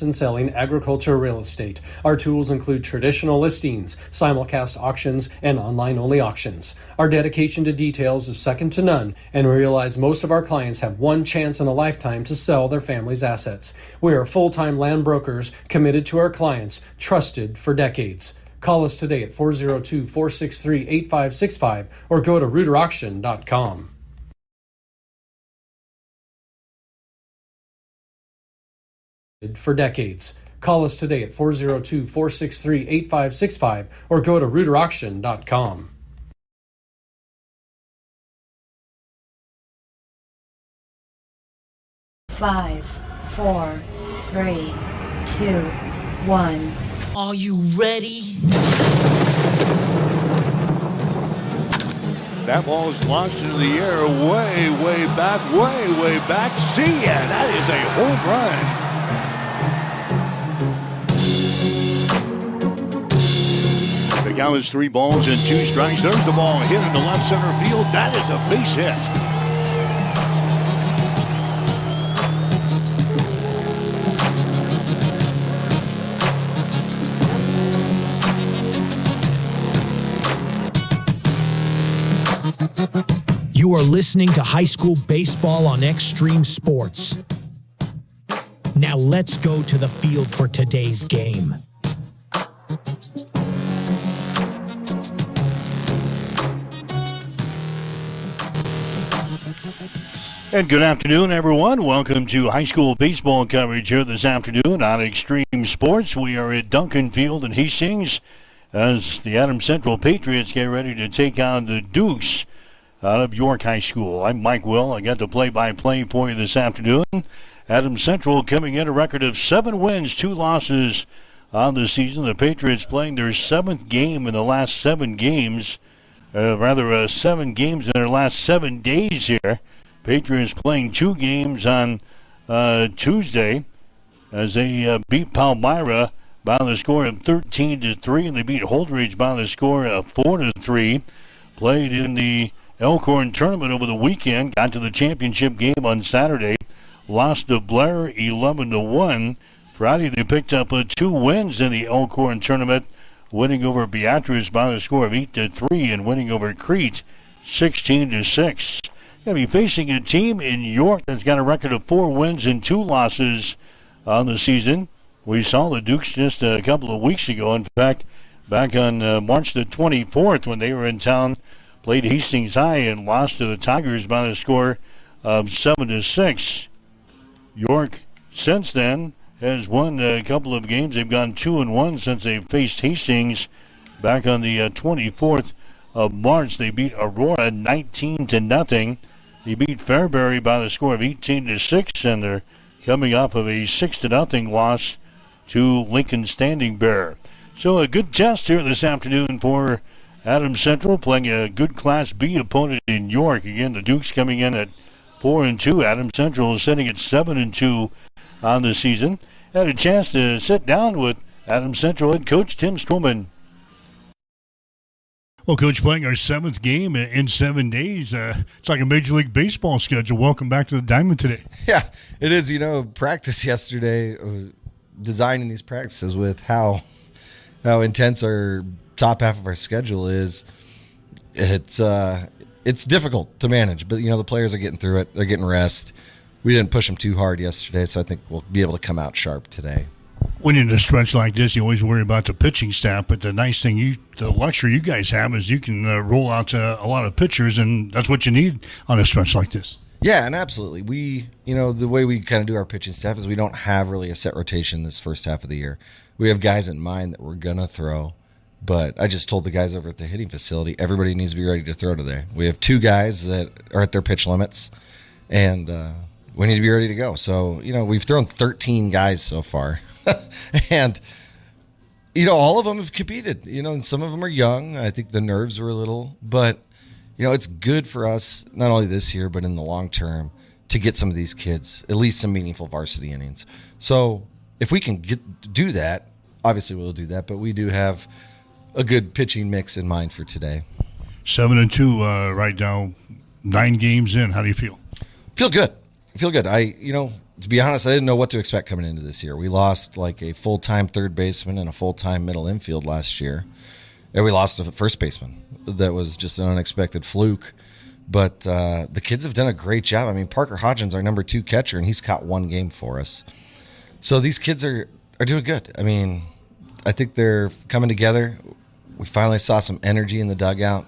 and selling agriculture real estate. Our tools include traditional listings, simulcast auctions, and online-only auctions. Our dedication to details is second to none, and we realize most of our clients have one chance in a lifetime to sell their family's assets. We are full-time land brokers committed to our clients, trusted for decades. Call us today at 402-463-8565 or go to reuterauction.com. For decades. Call us today at 402-463-8565 or go to reuterauction.com. Five, four, three, two, one. Are you ready? That ball is launched into the air way back. See ya! That is a home run. The count is 3 balls and 2 strikes. There's the ball hit in the left center field. That is a base hit. You are listening to high school baseball on Extreme Sports. Now let's go to the field for today's game. And good afternoon, everyone. Welcome to high school baseball coverage here this afternoon on Extreme Sports. We are at Duncan Field in Hastings as the Adams Central Patriots get ready to take on the Dukes out of York High School. I'm Mike Will. I got the play-by-play for you this afternoon. Adams Central coming in a record of 7 wins, 2 losses on the season. The Patriots playing their 7th game in the last 7 games. 7 games in their last 7 days here. Patriots playing 2 games on Tuesday as they beat Palmyra by the score of 13-3, and they beat Holdridge by the score of 4-3. Played in the Elkhorn tournament over the weekend, got to the championship game on Saturday, lost to Blair 11-1. Friday they picked up 2 wins in the Elkhorn tournament, winning over Beatrice by the score of 8-3 and winning over Crete 16-6. Going to be facing a team in York that's got a record of 4 wins and 2 losses on the season. We saw the Dukes just a couple of weeks ago. In fact, back on March the 24th when they were in town, played Hastings High and lost to the Tigers by the score of 7-6. York, since then, has won a couple of games. They've gone 2-1 since they faced Hastings back on the 24th of March. They beat Aurora 19-0. They beat Fairbury by the score of 18-6, and they're coming off of a 6-0 loss to Lincoln Standing Bear. So a good test here this afternoon for Adams Central, playing a good Class B opponent in York. Again, the Dukes coming in at 4-2. Adams Central is sitting at 7-2 on the season. Had a chance to sit down with Adams Central head coach Tim Strowman. Well, Coach, playing our 7th game in 7 days. It's like a Major League Baseball schedule. Welcome back to the Diamond today. Yeah, it is. Practice yesterday, designing these practices with how intense our top half of our schedule is. It's difficult to manage, but, the players are getting through it. They're getting rest. We didn't push them too hard yesterday, so I think we'll be able to come out sharp today. When in a stretch like this, you always worry about the pitching staff, but the nice thing, the luxury you guys have is you can roll out a lot of pitchers, and that's what you need on a stretch like this. Yeah, and absolutely. We, the way we kind of do our pitching staff is we don't have really a set rotation this first half of the year. We have guys in mind that we're going to throw, but I just told the guys over at the hitting facility, everybody needs to be ready to throw today. We have 2 guys that are at their pitch limits, and we need to be ready to go. So, we've thrown 13 guys so far. And, all of them have competed, and some of them are young. I think the nerves were a little, but, it's good for us, not only this year, but in the long term, to get some of these kids, at least some meaningful varsity innings. So if we can do that, obviously we'll do that, but we do have a good pitching mix in mind for today. 7-2 right now, 9 games in. How do you feel? Feel good. I to be honest, I didn't know what to expect coming into this year. We lost like a full-time third baseman and a full-time middle infield last year. And we lost a first baseman. That was just an unexpected fluke. But the kids have done a great job. I mean, Parker Hodgins, our number 2 catcher, and he's caught 1 game for us. So these kids are doing good. I mean, I think they're coming together. We finally saw some energy in the dugout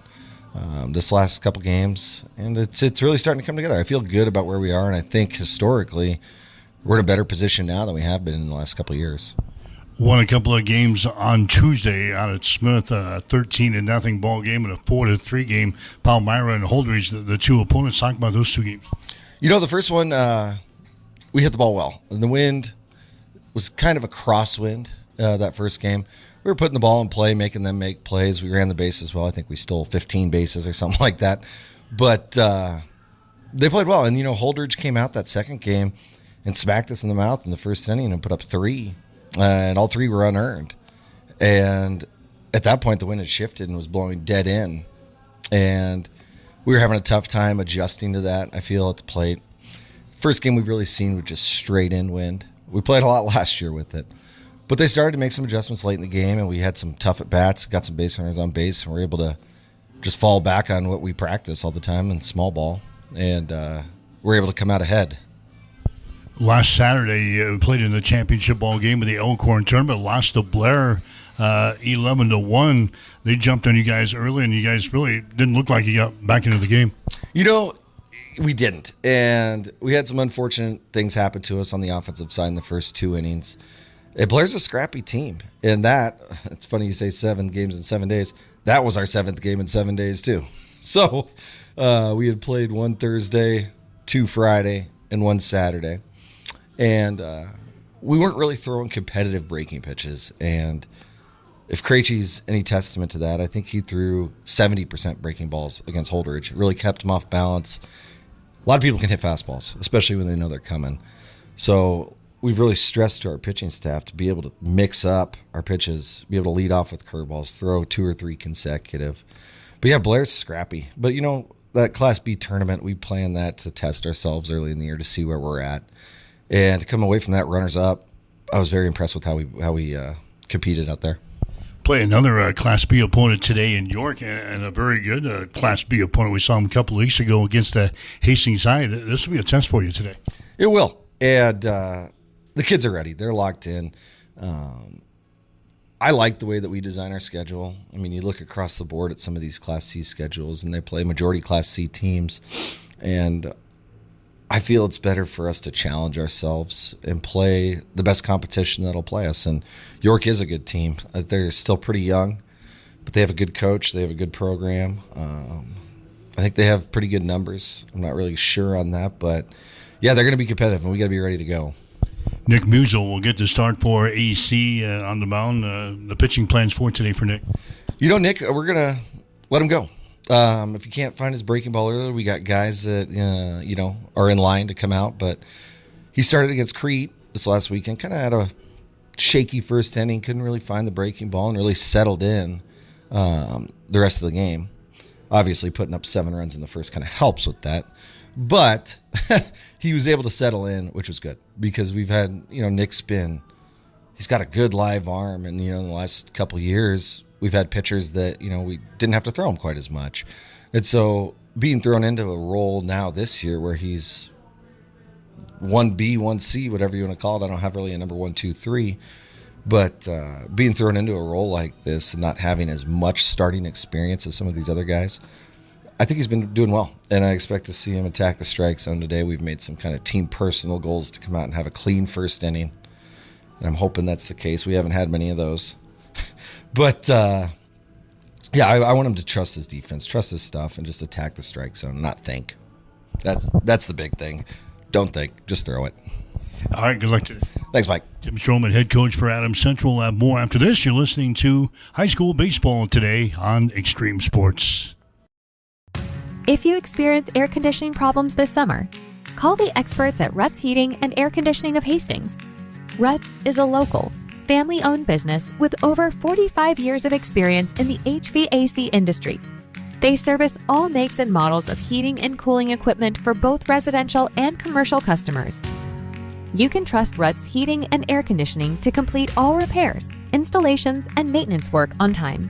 this last couple games, and it's really starting to come together. I feel good about where we are, and I think historically we're in a better position now than we have been in the last couple of years. Won a couple of games on Tuesday out at Smith, a 13-0 ball game and a 4-3 game. Palmyra and Holdridge, the 2 opponents. Talk about those 2 games. You know, the first one, we hit the ball well. And the wind was kind of a crosswind that first game. We were putting the ball in play, making them make plays. We ran the bases well. I think we stole 15 bases or something like that. But they played well. And, you know, Holdridge came out that second game and smacked us in the mouth in the first inning and put up 3. And all 3 were unearned. And at that point, the wind had shifted and was blowing dead in. And we were having a tough time adjusting to that, I feel, at the plate. First game we've really seen was just straight in wind. We played a lot last year with it. But they started to make some adjustments late in the game, and we had some tough at-bats, got some base runners on base, and we're able to just fall back on what we practice all the time in small ball. And we're able to come out ahead. Last Saturday, we played in the championship ball game of the Elkhorn tournament, lost to Blair 11-1. They jumped on you guys early, and you guys really didn't look like you got back into the game. You know, we didn't. And we had some unfortunate things happen to us on the offensive side in the first 2 innings. Blair's a scrappy team. And that, it's funny you say 7 games in 7 days. That was our 7th game in 7 days, too. So we had played 1 Thursday, 2 Friday, and 1 Saturday. And we weren't really throwing competitive breaking pitches. And if Krejci's any testament to that, I think he threw 70% breaking balls against Holdridge. It really kept him off balance. A lot of people can hit fastballs, especially when they know they're coming. So we've really stressed to our pitching staff to be able to mix up our pitches, be able to lead off with curveballs, throw 2 or 3 consecutive. But yeah, Blair's scrappy. But, you know, that Class B tournament, we planned that to test ourselves early in the year to see where we're at. And to come away from that runners up, I was very impressed with how we competed out there. Play another Class B opponent today in York, and a very good Class B opponent. We saw him a couple of weeks ago against the Hastings High. This will be a test for you today. It will. And the kids are ready. They're locked in. I like the way that we design our schedule. I mean, you look across the board at some of these Class C schedules, and they play majority Class C teams. And I feel it's better for us to challenge ourselves and play the best competition that'll play us. And York is a good team. They're still pretty young, but they have a good coach. They have a good program. I think they have pretty good numbers. I'm not really sure on that, but yeah, they're going to be competitive, and we got to be ready to go. Nick Musel will get the start for AC on the mound. The pitching plans for today for Nick. You know, Nick, we're going to let him go. If you can't find his breaking ball earlier, we got guys that, are in line to come out. But he started against Crete this last weekend, kind of had a shaky first inning, couldn't really find the breaking ball and really settled in the rest of the game. Obviously, putting up 7 runs in the first kind of helps with that. But he was able to settle in, which was good because we've had, Nick's he's got a good live arm. And, in the last couple years, we've had pitchers that, we didn't have to throw him quite as much. And so being thrown into a role now this year where he's 1B, 1C, whatever you want to call it. I don't have really a number 1, 2, 3. But being thrown into a role like this and not having as much starting experience as some of these other guys, I think he's been doing well. And I expect to see him attack the strike zone today. We've made some kind of team personal goals to come out and have a clean first inning. And I'm hoping that's the case. We haven't had many of those. But, I want him to trust his defense, trust his stuff, and just attack the strike zone and not think. That's the big thing. Don't think. Just throw it. All right, good luck to you. Thanks, Mike. Jim Stroman, head coach for Adams Central. We'll have more after this. You're listening to High School Baseball today on Extreme Sports. If you experience air conditioning problems this summer, call the experts at Ruts Heating and Air Conditioning of Hastings. Ruts is a local, family-owned business with over 45 years of experience in the HVAC industry. They service all makes and models of heating and cooling equipment for both residential and commercial customers. You can trust Ruts Heating and Air Conditioning to complete all repairs, installations, and maintenance work on time.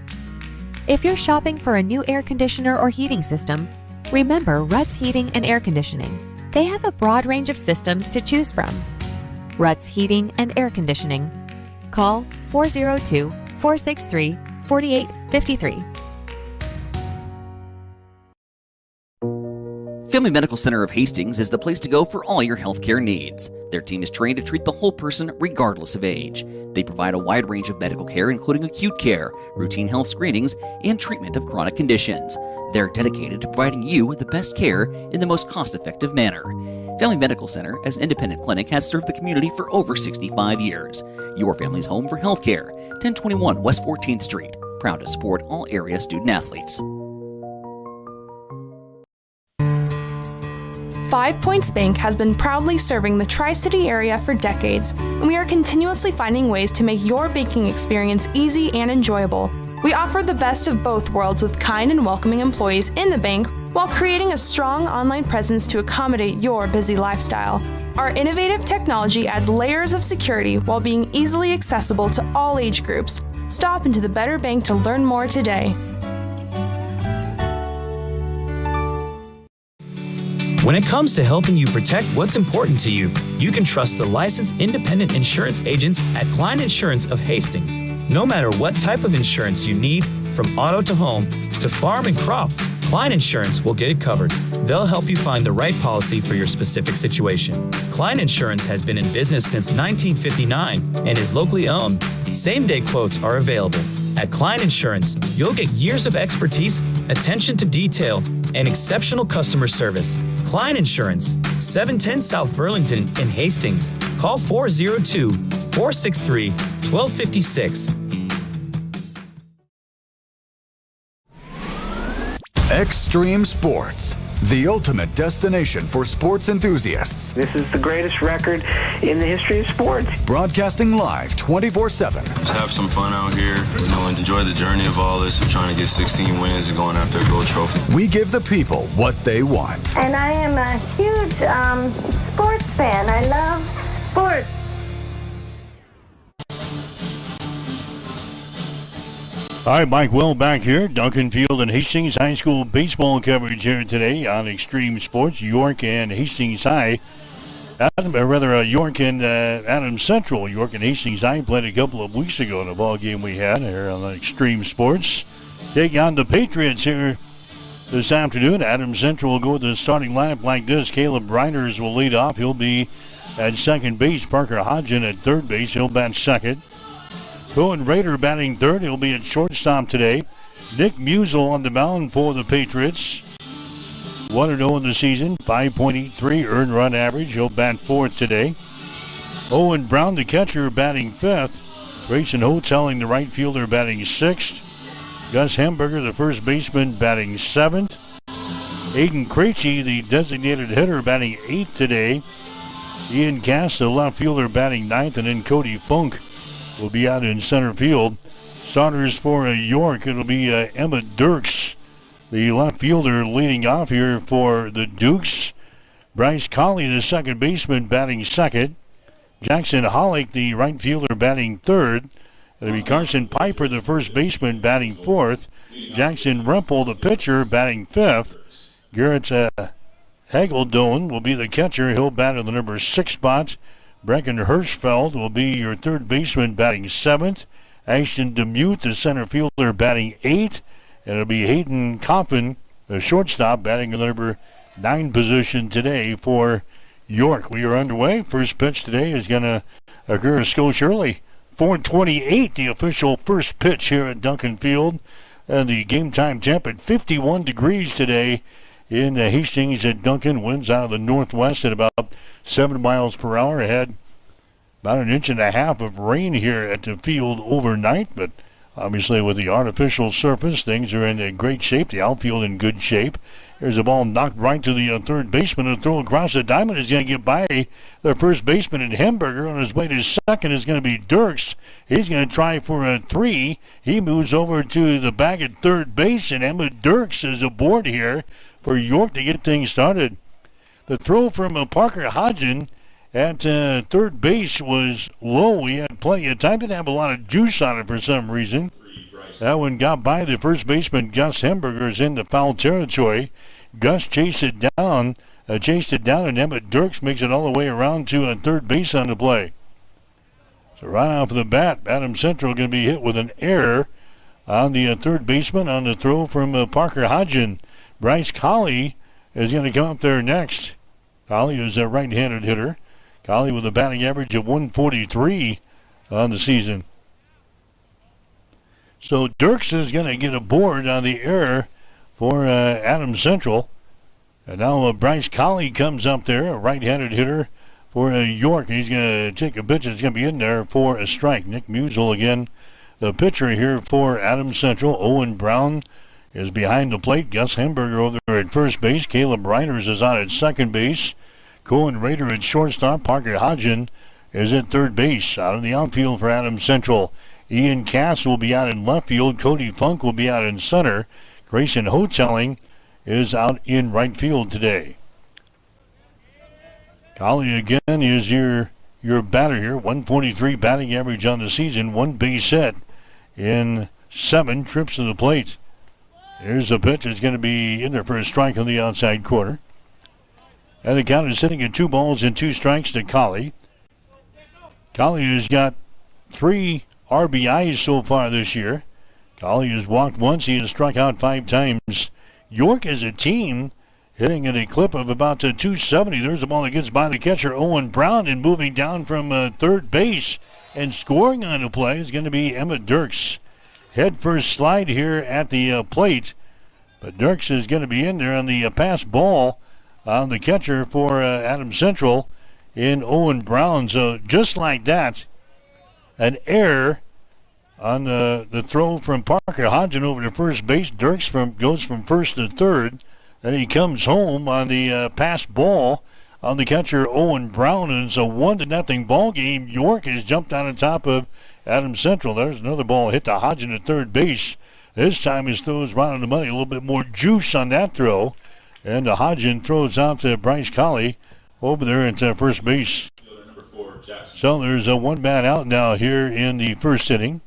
If you're shopping for a new air conditioner or heating system, remember Ruts Heating and Air Conditioning. They have a broad range of systems to choose from. Ruts Heating and Air Conditioning. Call 402-463-4853. Family Medical Center of Hastings is the place to go for all your healthcare needs. Their team is trained to treat the whole person regardless of age. They provide a wide range of medical care, including acute care, routine health screenings, and treatment of chronic conditions. They're dedicated to providing you the best care in the most cost-effective manner. Family Medical Center, as an independent clinic, has served the community for over 65 years. Your family's home for healthcare. 1021 West 14th Street. Proud to support all area student-athletes. 5 Points Bank has been proudly serving the Tri-City area for decades, and we are continuously finding ways to make your banking experience easy and enjoyable. We offer the best of both worlds with kind and welcoming employees in the bank while creating a strong online presence to accommodate your busy lifestyle. Our innovative technology adds layers of security while being easily accessible to all age groups. Stop into the Better Bank to learn more today. When it comes to helping you protect what's important to you, you can trust the licensed independent insurance agents at Klein Insurance of Hastings. No matter what type of insurance you need, from auto to home to farm and crop, Klein Insurance will get it covered. They'll help you find the right policy for your specific situation. Klein Insurance has been in business since 1959 and is locally owned. Same-day quotes are available. At Klein Insurance, you'll get years of expertise, attention to detail, and exceptional customer service. Klein Insurance, 710 South Burlington in Hastings. Call 402-463-1256. Extreme Sports, the ultimate destination for sports enthusiasts. This is the greatest record in the history of sports. Broadcasting live 24/7. Just have some fun out here, and enjoy the journey of all this of trying to get 16 wins and going after a gold trophy. We give the people what they want. And I am a huge sports fan. I love sports. All right, Mike Will back here. Duncan Field and Hastings High School baseball coverage here today on Extreme Sports. York and Hastings High. York and Adams Central. York and Hastings High played a couple of weeks ago in a ball game we had here on Extreme Sports. Take on the Patriots here this afternoon. Adams Central will go with the starting lineup like this. Caleb Reinders will lead off. He'll be at second base. Parker Hodgin at third base. He'll bat second. Cohen Rader batting third. He'll be at shortstop today. Nick Musel on the mound for the Patriots. 1-0 in the season. 5.83 earned run average. He'll bat fourth today. Owen Brown, the catcher, batting fifth. Grayson Hotelling, the right fielder, batting sixth. Gus Hamburger, the first baseman, batting seventh. Aiden Krejci, the designated hitter, batting eighth today. Ian Cass, the left fielder, batting ninth. And then Cody Funk will be out in center field. Starters for York, it'll be Emmett Dirks, the left fielder, leading off here for the Dukes. Bryce Colley, the second baseman, batting second. Jackson Hollick, the right fielder, batting third. It'll be Carson Piper, the first baseman, batting fourth. Jackson Rempel, the pitcher, batting fifth. Garrett Hageldone will be the catcher. He'll bat in the number 6 spot. Brecken Hirschfeld will be your third baseman, batting seventh. Ashton DeMute, the center fielder, batting eighth. And it'll be Hayden Coffin, the shortstop, batting in the number 9 position today for York. We are underway. First pitch today is going to occur at Scotia Early. 4:28, the official first pitch here at Duncan Field. And the game time temp at 51 degrees today in Hastings at Duncan. Winds out of the northwest at about 7 miles per hour. Had about 1.5 inches of rain here at the field overnight, but obviously with the artificial surface, things are in great shape. The outfield in good shape. There's a ball knocked right to the third baseman. A throw across the diamond is going to get by the first baseman, and Hamburger on his way to second is going to be Dirks. He's going to try for a 3. He moves over to the bag at third base, and Emmett Dirks is aboard here for York to get things started. The throw from Parker Hodgin at third base was low. We had plenty of time. Didn't have a lot of juice on it for some reason. That one got by the first baseman, Gus Hemberger's into foul territory. Gus chased it down, and Emmett Dirks makes it all the way around to third base on the play. So right off the bat, Adams Central going to be hit with an error on the third baseman on the throw from Parker Hodgen. Bryce Colley is going to come up there next. Colley is a right-handed hitter. Colley with a batting average of 143 on the season. So Dirks is going to get a board on the error for Adams Central. And now Bryce Colley comes up there, a right-handed hitter for York. He's going to take a pitch that's going to be in there for a strike. Nick Musel again, the pitcher here for Adams Central. Owen Brown is behind the plate. Gus Hemberger over there at first base. Caleb Reiners is out at second base. Cohen Rader at shortstop. Parker Hodgen is at third base. Out in the outfield for Adams Central, Ian Cass will be out in left field. Cody Funk will be out in center. Grayson Hoteling is out in right field today. Colley again is your batter here. 143 batting average on the season. One base hit in 7 trips to the plate. Here's a pitch. It's going to be in there for a strike on the outside corner. And the count is sitting at 2 balls and 2 strikes to Colley. Colley has got 3 RBIs so far this year. Colley has walked once. He has struck out 5 times. York as a team hitting at a clip of about 270. There's a ball that gets by the catcher, Owen Brown, and moving down from third base and scoring on the play is going to be Emmett Dirks. Head first slide here at the plate. But Dirks is going to be in there on the pass ball on the catcher for Adams Central in Owen Brown. So just like that, an error on the throw from Parker Hodgen over to first base. Dirks goes from first to third. Then he comes home on the pass ball on the catcher Owen Brown, and it's a 1-0 ball game. York has jumped on the top of Adams Central. There's another ball hit to Hodgen at third base. This time his throw is right on the money. A little bit more juice on that throw. And Hodgen throws out to Bryce Colley over there at first base. So there's a 1 bat out now here in the first inning.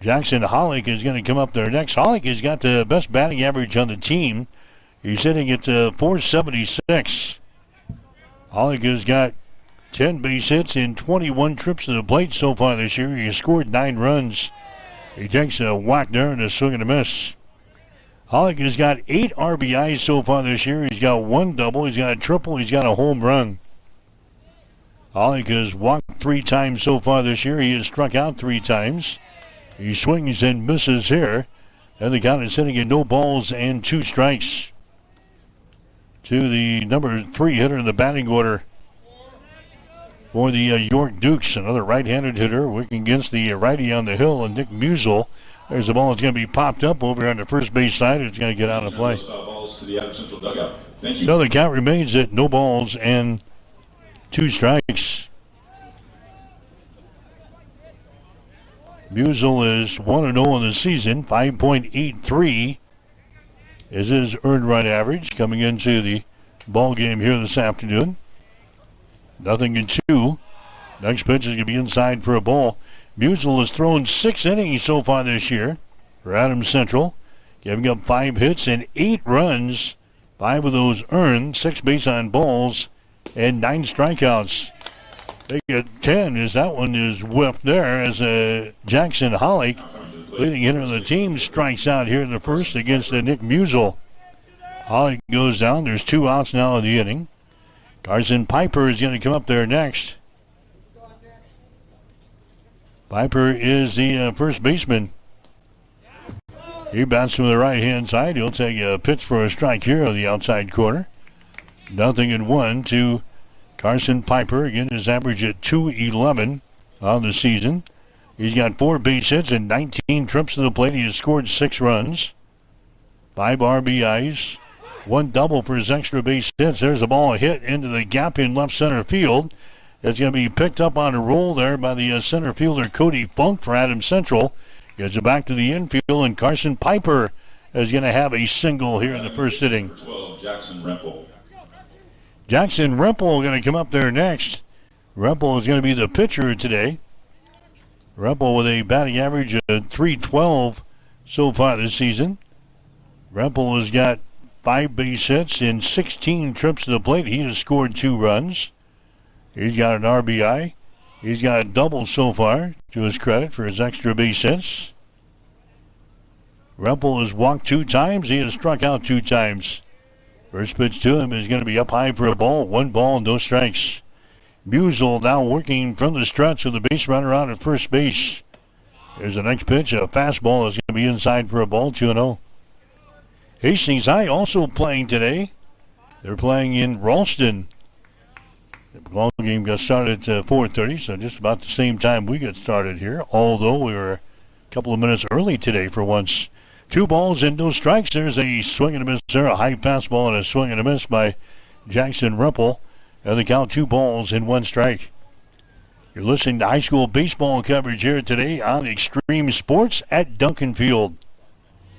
Jackson Hollick is going to come up there next. Hollick has got the best batting average on the team. He's hitting at 476. Hollick has got 10 base hits in 21 trips to the plate so far this year. He has scored 9 runs. He takes a whack there and a swing and a miss. Hollick has got 8 RBIs so far this year. He's got 1 double. He's got a triple. He's got a home run. Hollick has walked 3 times so far this year. He has struck out 3 times. He swings and misses here. And the count is sitting at no balls and 2 strikes to the number 3 hitter in the batting order for the York Dukes. Another right-handed hitter working against the righty on the hill, and Nick Musel. There's a ball that's going to be popped up over on the first base side. It's going to get out of play. So the count remains at no balls and 2 strikes. Musel is 1-0 in the season. 5.83 is his earned run average coming into the ball game here this afternoon. 0-2. Next pitch is going to be inside for a ball. Musel has thrown 6 innings so far this year for Adams Central, giving up 5 hits and 8 runs. 5 of those earned, 6 base on balls, and 9 strikeouts. They get 10 as that one is whiffed there as Jackson Hollick, leading hitter of the team, strikes out here in the first against Nick Musel. Hollick goes down. There's 2 outs now in the inning. Carson Piper is going to come up there next. Piper is the first baseman. He bats from the right-hand side. He'll take a pitch for a strike here on the outside corner. 0-1 to Carson Piper. Again, his average at .211 on the season. He's got 4 base hits and 19 trips to the plate. He has scored 6 runs, 5 RBIs, 1 double for his extra base hits. There's a ball hit into the gap in left center field. It's going to be picked up on a roll there by the center fielder Cody Funk for Adams Central. Gets it back to the infield, and Carson Piper is going to have a single here in the first inning. 12, Jackson Rempel. Jackson Rempel going to come up there next. Rempel is going to be the pitcher today. Rempel with a batting average of .312 so far this season. Rempel has got 5 base hits in 16 trips to the plate. He has scored 2 runs. He's got an RBI. He's got a double so far, to his credit, for his extra base hits. Rempel has walked 2 times. He has struck out 2 times. First pitch to him is going to be up high for a ball. 1 ball, no strikes. Musial now working from the stretch with the base runner out at first base. There's the next pitch. A fastball is going to be inside for a ball, 2-0. Hastings High also playing today. They're playing in Ralston. The ball game got started at 4:30, so just about the same time we got started here, although we were a couple of minutes early today for once. 2 balls and no strikes. There's a swing and a miss there, a high fastball and a swing and a miss by Jackson Rempel. And the count 2 balls and 1 strike. You're listening to high school baseball coverage here today on Extreme Sports at Duncan Field.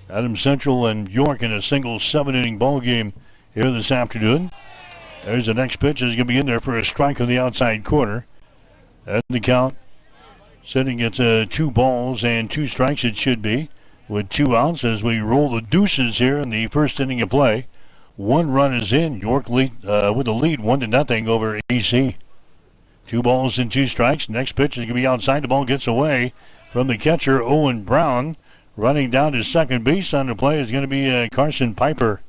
Adams Central and York in a single 7-inning ball game here this afternoon. There's the next pitch. Is going to be in there for a strike on the outside corner. And the count sitting at 2 balls and 2 strikes it should be, with 2 outs as we roll the deuces here in the first inning of play. 1 run is in. York lead, with a lead 1-0 over AC. 2 balls and 2 strikes. Next pitch is going to be outside. The ball gets away from the catcher, Owen Brown. Running down to second base on the play is going to be Carson Piper.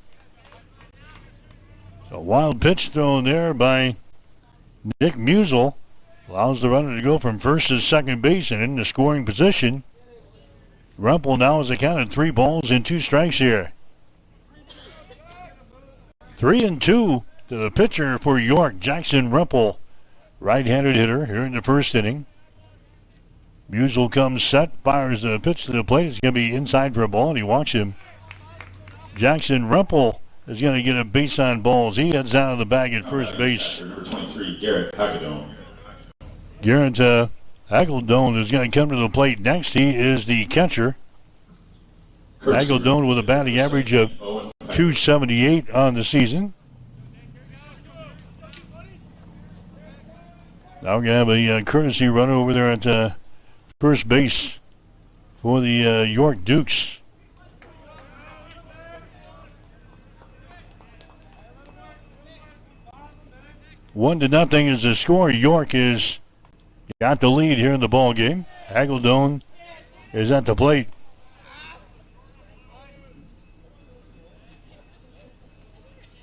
A wild pitch thrown there by Nick Musial. Allows the runner to go from first to second base and in the scoring position. Rempel now has accounted 3 balls and 2 strikes here. 3-2 to the pitcher for York, Jackson Rempel. Right-handed hitter here in the first inning. Musial comes set, fires the pitch to the plate. It's going to be inside for a ball, and he walks him. Jackson Rempel is going to get a base on balls. He heads out of the bag at first base. Number 23, Garrett Hagedorn. Garrett Hagedorn is going to come to the plate next. He is the catcher. Hagedorn with a batting average of .278 on the season. Now we're going to have a courtesy runner over there at first base for the York Dukes. One to nothing is the score. York is got the lead here in the ball game. Hagedorn is at the plate.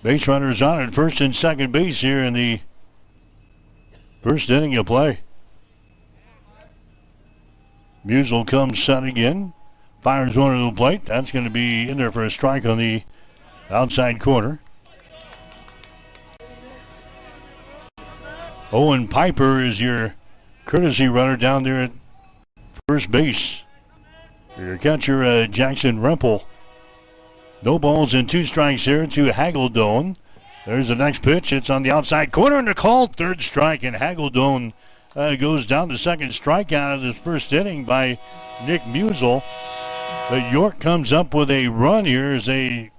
Base runners on at first and second base here in the first inning of play. Musial comes set again. Fires one to the plate. That's going to be in there for a strike on the outside corner. Owen Piper is your courtesy runner down there at first base. Your catcher, Jackson Rempel. No balls and 2 strikes here to Hagedorn. There's the next pitch. It's on the outside corner and a call. 3rd strike, and Hagedorn goes down the 2nd strikeout of this first inning by Nick Musial. But York comes up with a run here as they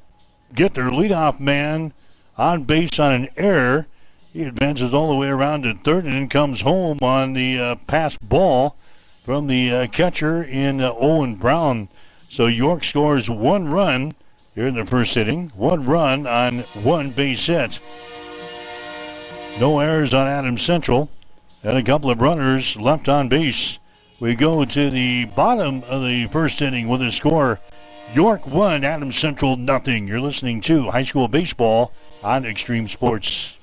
get their leadoff man on base on an error. He advances all the way around to 3rd and then comes home on the pass ball from the catcher in Owen Brown. So York scores 1 run here in the first inning. 1 run on 1 base hit. No errors on Adams Central. And a couple of runners left on base. We go to the bottom of the first inning with a score. York 1, Adams Central nothing. You're listening to high school baseball on Extreme Sports.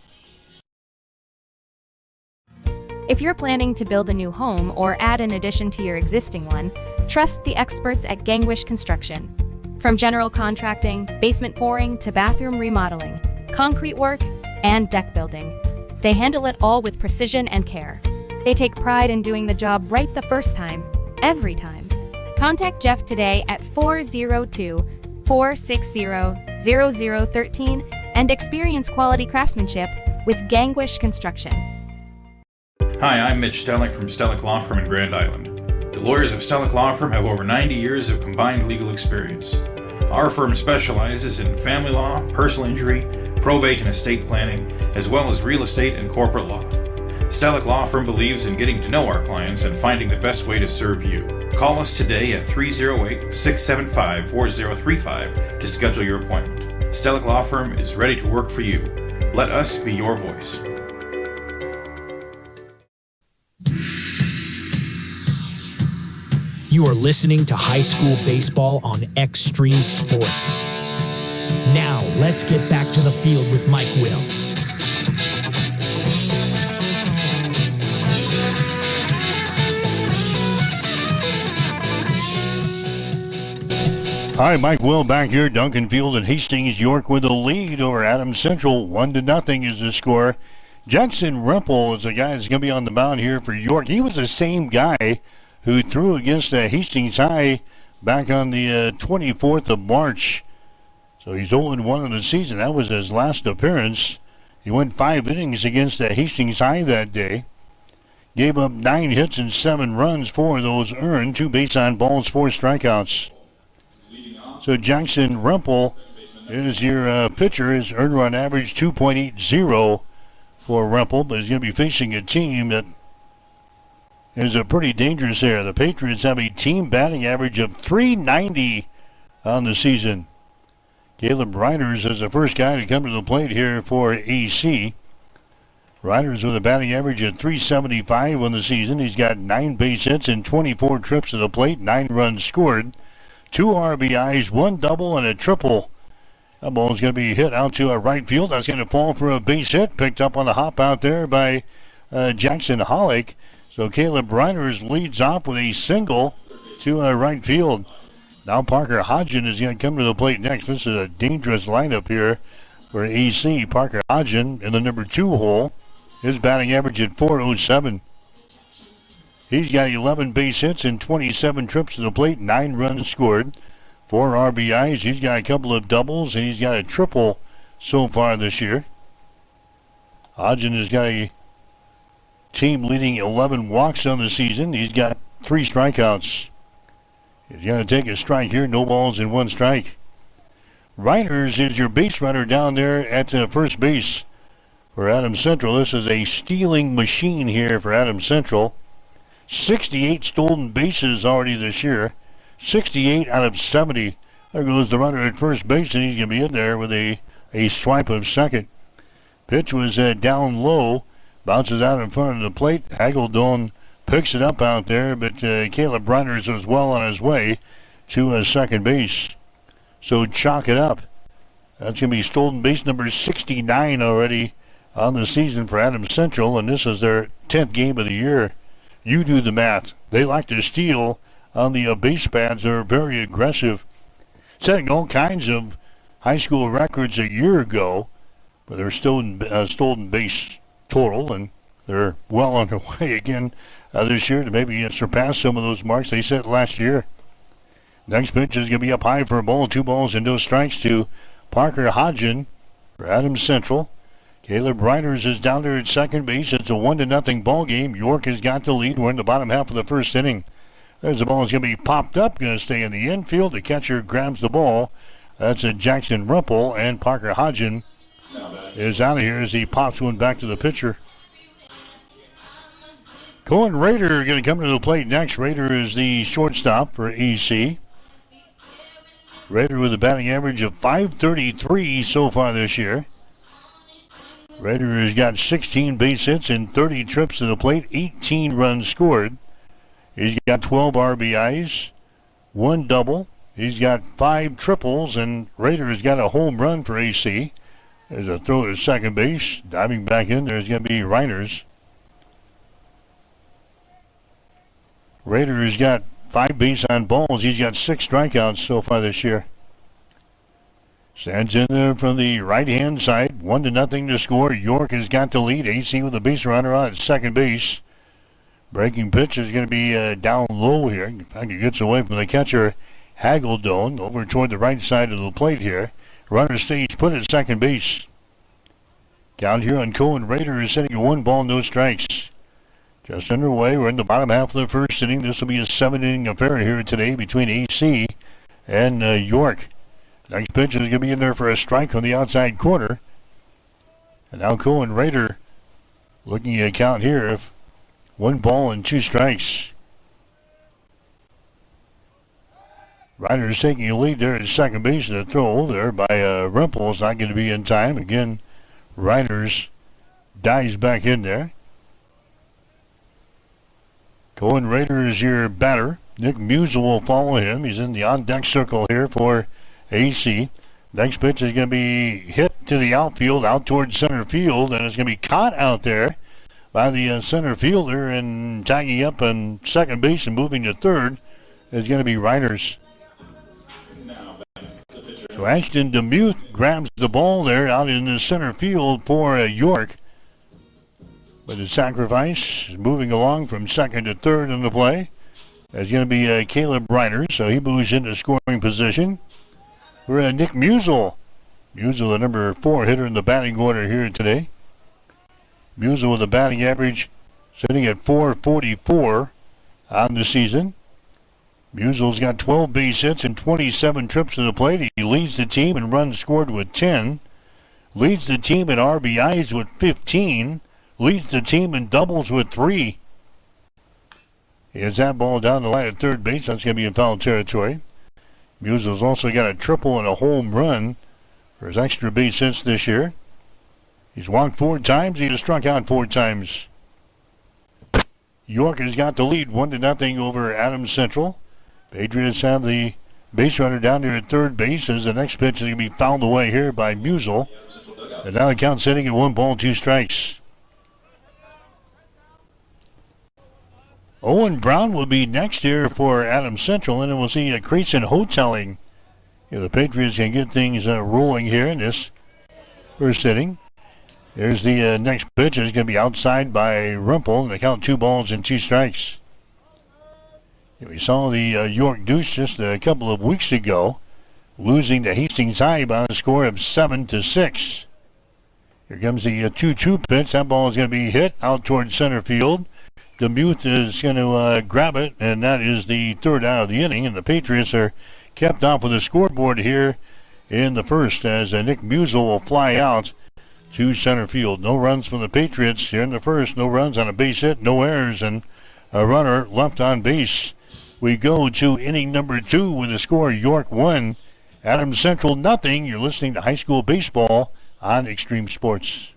If you're planning to build a new home or add an addition to your existing one, trust the experts at Gangwish Construction. From general contracting, basement pouring, to bathroom remodeling, concrete work, and deck building, they handle it all with precision and care. They take pride in doing the job right the first time, every time. Contact Jeff today at 402-460-0013 and experience quality craftsmanship with Gangwish Construction. Hi, I'm Mitch Stellick from Stellick Law Firm in Grand Island. The lawyers of Stellick Law Firm have over 90 years of combined legal experience. Our firm specializes in family law, personal injury, probate and estate planning, as well as real estate and corporate law. Stellick Law Firm believes in getting to know our clients and finding the best way to serve you. Call us today at 308-675-4035 to schedule your appointment. Stellick Law Firm is ready to work for you. Let us be your voice. You are listening to High School Baseball on Extreme Sports. Now, let's get back to the field with Mike Will. Hi, Mike Will back here. Duncan Field and Hastings. York with a lead over Adams Central. 1-0 is the score. Jackson Rempel is the guy that's going to be on the mound here for York. He was the same guy who threw against Hastings High back on the 24th of March. So he's 0-1 in the season. That was his last appearance. He went 5 innings against Hastings High that day. Gave up 9 hits and 7 runs. 4 of those earned. 2 base on balls, 4 strikeouts. So Jackson Rempel is your pitcher. His earned run average 2.80 for Rempel, but he's going to be facing a team that is a pretty dangerous there. The Patriots have a team batting average of .390 on the season. Caleb Reiters is the first guy to come to the plate here for AC. Reiters with a batting average of .375 on the season. He's got 9 base hits and 24 trips to the plate, 9 runs scored, 2 RBIs, 1 double, and a triple. That ball is going to be hit out to a right field. That's going to fall for a base hit, picked up on the hop out there by Jackson Hollick. So Caleb Reiters leads off with a single to right field. Now Parker Hodgen is going to come to the plate next. This is a dangerous lineup here for AC. Parker Hodgen in the number 2 hole. His batting average at .407. He's got 11 base hits and 27 trips to the plate, 9 runs scored, 4 RBIs. He's got a couple of doubles, and he's got a triple so far this year. Hodgen has got a team-leading 11 walks on the season. He's got 3 strikeouts. He's going to take a strike here. No balls and 1 strike. Reiters is your base runner down there at first base for Adams Central. This is a stealing machine here for Adams Central. 68 stolen bases already this year. 68 out of 70. There goes the runner at first base, and he's going to be in there with a swipe of second. Pitch was down low. Bounces out in front of the plate. Hageldon picks it up out there, but Caleb Reiters was well on his way to second base. So chalk it up. That's going to be stolen base number 69 already on the season for Adams Central, and this is their 10th game of the year. You do the math. They like to steal on the base pads. They're very aggressive, setting all kinds of high school records a year ago, but they're stolen base total, and they're well on their way again this year to maybe surpass some of those marks they set last year. Next pitch is going to be up high for a ball, 2 balls and no strikes to Parker Hodgen for Adams Central. Caleb Reiters is down there at second base. It's a 1-0 ball game. York has got the lead. We're in the bottom half of the first inning. There's the ball. It's going to be popped up. Going to stay in the infield. The catcher grabs the ball. That's a Jackson Rempel, and Parker Hodgen is out of here as he pops one back to the pitcher. Cohen Rader going to come to the plate next. Rader is the shortstop for EC. Rader with a batting average of .533 so far this year. Rader has got 16 base hits and 30 trips to the plate, 18 runs scored. He's got 12 RBIs, 1 double. He's got 5 triples, and Rader has got a home run for AC. There's a throw to second base. Diving back in there is going to be Reiters. Rader has got 5 base on balls. He's got 6 strikeouts so far this year. Stands in there from the right-hand side. 1-0 to score. York has got the lead. AC with a base runner on at second base. Breaking pitch is going to be down low here. In fact, he gets away from the catcher, Hageldon, over toward the right side of the plate here. Runner stays put at second base. Count here on Cohen Rader is sitting at 1 ball, no strikes. Just underway. We're in the bottom half of the first inning. This will be a 7-inning affair here today between AC and York. Next pitch is going to be in there for a strike on the outside corner. And now Cohen Rader Looking at count here of 1 ball and 2 strikes. Riders taking a lead there at second base. The throw there by Rimple is not going to be in time. Again, Riders dives back in there. Cohen Rader is your batter. Nick Musel will follow him. He's in the on-deck circle here for AC. Next pitch is going to be hit to the outfield, out towards center field, and it's going to be caught out there by the center fielder, and tagging up on second base and moving to third is going to be Riders. So Ashton DeMuth grabs the ball there out in the center field for York. But the sacrifice moving along from second to third in the play is going to be Caleb Riders, so he moves into scoring position for Nick Musel. Musel, the number 4 hitter in the batting order here today. Musel with a batting average sitting at .444 on the season. Musel's got 12 base hits and 27 trips to the plate. He leads the team in runs scored with 10. Leads the team in RBIs with 15. Leads the team in doubles with 3. He has that ball down the line at third base. That's going to be in foul territory. Musel's also got a triple and a home run for his extra base hits this year. He's walked 4 times. He has struck out 4 times. York has got the lead 1-0 over Adams Central. Patriots have the base runner down there at third base as the next pitch is going to be fouled away here by Musel. And now the count sitting at 1 ball, 2 strikes. Owen Brown will be next here for Adams Central, and then we'll see Creason Hoteling. The Patriots can get things rolling here in this first inning. There's the next pitch. It's going to be outside by Rimple, and the count 2 balls and 2 strikes. We saw the York Deuce just a couple of weeks ago, losing to Hastings High by a score of 7-6. Here comes the 2-2 pitch. That ball is going to be hit out towards center field. DeMuth is going to grab it, and that is the third out of the inning. And the Patriots are kept off of the scoreboard here in the first as Nick Musel will fly out to center field. No runs from the Patriots here in the first. No runs on a base hit, no errors, and a runner left on base. We go to inning number 2 with the score York 1, Adams Central nothing. You're listening to high school baseball on Extreme Sports.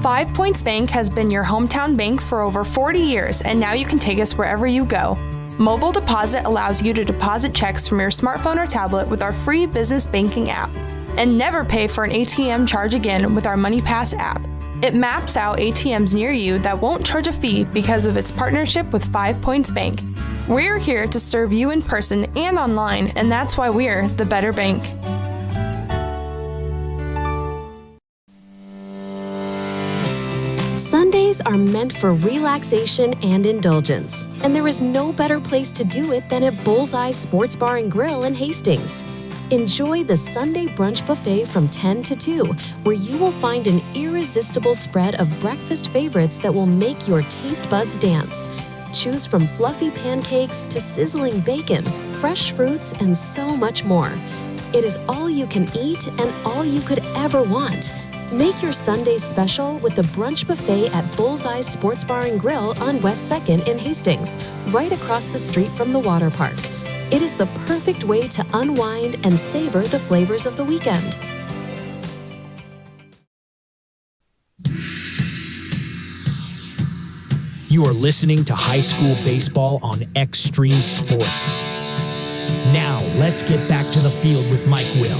5 Points Bank has been your hometown bank for over 40 years, and now you can take us wherever you go. Mobile Deposit allows you to deposit checks from your smartphone or tablet with our free business banking app. And never pay for an ATM charge again with our MoneyPass app. It maps out ATMs near you that won't charge a fee because of its partnership with 5 Points Bank. We're here to serve you in person and online, and that's why we're the better bank. Sundays are meant for relaxation and indulgence, and there is no better place to do it than at Bullseye Sports Bar and Grill in Hastings. Enjoy the Sunday brunch buffet from 10 to 2, where you will find an irresistible spread of breakfast favorites that will make your taste buds dance. Choose from fluffy pancakes to sizzling bacon, fresh fruits, and so much more. It is all you can eat and all you could ever want. Make your Sundays special with the brunch buffet at Bullseye Sports Bar and Grill on West 2nd in Hastings, right across the street from the water park. It is the perfect way to unwind and savor the flavors of the weekend. You are listening to high school baseball on Extreme Sports. Now, let's get back to the field with Mike Will.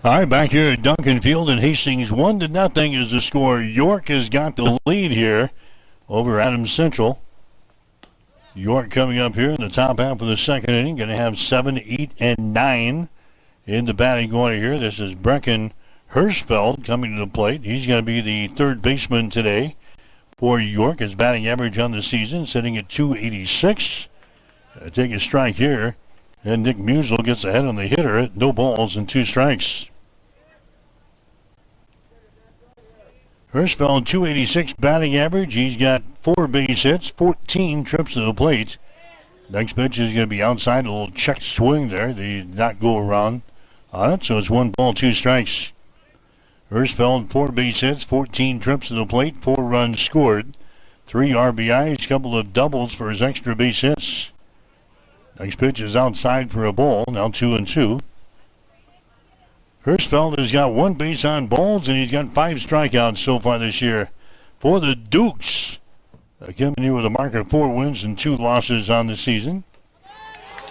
All right, back here at Duncan Field in Hastings, 1-0 is the score. York has got the lead here over Adams Central. York coming up here in the top half of the second inning, going to have 7, 8, and 9 in the batting order here. This is Brecken Hirschfeld coming to the plate. He's going to be the third baseman today for York. His batting average on the season sitting at .286. Take a strike here, and Nick Musel gets ahead on the hitter at 0 balls and 2 strikes. Hirschfeld, 286 batting average. He's got 4 base hits, 14 trips to the plate. Next pitch is going to be outside, a little check swing there. They did not go around on it, so it's 1 ball, 2 strikes. Hirschfeld, 4 base hits, 14 trips to the plate, 4 runs scored, 3 RBIs, couple of doubles for his extra base hits. Next pitch is outside for a ball, now 2-2. Hirschfeld has got 1 base on balls, and he's got 5 strikeouts so far this year. For the Dukes, coming in with a mark of 4 wins and 2 losses on the season.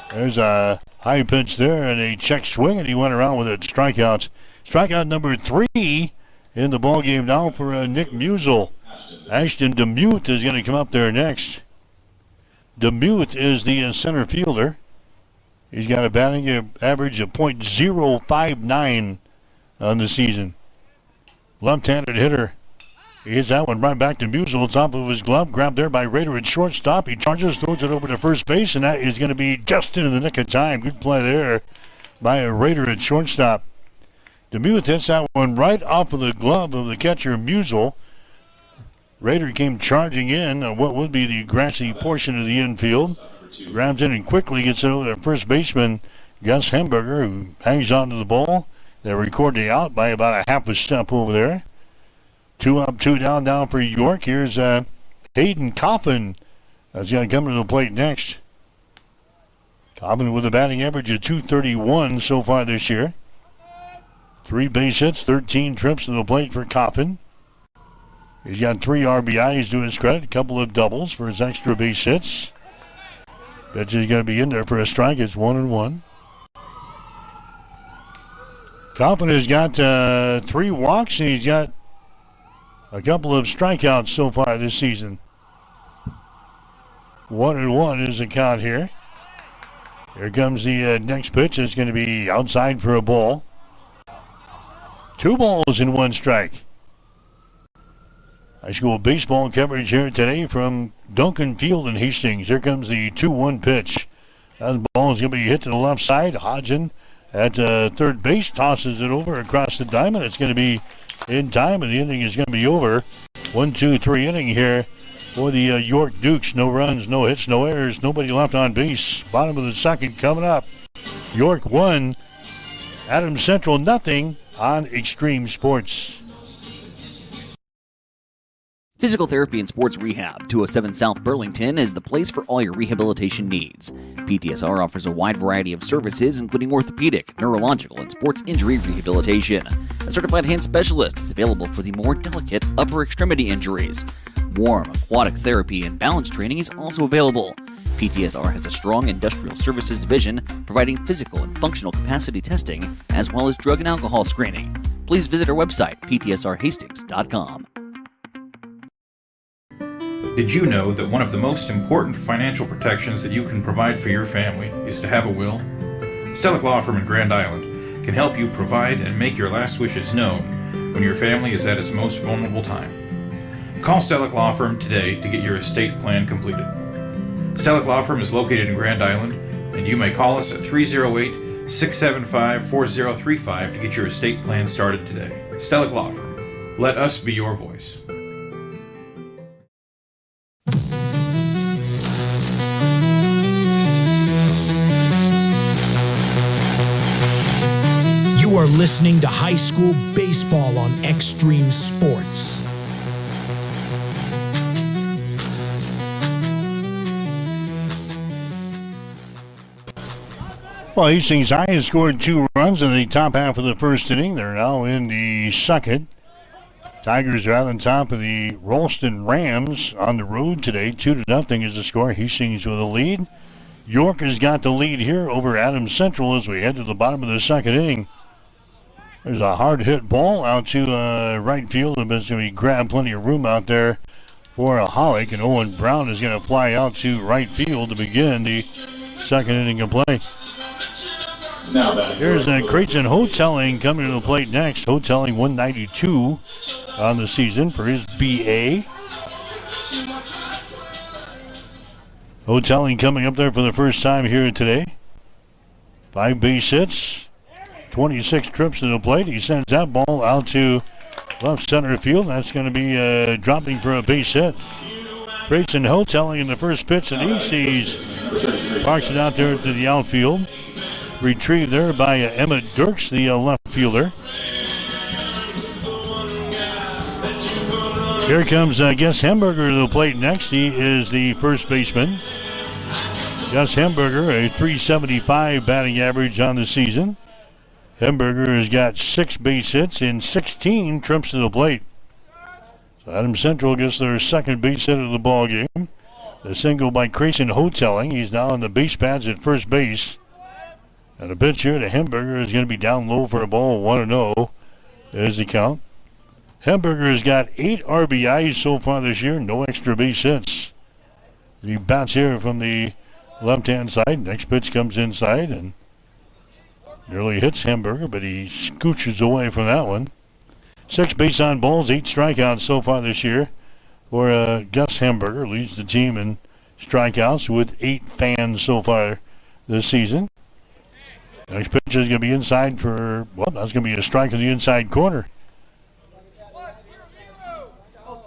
There's a high pitch there and a check swing, and he went around with it. Strikeouts. Strikeout number 3 in the ballgame now for Nick Musial. Ashton DeMute is going to come up there next. DeMute is the center fielder. He's got a batting average of .059 on the season. Left-handed hitter. He hits that one right back to Musial, top of his glove. Grabbed there by Rader at shortstop. He charges, throws it over to first base, and that is going to be just in the nick of time. Good play there by a Rader at shortstop. DeMute hits that one right off of the glove of the catcher, Musial. Rader came charging in what would be the grassy portion of the infield. Grabs in and quickly gets it over to first baseman Gus Hemberger, who hangs on to the ball. They record the out by about a half a step over there. 2 up, 2 down now for York. Here's Hayden Coffin. That's going to come to the plate next. Coffin with a batting average of .231 so far this year. 3 base hits, 13 trips to the plate for Coffin. He's got 3 RBIs to his credit, a couple of doubles for his extra base hits. Bet he's going to be in there for a strike. It's 1-1. Coffin has got 3 walks, and he's got a couple of strikeouts so far this season. 1-1 is the count here. Here comes the next pitch. It's going to be outside for a ball. 2 balls and 1 strike. High school baseball coverage here today from Duncan Field in Hastings. Here comes the 2-1 pitch. That ball is going to be hit to the left side. Hodgson at third base tosses it over across the diamond. It's going to be in time, and the inning is going to be over. 1-2-3 inning here for the York Dukes. No runs, no hits, no errors, nobody left on base. Bottom of the second coming up. York 1, Adams Central nothing on Extreme Sports. Physical Therapy and Sports Rehab, 207 South Burlington, is the place for all your rehabilitation needs. PTSR offers a wide variety of services, including orthopedic, neurological, and sports injury rehabilitation. A certified hand specialist is available for the more delicate upper extremity injuries. Warm, aquatic therapy, and balance training is also available. PTSR has a strong industrial services division providing physical and functional capacity testing, as well as drug and alcohol screening. Please visit our website, ptsrhastings.com. Did you know that one of the most important financial protections that you can provide for your family is to have a will? Stellick Law Firm in Grand Island can help you provide and make your last wishes known when your family is at its most vulnerable time. Call Stellick Law Firm today to get your estate plan completed. Stellick Law Firm is located in Grand Island, and you may call us at 308-675-4035 to get your estate plan started today. Stellick Law Firm. Let us be your voice. You are listening to high school baseball on Extreme Sports. Well, Hastings High has scored 2 runs in the top half of the first inning. They're now in the second. Tigers are out on top of the Ralston Rams on the road today. 2-0 is the score. Hastings with a lead. York has got the lead here over Adams Central as we head to the bottom of the second inning. There's a hard hit ball out to right field, and it's going to grab plenty of room out there for a Hollick, and Owen Brown is going to fly out to right field to begin the second inning of play. Here's Creighton Hoteling coming to the plate next. Hoteling 192 on the season for his BA. Hoteling coming up there for the first time here today. 5 base hits. 26 trips to the plate. He sends that ball out to left center field. That's going to be dropping for a base hit. Grayson Hoteling in the first pitch that he sees. Parks it out there to the outfield. Retrieved there by Emmett Dirks, the left fielder. Here comes Gus Hemberger to the plate next. He is the first baseman. Gus Hemberger, a .375 batting average on the season. Hemberger has got 6 base hits and 16 trips to the plate. So Adams Central gets their second base hit of the ball game. The single by Grayson Hoteling. He's now on the base pads at first base. And a pitch here to Hemberger is going to be down low for a ball. 1-0 is the count. Hemberger has got 8 RBIs so far this year. No extra base hits. He bats here from the left-hand side. Next pitch comes inside and nearly hits Hemberger, but he scooches away from that one. 6 base on balls, 8 strikeouts so far this year for Gus Hemberger. Leads the team in strikeouts with 8 fans so far this season. Next pitch is going to be inside for, well, that's going to be a strike in the inside corner.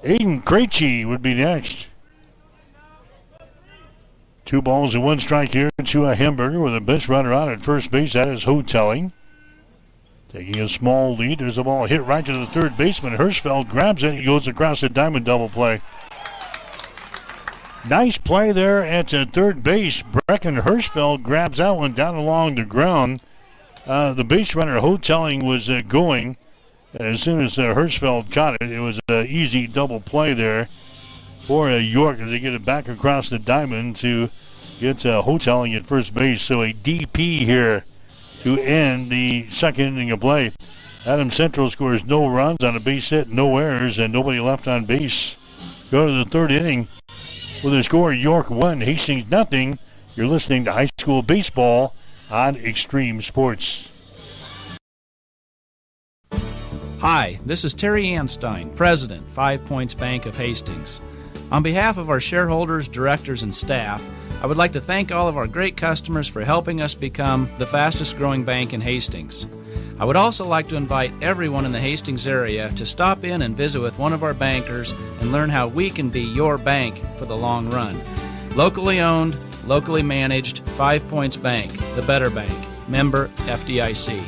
Aiden Krejci would be next. 2 balls and 1 strike here to a Hemberger with a base runner on at first base. That is Hoteling. Taking a small lead. There's a ball hit right to the third baseman. Hirschfeld grabs it. He goes across the diamond double play. Nice play there at third base. Brecken Hirschfeld grabs that one down along the ground. The base runner Hoteling was going. As soon as Hirschfeld caught it, it was an easy double play there for York as they get it back across the diamond to get Hoteling at first base. So a DP here to end the second inning of play. Adams Central scores no runs on a base hit, no errors, and nobody left on base. Go to the third inning with a score: York 1, Hastings nothing. You're listening to high school baseball on Extreme Sports. Hi, this is Terry Anstein, President, 5 Points Bank of Hastings. On behalf of our shareholders, directors, and staff, I would like to thank all of our great customers for helping us become the fastest growing bank in Hastings. I would also like to invite everyone in the Hastings area to stop in and visit with one of our bankers and learn how we can be your bank for the long run. Locally owned, locally managed, 5 Points Bank, the better bank. Member FDIC.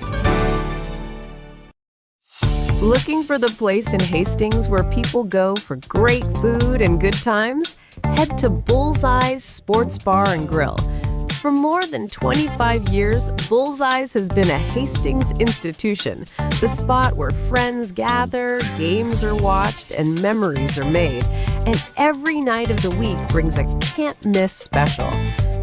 Looking for the place in Hastings where people go for great food and good times? Head to Bullseye's Sports Bar and Grill. For more than 25 years, Bullseye's has been a Hastings institution, the spot where friends gather, games are watched, and memories are made. And every night of the week brings a can't-miss special.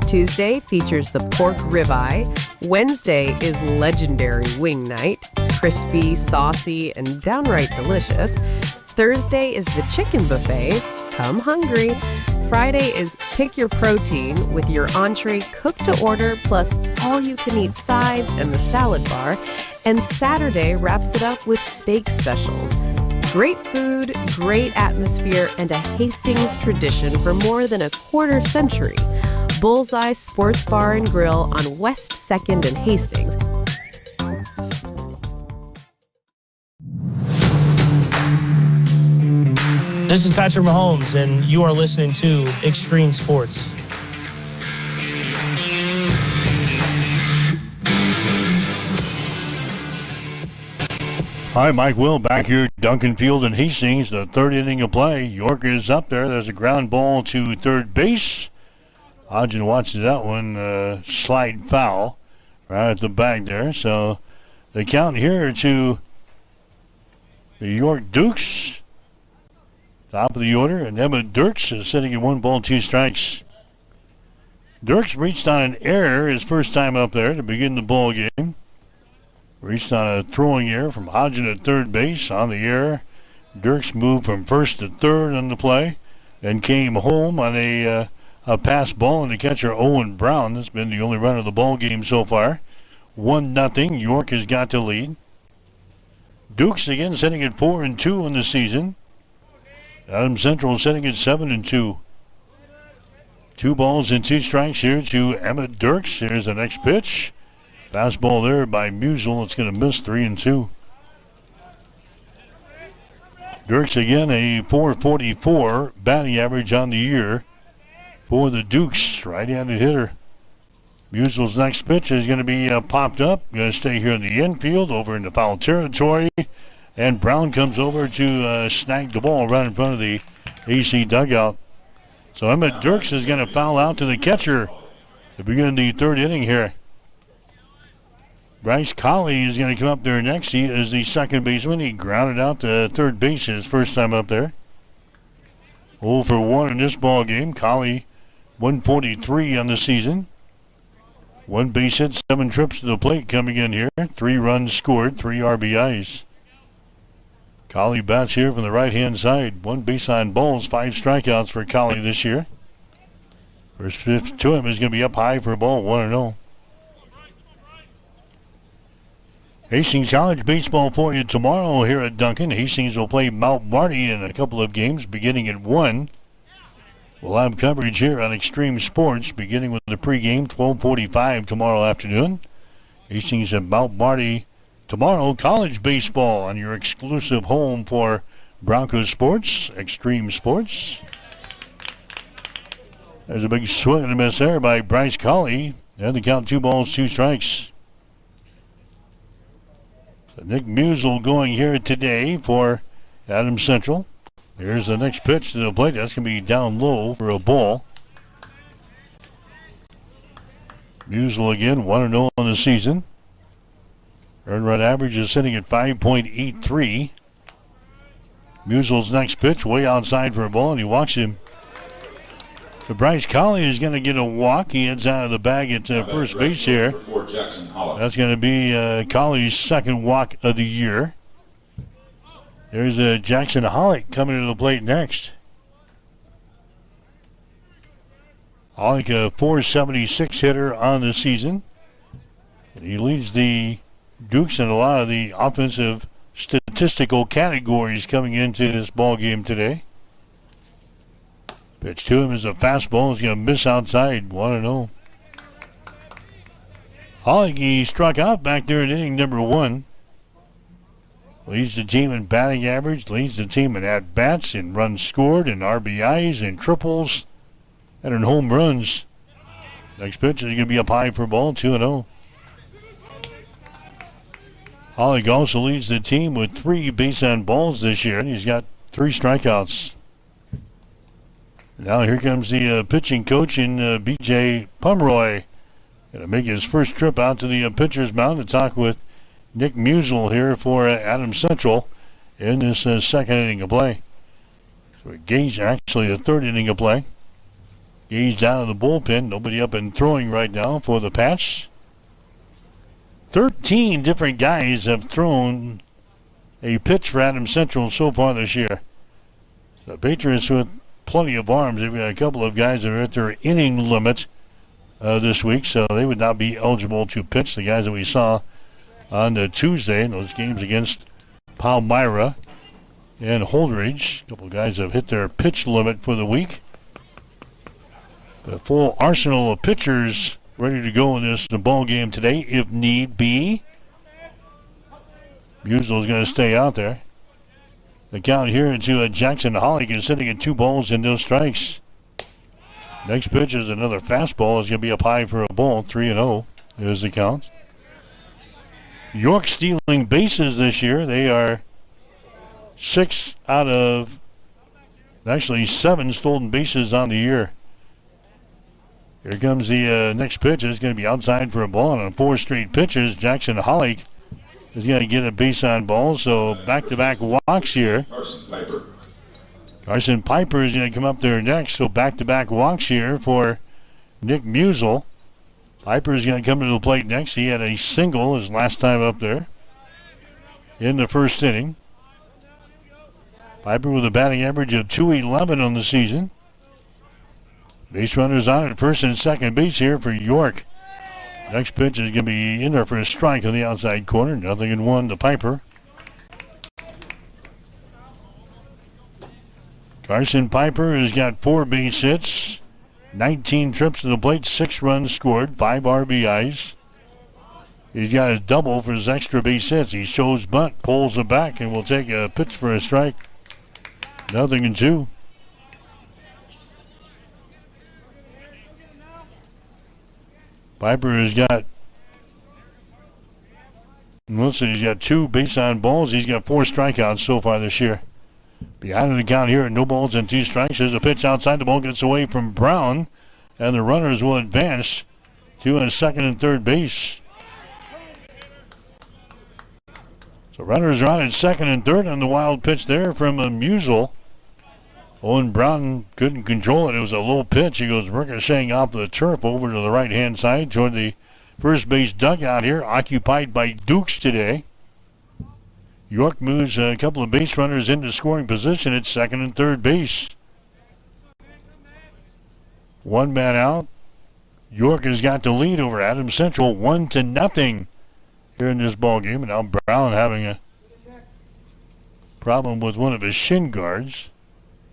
Tuesday features the pork ribeye. Wednesday is legendary wing night, crispy, saucy, and downright delicious. Thursday is the chicken buffet. Come hungry. Friday is pick your protein with your entree cooked to order plus all-you-can-eat sides and the salad bar. And Saturday wraps it up with steak specials. Great food, great atmosphere, and a Hastings tradition for more than a quarter century. Bullseye Sports Bar and Grill on West 2nd and Hastings. This is Patrick Mahomes, and you are listening to Extreme Sports. Hi, Mike Will back here, Duncan Field and Hastings, the third inning of play. York is up there. There's a ground ball to third base. Hodgson watches that one slide foul right at the back there. So the count here to the York Dukes. Top of the order, and Emmett Dirks is sitting in 1 ball, 2 strikes. Dirks reached on an error his first time up there to begin the ball game. Reached on a throwing error from Hodgson at third base. On the error, Dirks moved from first to third on the play and came home on a pass ball and the catcher Owen Brown. That's been the only run of the ball game so far. 1-0. York has got to lead. Dukes again sitting at 4-2 in the season. Adams Central sitting at 7-2. 2 balls and 2 strikes here to Emmett Dirks. Here's the next pitch. Fastball there by Musel. It's going to miss 3-2. Dirks again, a .444 batting average on the year for the Dukes. Right-handed hitter. Musel's next pitch is going to be popped up. Going to stay here in the infield, over in the foul territory. And Brown comes over to snag the ball right in front of the AC dugout. So Emmett Dirks is going to foul out to the catcher to begin the third inning here. Bryce Colley is going to come up there next. He is the second baseman. He grounded out to third base his first time up there. 0 for 1 in this ball game. Colley, 143 on the season. 1 base hit, 7 trips to the plate coming in here. 3 runs scored, 3 RBIs. Colley bats here from the right-hand side. 1 base on balls, 5 strikeouts for Colley this year. First pitch to him is going to be up high for a ball, 1-0. Hastings College baseball for you tomorrow here at Duncan. Hastings will play Mount Marty in a couple of games beginning at 1. We'll have coverage here on Extreme Sports beginning with the pregame, 12:45 tomorrow afternoon. Hastings and Mount Marty tomorrow. College baseball on your exclusive home for Broncos sports, Extreme Sports. There's a big swing and a miss there by Bryce Colley. And the count 2 balls, 2 strikes. So Nick Musel going here today for Adams Central. Here's the next pitch to the plate. That's going to be down low for a ball. Musel again, 1-0 on the season. Earned run average is sitting at 5.83. Musel's next pitch way outside for a ball, and he walks him. So Bryce Colley is going to get a walk. He heads out of the bag at first base here. That's going to be Colley's second walk of the year. There's Jackson Hollick coming to the plate next. Hollick, a .476 hitter on the season. And he leads the Dukes in a lot of the offensive statistical categories coming into this ball game today. Pitch to him is a fastball. He's going to miss outside, 1-0. Hollick, he struck out back there in inning number 1. Leads the team in batting average, leads the team in at-bats, in runs scored, in RBIs, in triples, and in home runs. Next pitch is going to be up high for a ball, 2-0. Hollick also leads the team with 3 base on balls this year, and he's got 3 strikeouts. Now here comes the pitching coach in B.J. Pomeroy. Going to make his first trip out to the pitcher's mound to talk with Nick Musel here for Adams Central in this second inning of play. So Gage, actually a third inning of play. Gage down in the bullpen. Nobody up and throwing right now for the Pats. 13 different guys have thrown a pitch for Adams Central so far this year. The Patriots with plenty of arms. They've got a couple of guys that are at their inning limit this week, so they would not be eligible to pitch. The guys that we saw on Tuesday in those games against Palmyra and Holdridge. A couple of guys have hit their pitch limit for the week. The full arsenal of pitchers ready to go in this ball game today if need be. Musel is going to stay out there. The count here to Jackson Hollick is sitting at 2 balls and no strikes. Next pitch is another fastball. It's going to be up high for a ball. 3-0 is the count. York stealing bases this year. They are 6 out of, actually 7 stolen bases on the year. Here comes the next pitch. It's going to be outside for a ball. And on 4 straight pitches, Jackson Hollick is going to get a base on ball. So back-to-back walks here. Carson Piper is going to come up there next. So back-to-back walks here for Nick Musel. Piper is going to come to the plate next. He had a single his last time up there in the first inning. Piper with a batting average of .211 on the season. Base runners on at first and second base here for York. Next pitch is going to be in there for a strike on the outside corner. 0-1 to Piper. Carson Piper has got 4 base hits, 19 trips to the plate, 6 runs scored, 5 RBIs. He's got his double for his extra base hits. He shows bunt, pulls it back, and will take a pitch for a strike. 0-2. Piper has got, let's see, he's got 2 base on balls. He's got 4 strikeouts so far this year. Behind the count here, no balls and 2 strikes. There's a pitch outside. The ball gets away from Brown, and the runners will advance to second and third base. So runners are on at second and third on the wild pitch there from Musial. Owen Brown couldn't control it. It was a low pitch. He goes ricocheting off the turf over to the right-hand side toward the first base dugout here, occupied by Dukes today. York moves a couple of base runners into scoring position at second and third base. 1 man out. York has got the lead over Adams Central 1-0 here in this ball game. And now Brown having a problem with one of his shin guards.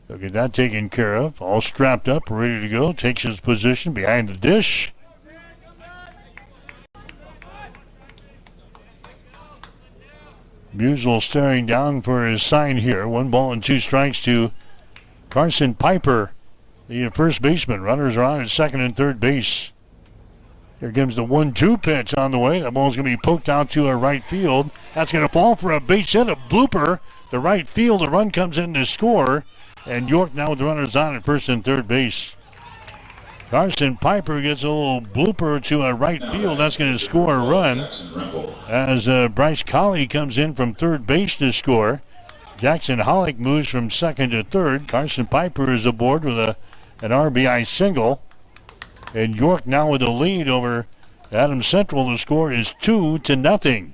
He'll get that taken care of. All strapped up, ready to go. Takes his position behind the dish. Musial staring down for his sign here. 1 ball and 2 strikes to Carson Piper, the first baseman. Runners are on at second and third base. Here comes the 1-2 pitch on the way. That ball's going to be poked out to a right field. That's going to fall for a base hit, a blooper. The right field, the run comes in to score. And York now with the runners on at first and third base. Carson Piper gets a little blooper to a right field. That's going to score a run as Bryce Colley comes in from third base to score. Jackson Hollick moves from second to third. Carson Piper is aboard with an RBI single. And York now with the lead over Adams Central. The score is 2-0.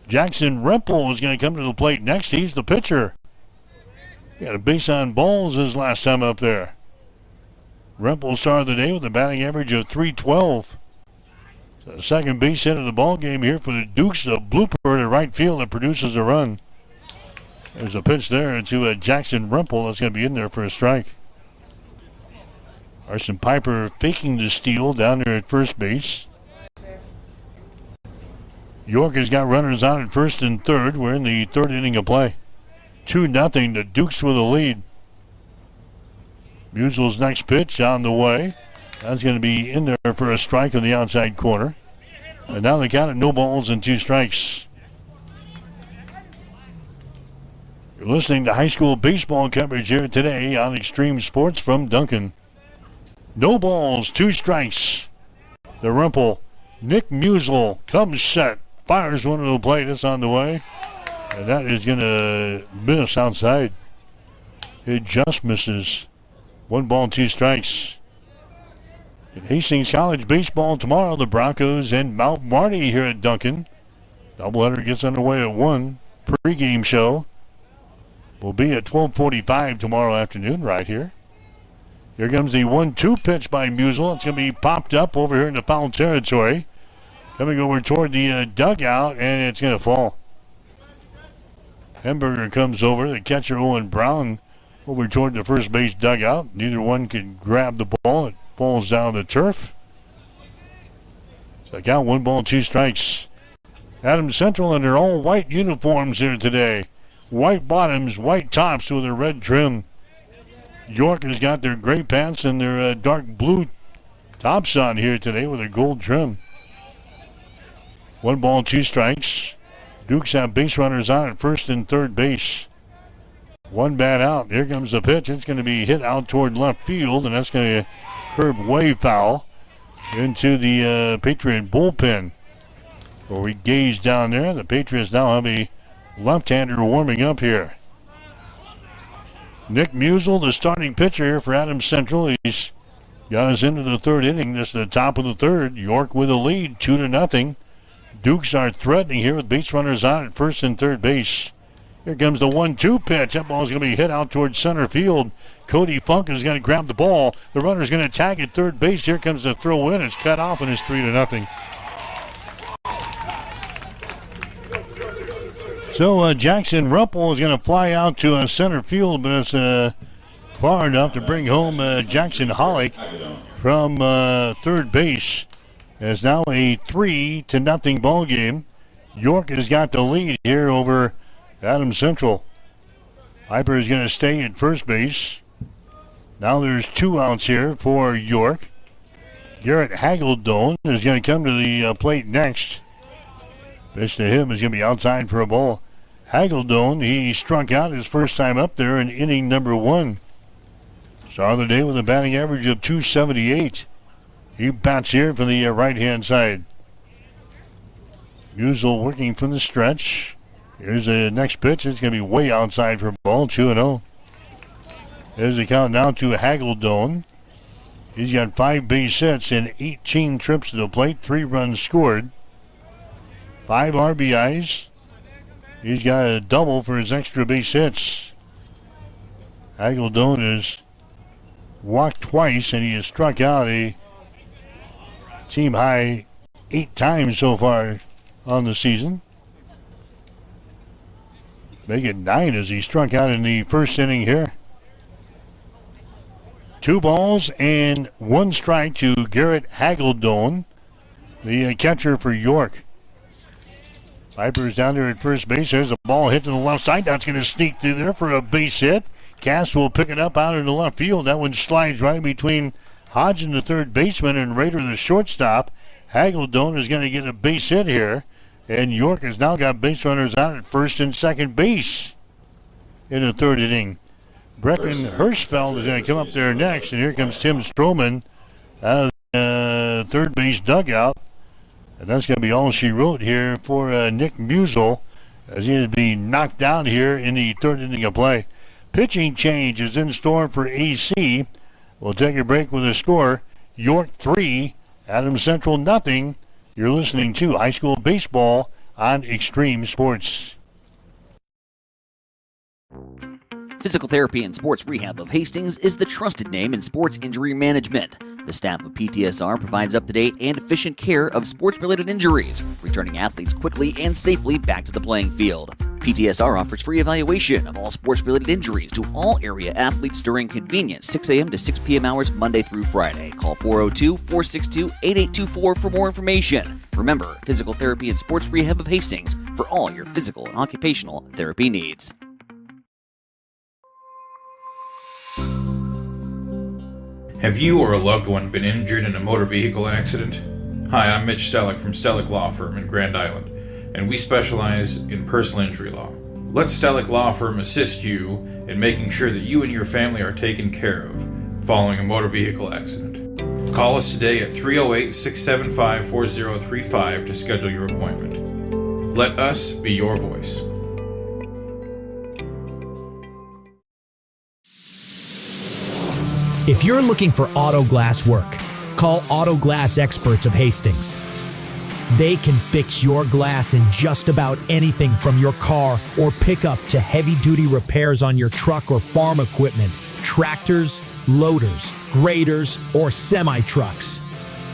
Jackson Rempel is going to come to the plate next. He's the pitcher. He got a base on balls his last time up there. Rempel started the day with a batting average of .312. The second base hit of the ball game here for the Dukes. A blooper to right field that produces a run. There's a pitch there to Jackson Rempel. That's going to be in there for a strike. Carson Piper faking the steal down there at first base. York has got runners on at first and third. We're in the third inning of play. 2-0. The Dukes with a lead. Musial's next pitch on the way. That's going to be in there for a strike on the outside corner. And now they count at no balls and 2 strikes. You're listening to high school baseball coverage here today on Extreme Sports from Duncan. No balls, 2 strikes. The Rempel. Nick Musial comes set. Fires one to the plate. It's on the way. And that is going to miss outside. It just misses. 1 ball, 2 strikes. In Hastings College baseball tomorrow, the Broncos and Mount Marty here at Duncan. Doubleheader gets underway at 1. Pre-game show will be at 12:45 tomorrow afternoon right here. Here comes the 1-2 pitch by Musial. It's going to be popped up over here in the foul territory. Coming over toward the dugout, and it's going to fall. Hemberger comes over. The catcher, Owen Brown, over toward the first base dugout. Neither one can grab the ball. It falls down the turf. So I count 1 ball, 2 strikes. Adams Central in their all-white uniforms here today. White bottoms, white tops with a red trim. York has got their gray pants and their dark blue tops on here today with a gold trim. 1 ball, 2 strikes. Dukes have base runners on at first and third base. 1 bat out. Here comes the pitch. It's going to be hit out toward left field, and that's going to curve way foul into the Patriot bullpen. Where we gaze down there, the Patriots now have a left-hander warming up here. Nick Musial, the starting pitcher here for Adams Central. He's got us into the third inning. This is the top of the third. York with a lead, 2-0. Dukes are threatening here with base runners on at first and third base. Here comes the 1-2 pitch. That ball is going to be hit out towards center field. Cody Funk is going to grab the ball. The runner is going to tag at third base. Here comes the throw in. It's cut off and it's 3-0. So Jackson Ruppel is going to fly out to center field, but it's far enough to bring home Jackson Hollick from third base. It's now a 3-0 ball game. York has got the lead here over Adams Central. Piper is going to stay at first base. Now there's 2 outs here for York. Garrett Hageldone is going to come to the plate next. Pitch to him is going to be outside for a ball. Hageldone, he struck out his first time up there in inning number 1. Started the day with a batting average of .278. He bats here from the right-hand side. Musial working from the stretch. Here's the next pitch. It's going to be way outside for a ball, 2-0. There's the count now to Hageldone. He's got 5 base hits and 18 trips to the plate, 3 runs scored, 5 RBIs. He's got a double for his extra base hits. Hageldone has walked twice, and he has struck out a team high 8 times so far on the season. Make it 9 as he struck out in the first inning here. 2 balls and 1 strike to Garrett Hageldone, the catcher for York. Piper's down there at first base. There's a ball hit to the left side. That's going to sneak through there for a base hit. Cast will pick it up out in the left field. That one slides right between Hodgson, the third baseman, and Rader, the shortstop. Hageldone is going to get a base hit here. And York has now got base runners out at first and second base in the third inning. Brecken Hirschfeld is going to come up there next. And here comes Tim Stroman out of the third base dugout. And that's going to be all she wrote here for Nick Musial, as he is being knocked down here in the third inning of play. Pitching change is in store for AC. We'll take a break with a score. York 3, Adams Central nothing. You're listening to high school baseball on Extreme Sports. Physical Therapy and Sports Rehab of Hastings is the trusted name in sports injury management. The staff of PTSR provides up-to-date and efficient care of sports-related injuries, returning athletes quickly and safely back to the playing field. PTSR offers free evaluation of all sports-related injuries to all area athletes during convenient 6 a.m. to 6 p.m. hours Monday through Friday. Call 402-462-8824 for more information. Remember, Physical Therapy and Sports Rehab of Hastings for all your physical and occupational therapy needs. Have you or a loved one been injured in a motor vehicle accident? Hi, I'm Mitch Stellick from Stellick Law Firm in Grand Island, and we specialize in personal injury law. Let Stellick Law Firm assist you in making sure that you and your family are taken care of following a motor vehicle accident. Call us today at 308-675-4035 to schedule your appointment. Let us be your voice. If you're looking for auto glass work, call Auto Glass Experts of Hastings. They can fix your glass in just about anything from your car or pickup to heavy-duty repairs on your truck or farm equipment, tractors, loaders, graders, or semi-trucks.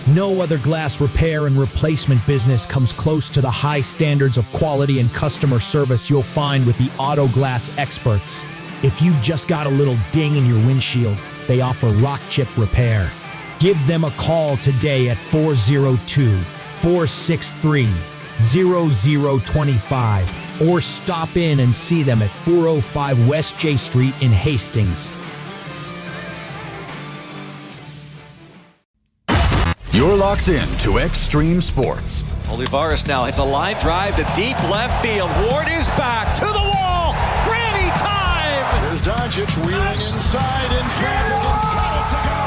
No other glass repair and replacement business comes close to the high standards of quality and customer service you'll find with the Auto Glass Experts. If you've just got a little ding in your windshield, they offer rock chip repair. Give them a call today at 402-463-0025 or stop in and see them at 405 West J Street in Hastings. You're locked in to Extreme Sports. Olivares now hits a line drive to deep left field. Ward is back to the wall. Granny time! Here's Doncic wheeling inside in traffic and got it to go.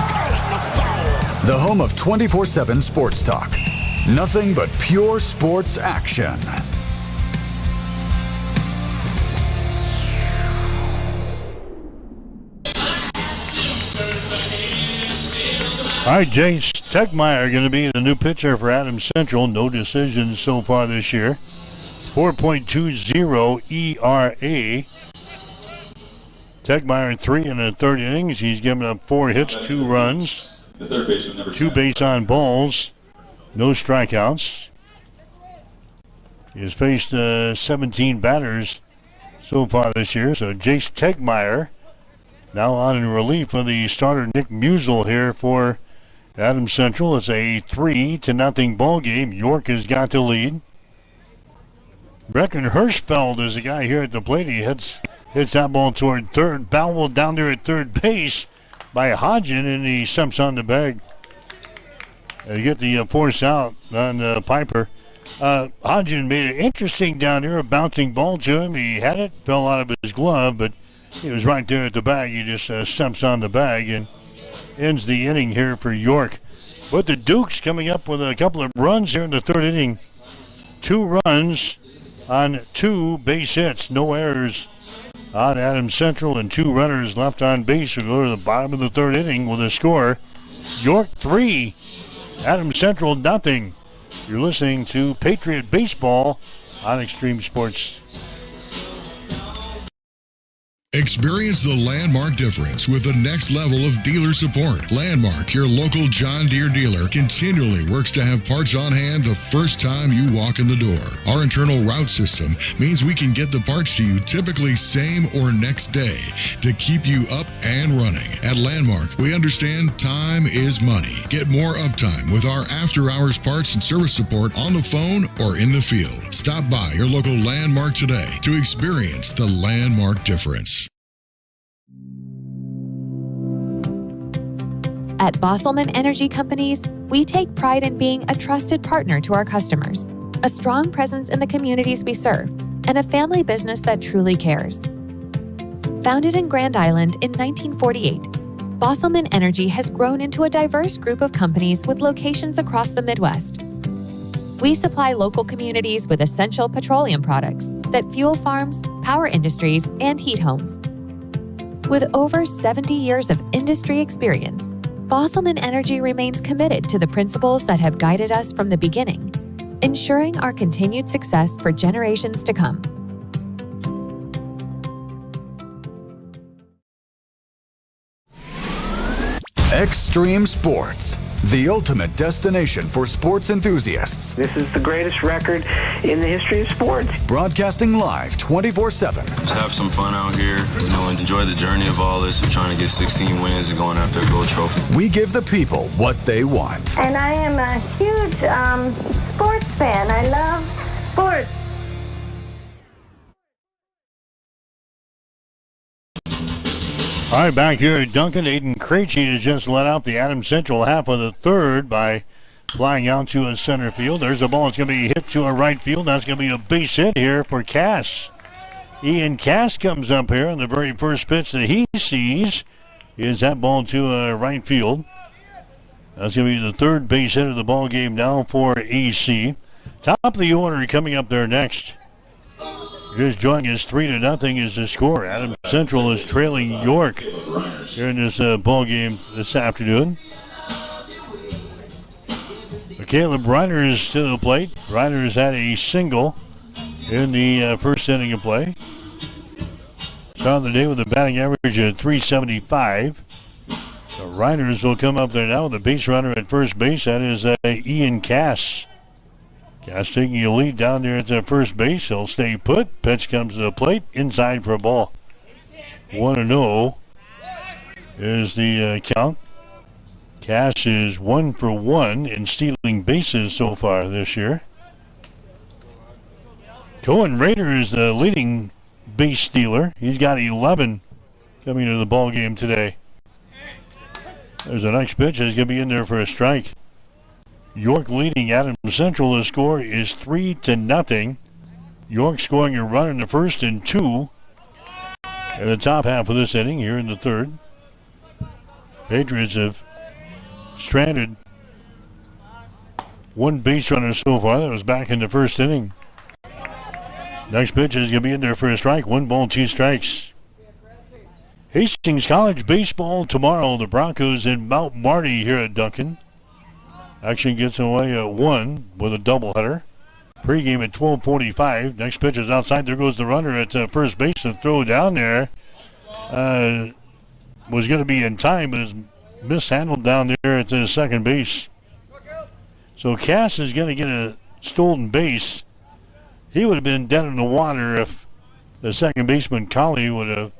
Got it, the foul. The home of 24/7 Sports Talk. Nothing but pure sports action. All right, Jace Tegmeyer going to be the new pitcher for Adams Central. No decisions so far this year. 4.20 ERA. Tegmeyer 3 in the third innings. He's given up 4 hits, 2 runs, The third baseman, number 2 10. base on balls, no strikeouts. He has faced 17 batters so far this year. So Jace Tegmeyer now on in relief of the starter Nick Musial here for Adams Central. It's a 3-0 ball game. York has got the lead. Brecken Hirschfeld is the guy here at the plate. He hits Hits that ball toward third. Bowell down there at third base by Hodgin, and he stumps on the bag. You get the force out on Piper. Hodgin made it interesting down there, a bouncing ball to him. He had it, fell out of his glove, but he was right there at the bag. He just stumps on the bag and ends the inning here for York. But the Dukes coming up with a couple of runs here in the third inning. 2 runs on 2 base hits. No errors on Adams Central, and 2 runners left on base. We'll go to the bottom of the third inning with a score. York 3, Adams Central nothing. You're listening to Patriot Baseball on Extreme Sports. Experience the Landmark difference with the next level of dealer support. Landmark, your local John Deere dealer, continually works to have parts on hand the first time you walk in the door. Our internal route system means we can get the parts to you typically same or next day to keep you up and running. At Landmark, we understand time is money. Get more uptime with our after-hours parts and service support on the phone or in the field. Stop by your local Landmark today to experience the Landmark difference. At Bosselman Energy Companies, we take pride in being a trusted partner to our customers, a strong presence in the communities we serve, and a family business that truly cares. Founded in Grand Island in 1948, Bosselman Energy has grown into a diverse group of companies with locations across the Midwest. We supply local communities with essential petroleum products that fuel farms, power industries, and heat homes. With over 70 years of industry experience, Bosselman Energy remains committed to the principles that have guided us from the beginning, ensuring our continued success for generations to come. Extreme Sports, the ultimate destination for sports enthusiasts. This is the greatest record in the history of sports. Broadcasting live 24/7. Just have some fun out here, and enjoy the journey of all this. We're trying to get 16 wins and going after a gold trophy. We give the people what they want. And I am a huge sports fan. I love sports. All right, back here at Duncan, Aiden Krejci has just let out the Adams Central half of the third by flying out to a center field. There's a ball that's going to be hit to a right field. That's going to be a base hit here for Cass. Ian Cass comes up here, and the very first pitch that he sees is that ball to right field. That's going to be the third base hit of the ball game now for AC. Top of the order coming up there next. Just joining us 3-0 is the score. Adams Central is trailing York here in this ball game this afternoon. Caleb Reiners to the plate. Reiners had a single in the first inning of play. Started the day with a batting average of .375. So Reiners will come up there now with a base runner at first base. That is Ian Cass. Cass taking a lead down there at the first base. He'll stay put. Pitch comes to the plate. Inside for a ball. 1-0 is the count. Cass is 1 for 1 in stealing bases so far this year. Cohen Rader is the leading base stealer. He's got 11 coming into the ball game today. There's the next pitch. He's going to be in there for a strike. York leading Adams Central. The score is 3-0. York scoring a run in the first and 2 in the top half of this inning here in the third. Patriots have stranded one base runner so far. That was back in the first inning. Next pitch is going to be in there for a strike. 1 ball, 2 strikes. Hastings College baseball tomorrow. The Broncos in Mount Marty here at Duncan. Action gets away at 1 with a doubleheader. Pre-game at 12:45. Next pitch is outside. There goes the runner at first base. The throw down there was going to be in time, but is mishandled down there at the second base. So Cass is going to get a stolen base. He would have been dead in the water if the second baseman, Colley, would have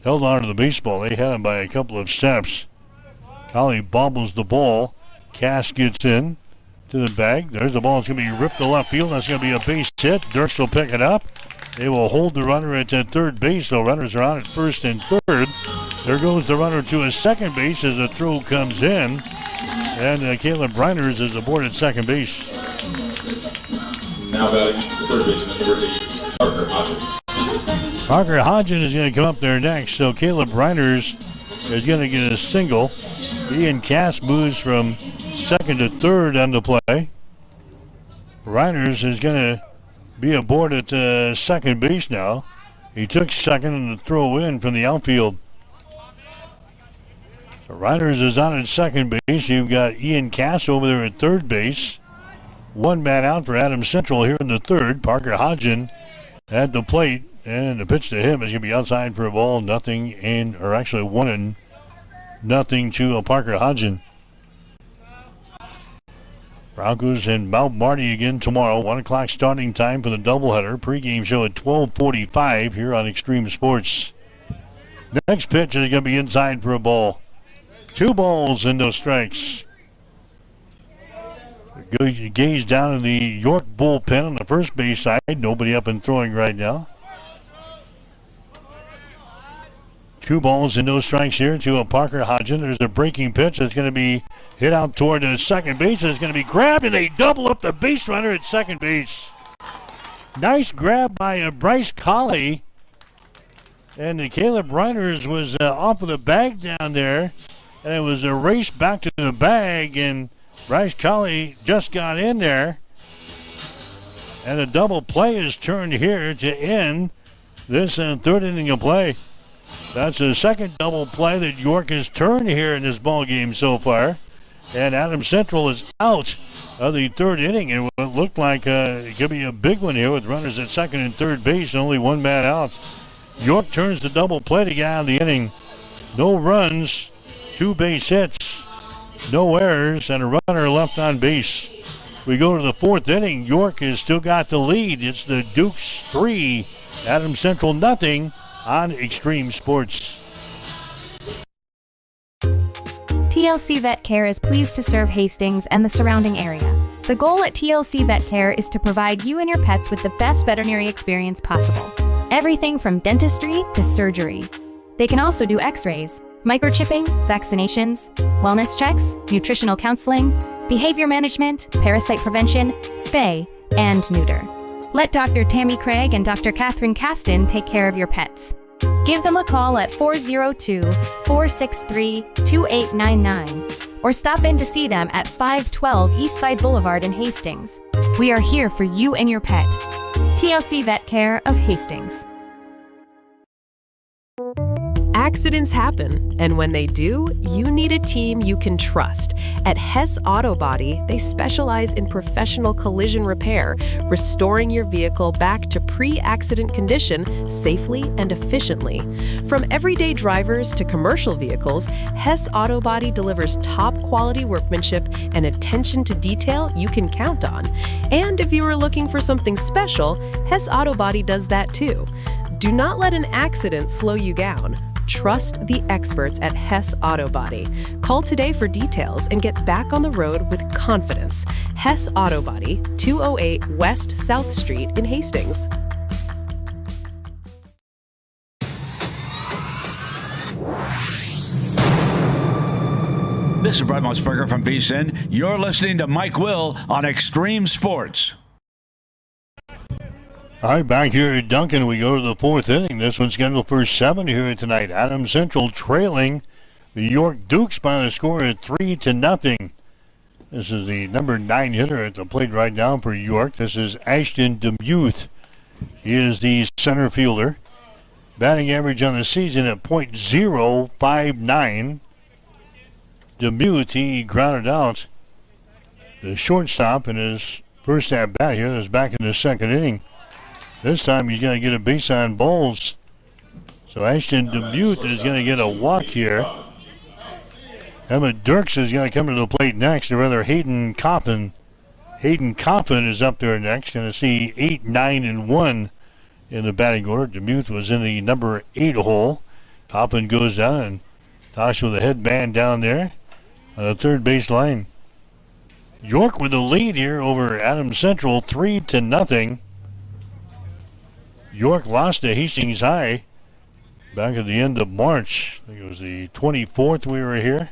held on to the baseball. They had him by a couple of steps. Colley bobbles the ball. Cass gets in to the bag. There's the ball. It's going to be ripped to left field. That's going to be a base hit. Dirks will pick it up. They will hold the runner at third base, so runners are on at first and third. There goes the runner to his second base as the throw comes in. And Caleb Reiners is aboard at second base. Now batting the third baseman, number 8, Parker Hodgen. Parker Hodgen is going to come up there next, so Caleb Reiners is going to get a single. Ian Cass moves from second to third on the play. Reiners is going to be aboard at second base now. He took second in the throw in from the outfield. So Reiners is on at second base. You've got Ian Cass over there at third base. One man out for Adams Central here in the third. Parker Hodgen at the plate. And the pitch to him is going to be outside for a ball. 1-0 to Parker Hodgen. Broncos and Mount Marty again tomorrow. 1 o'clock starting time for the doubleheader. Pre-game show at 12:45 here on Extreme Sports. Next pitch is going to be inside for a ball. 2 balls and no strikes. Gaze down in the York bullpen on the first base side. Nobody up and throwing right now. 2 balls and no strikes here to Parker Hodgen. There's a breaking pitch that's going to be hit out toward the second base. It's going to be grabbed, and they double up the base runner at second base. Nice grab by Bryce Colley. And Caleb Reiners was off of the bag down there. And it was a race back to the bag, and Bryce Colley just got in there. And a double play is turned here to end this third inning of play. That's the second double play that York has turned here in this ball game so far. And Adams Central is out of the third inning. And what looked like it could be a big one here with runners at second and third base, only 1 man out. York turns the double play to get out of the inning. No runs, 2 base hits, no errors, and a runner left on base. We go to the fourth inning. York has still got the lead. It's the Dukes 3, Adams Central nothing on Extreme Sports. TLC Vet Care is pleased to serve Hastings and the surrounding area. The goal at TLC Vet Care is to provide you and your pets with the best veterinary experience possible. Everything from dentistry to surgery. They can also do x-rays, microchipping, vaccinations, wellness checks, nutritional counseling, behavior management, parasite prevention, spay, and neuter. Let Dr. Tammy Craig and Dr. Catherine Caston take care of your pets. Give them a call at 402-463-2899 or stop in to see them at 512 Eastside Boulevard in Hastings. We are here for you and your pet. TLC Vet Care of Hastings. Accidents happen, and when they do, you need a team you can trust. At Hess Auto Body, they specialize in professional collision repair, restoring your vehicle back to pre-accident condition safely and efficiently. From everyday drivers to commercial vehicles, Hess Auto Body delivers top-quality workmanship and attention to detail you can count on. And if you are looking for something special, Hess Auto Body does that too. Do not let an accident slow you down. Trust the experts at Hess Auto Body. Call today for details and get back on the road with confidence. Hess Auto Body, 208 West South Street in Hastings. This is Brad Musburger from VSiN. You're listening to Mike Will on Extreme Sports. All right, back here at Duncan, we go to the fourth inning. This one's scheduled for 7 here tonight. Adams Central trailing the York Dukes by the score of 3-0. This is the number 9 hitter at the plate right now for York. This is Ashton Demuth. He is the center fielder. Batting average on the season at .059. Demuth, he grounded out the shortstop in his first at bat here. That's back in the second inning. This time he's going to get a base on balls. So Ashton Demuth is going to get a walk here. Emmett Dirks is going to come to the plate next, or rather Hayden Coffin. Hayden Coffin is up there next. Going to see 8, 9, and 1 in the batting order. Demuth was in the number 8 hole. Coffin goes down and talks with the headband down there on the third base line. York with the lead here over Adams Central, 3-0. York lost to Hastings High back at the end of March. I think it was the 24th we were here.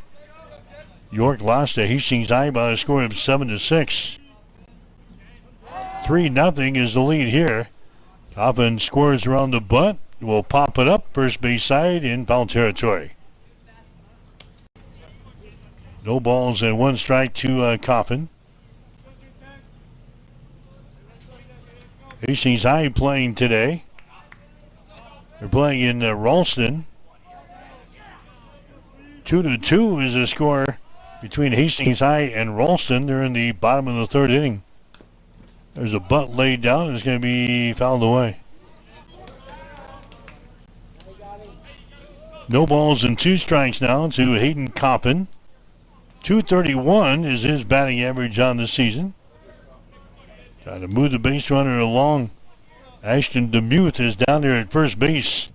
York lost to Hastings High by a score of 7-6. 3-0 is the lead here. Coffin scores around the butt. Will pop it up first base side in foul territory. No balls and one strike to Coffin. Hastings High playing today. They're playing in Ralston. 2-2 is the score between Hastings High and Ralston. They're in the bottom of the third inning. There's a bunt laid down. It's going to be fouled away. No balls and two strikes now to Hayden Coffin. .231 is his batting average on the season. Trying to move the base runner along. Ashton DeMuth is down there at first base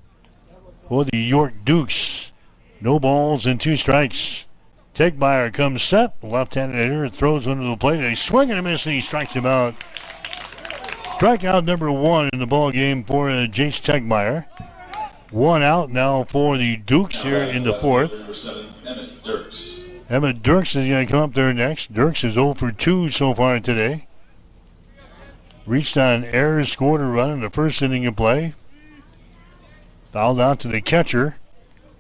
for the York Dukes. No balls and two strikes. Tegmeyer comes set. Left-handed hitter throws one to the plate. A swing and a miss, and he strikes him out. Strikeout number one in the ball game for Jace Tegmeyer. One out now for the Dukes here in the fourth. Emmett Dirks is going to come up there next. Dirks is 0 for 2 so far today. Reached on error, scored a run in the first inning of play. Fouled out to the catcher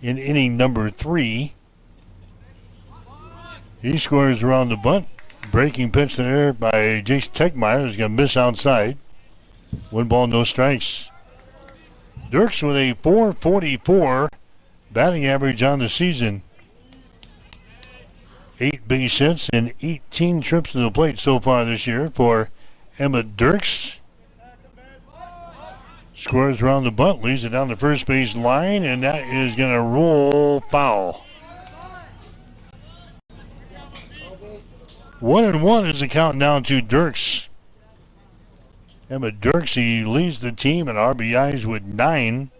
in inning number 3. He scores around the bunt. Breaking pitch there by Jace Tegmeyer is going to miss outside. 1 ball, no strikes. Dirks with a .444 batting average on the season. 8 base hits and 18 trips to the plate so far this year for Emmett Dirks. Scores around the bunt, leads it down the first base line, and that is going to roll foul. 1-1 is the count down to Dirks. Emmett Dirks, he leads the team in RBIs with 9.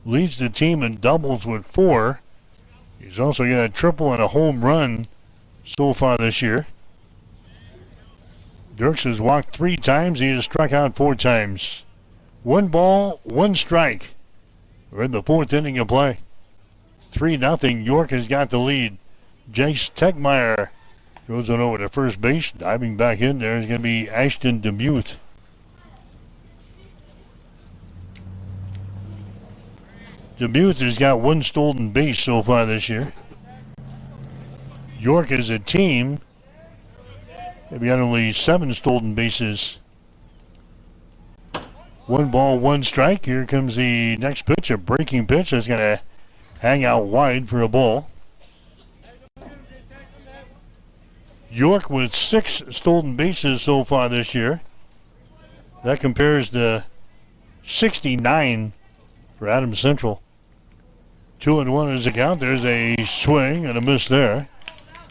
Leads the team in doubles with 4. He's also got a triple and a home run so far this year. Dirks has walked 3 times. He has struck out 4 times. 1 ball, 1 strike. We're in the 4th inning of play. 3-0. York has got the lead. Jace Tegmeyer goes on over to first base. Diving back in there is going to be Ashton DeMuth. DeMuth has got 1 stolen base so far this year. York as a team, they've got only 7 stolen bases. 1 ball, 1 strike. Here comes the next pitch, a breaking pitch that's going to hang out wide for a ball. York with 6 stolen bases so far this year. That compares to 69 for Adams Central. 2-1 is the count. There's a swing and a miss there.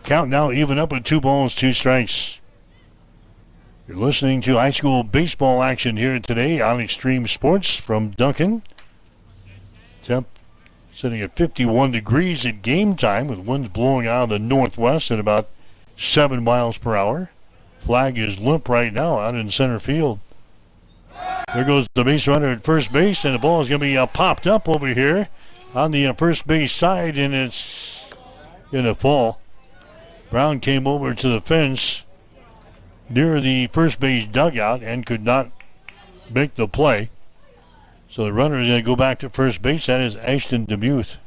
Count now even up with 2 balls, 2 strikes. You're listening to high school baseball action here today on Extreme Sports from Duncan. Temp sitting at 51 degrees at game time with winds blowing out of the northwest at about 7 miles per hour. Flag is limp right now out in center field. There goes the base runner at first base, and the ball is going to be popped up over here on the first base side, and it's going to fall. Brown came over to the fence near the first base dugout and could not make the play. So the runner is going to go back to first base. That is Ashton DeMuth.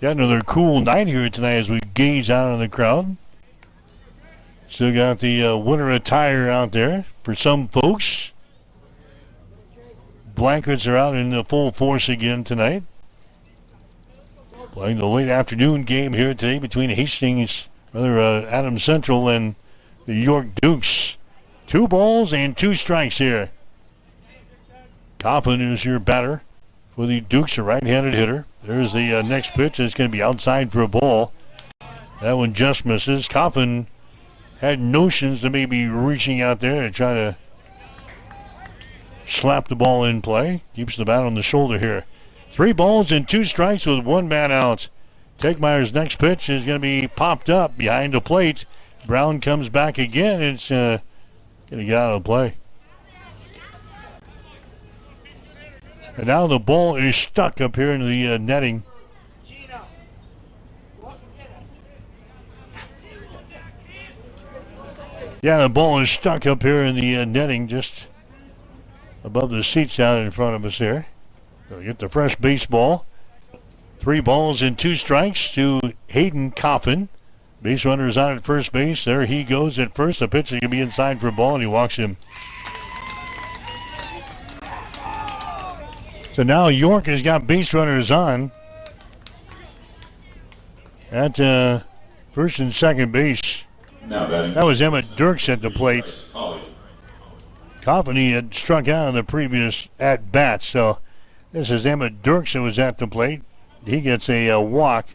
Got another cool night here tonight as we gaze out on the crowd. Still got the winter attire out there for some folks. Blankets are out in the full force again tonight. Playing the late afternoon game here today between Adams Central and the York Dukes. 2 balls and 2 strikes here. Coffin is your batter for the Dukes, a right-handed hitter. There's the next pitch. It's going to be outside for a ball. That one just misses. Coffin had notions to maybe reaching out there and try to slap the ball in play. Keeps the bat on the shoulder here. 3 balls and 2 strikes with 1 man out. Tegmeyer's next pitch is going to be popped up behind the plate. Brown comes back again. It's going to get out of play. And now the ball is stuck up here in the netting. Yeah, the ball is stuck up here in the netting just above the seats out in front of us here. So we get the fresh baseball. 3 balls and 2 strikes to Hayden Coffin. Base runner is on at first base. There he goes at first. The pitch is going to be inside for a ball, and he walks him. So now York has got base runners on at first and second base. That was Emmett Dirks at the plate. Coffin, he had struck out on the previous at-bat, so this is Emmett Dirks that was at the plate. He gets a walk.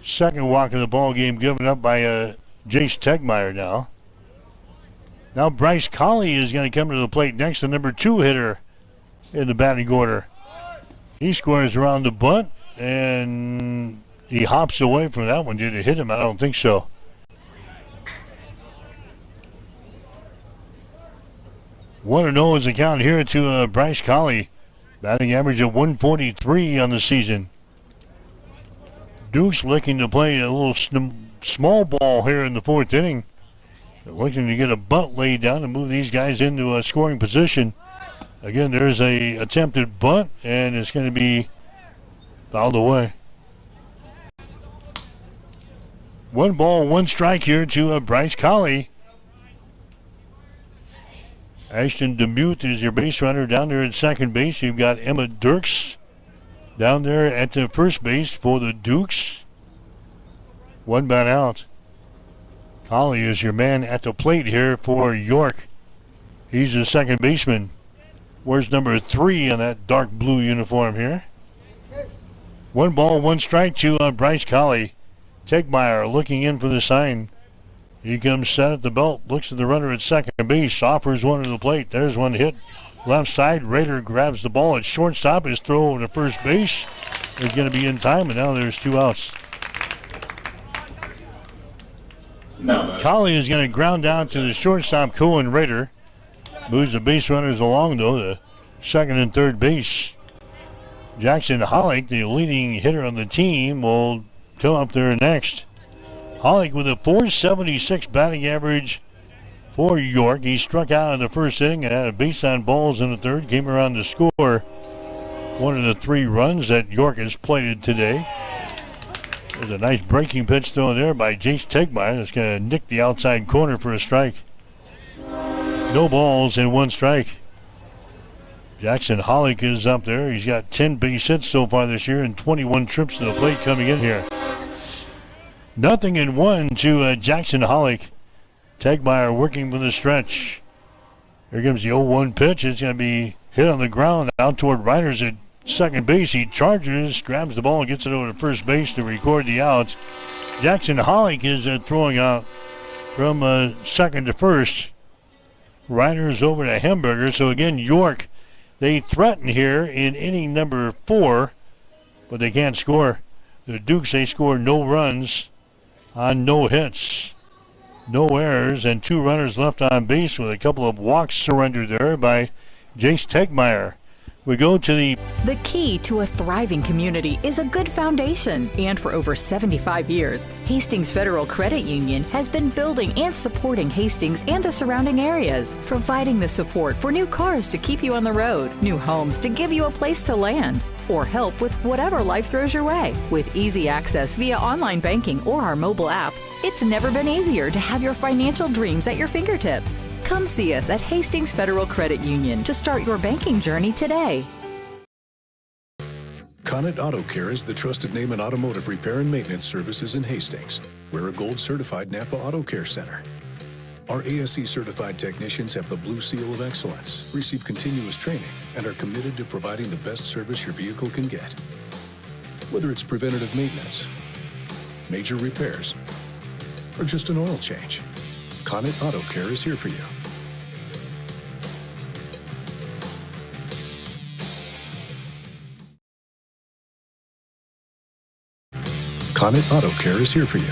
Second walk of the ball game given up by Jace Tegmeyer now. Now Bryce Colley is going to come to the plate next, the number 2 hitter in the batting order. He scores around the bunt, and he hops away from that one. Did it hit him? I don't think so. 1-0 is the count here to Bryce Colley. Batting average of 143 on the season. Dukes looking to play a little small ball here in the 4th inning. They're looking to get a bunt laid down and move these guys into a scoring position. Again, there's a attempted bunt, and it's going to be fouled away. 1 ball, 1 strike here to Bryce Colley. Ashton DeMute is your base runner down there at second base. You've got Emma Dirks down there at the first base for the Dukes. 1 bat out. Colley is your man at the plate here for York. He's the second baseman. Where's number 3 in that dark blue uniform here? 1 ball, 1 strike to Bryce Colley. Tegmeyer looking in for the sign. He comes set at the belt, looks at the runner at second base, offers one to the plate. There's one hit left side. Rader grabs the ball at shortstop. His throw over to first base is going to be in time, and now there's 2 outs. Colley is going to ground down to the shortstop, Cohen Rader. Moves the base runners along, though, to second and third base. Jackson Hollick, the leading hitter on the team, will come up there next. Hollick with a .476 batting average for York. He struck out in the first inning and had a base on balls in the third. Came around to score 1 of the 3 runs that York has plated today. There's a nice breaking pitch thrown there by Jace Tegmeyer. That's going to nick the outside corner for a strike. No balls and 1 strike. Jackson Hollick is up there. He's got 10 base hits so far this year and 21 trips to the plate coming in here. 0-1 to Jackson Hollick. Tegmeyer working from the stretch. Here comes the 0-1 pitch. It's going to be hit on the ground out toward Reiners at second base. He charges, grabs the ball, and gets it over to first base to record the outs. Jackson Hollick is throwing out from second to first. Reiners over to Hamburger. So again, York, they threaten here in inning number 4, but they can't score. The Dukes, they score no runs on no hits, no errors, and 2 runners left on base with a couple of walks surrendered there by Jace Tegmeyer. We go to The key to a thriving community is a good foundation. And for over 75 years, Hastings Federal Credit Union has been building and supporting Hastings and the surrounding areas, providing the support for new cars to keep you on the road, new homes to give you a place to land, or help with whatever life throws your way. With easy access via online banking or our mobile app, it's never been easier to have your financial dreams at your fingertips. Come see us at Hastings Federal Credit Union to start your banking journey today. Connet Auto Care is the trusted name in automotive repair and maintenance services in Hastings. We're a gold-certified Napa Auto Care Center. Our ASE-certified technicians have the Blue Seal of Excellence, receive continuous training, and are committed to providing the best service your vehicle can get. Whether it's preventative maintenance, major repairs, or just an oil change, Connet Auto Care is here for you. Connet Auto Care is here for you.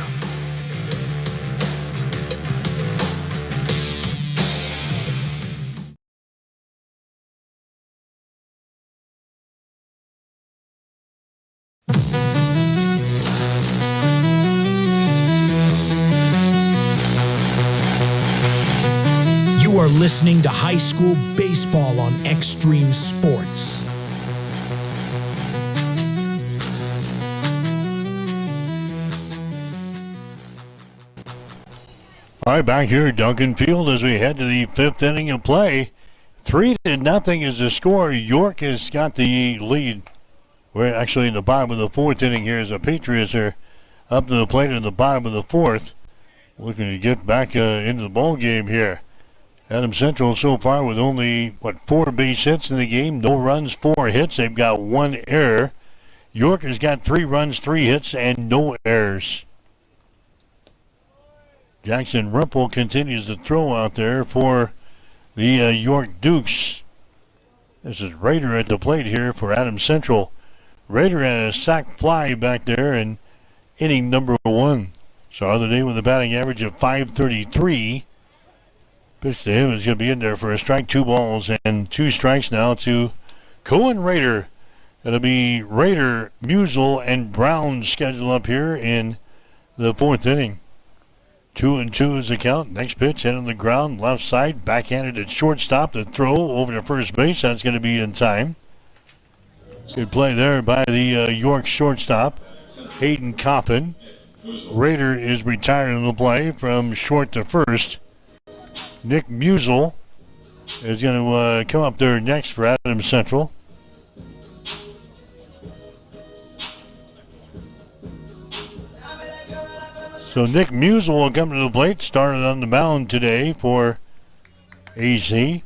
You are listening to high school baseball on Extreme Sports. All right, back here at Duncan Field as we head to the fifth inning of play. 3-0 is the score. York has got the lead. We're actually in the bottom of the fourth inning here as the Patriots are up to the plate in the bottom of the fourth. Looking to get back into the ball game here. Adams Central so far with only, 4 base hits in the game. No runs, 4 hits. They've got 1 error. York has got 3 runs, 3 hits, and no errors. Jackson Ripple continues to throw out there for the York Dukes. This is Rader at the plate here for Adams Central. Rader had a sac fly back there in inning number 1. Saw the day with a batting average of .533. Pitch to him is going to be in there for a strike, 2 balls and 2 strikes now to Cohen Rader. It'll be Rader, Musel, and Brown scheduled up here in the 4th inning. 2-2 is the count. Next pitch hit on the ground, left side, backhanded at shortstop. The throw over to first base. That's going to be in time. Good play there by the York shortstop, Hayden Coppin. Rader is retiring the play from short to first. Nick Musel is going to come up there next for Adams Central. So Nick Musel will come to the plate, started on the mound today for AC.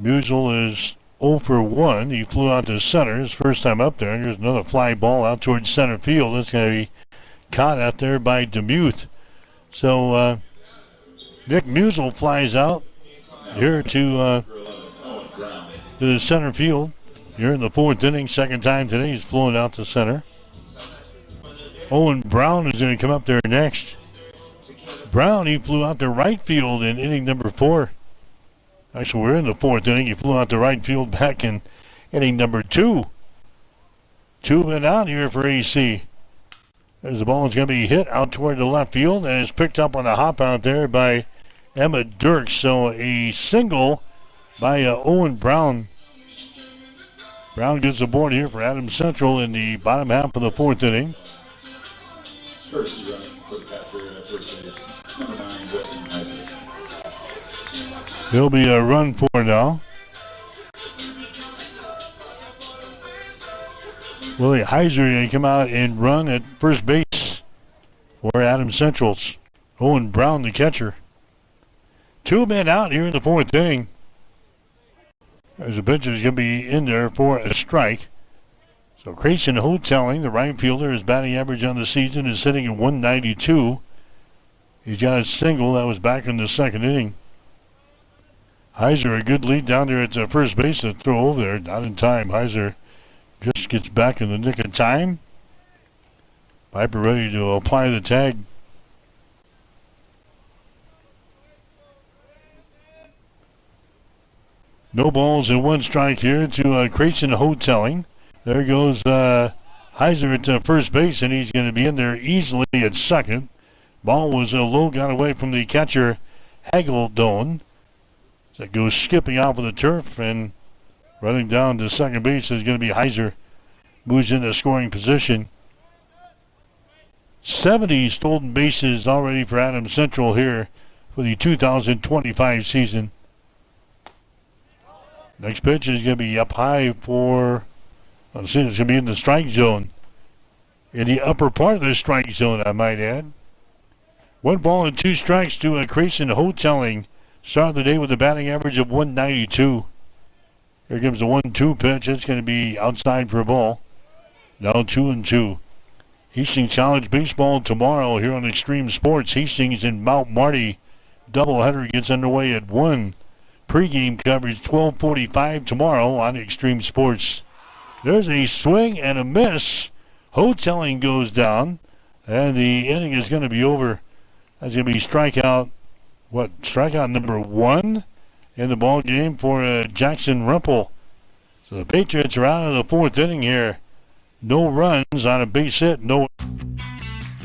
Musel is 0 for 1. He flew out to center his first time up there. There's another fly ball out towards center field. It's going to be caught out there by DeMuth. So Nick Musel flies out here to the center field. Here in the 4th inning, second time today, he's flown out to center. Owen Brown is going to come up there next. Brown, he flew out to right field in inning number 4. Actually, we're in the 4th inning. He flew out to right field back in inning number 2. 2 men out here for AC. There's the ball. It's going to be hit out toward the left field, and it's picked up on a hop out there by Emmett Dirks. So a single by Owen Brown. Brown gets aboard here for Adams Central in the bottom half of the 4th inning. First running for the Patriot at first base, number 9, Weston Heiser. There'll be a run for now. Willie Heiser going to come out and run at first base for Adams Central's. Owen Brown, the catcher. 2 men out here in the 4th inning. There's a pitch that's going to be in there for a strike. So Grayson Hoteling, the right fielder, his batting average on the season is sitting at 192. He's got a single that was back in the 2nd inning. Heiser, a good lead down there at first base to throw over there. Not in time. Heiser just gets back in the nick of time. Piper ready to apply the tag. No balls and 1 strike here to Grayson Hoteling. There goes Heiser at first base, and he's going to be in there easily at second. Ball was low, got away from the catcher, Hageldone. That goes skipping off of the turf, and running down to second base is going to be Heiser. Moves into scoring position. 70 stolen bases already for Adams Central here for the 2025 season. Next pitch is going to be up high for... It's going to be in the strike zone. In the upper part of the strike zone, I might add. 1 ball and 2 strikes to Grayson Hoteling. Started the day with a batting average of 192. Here comes the 1-2 pitch. It's going to be outside for a ball. Now 2-2. Hastings College baseball tomorrow here on Extreme Sports. Hastings and Mount Marty. Doubleheader gets underway at 1. Pre-game coverage 12:45 tomorrow on Extreme Sports. There's a swing and a miss. Hoteling goes down, and the inning is going to be over. That's going to be strikeout number 1 in the ball game for Jackson Ripple. So the Patriots are out of the 4th inning here. No runs on a base hit. No.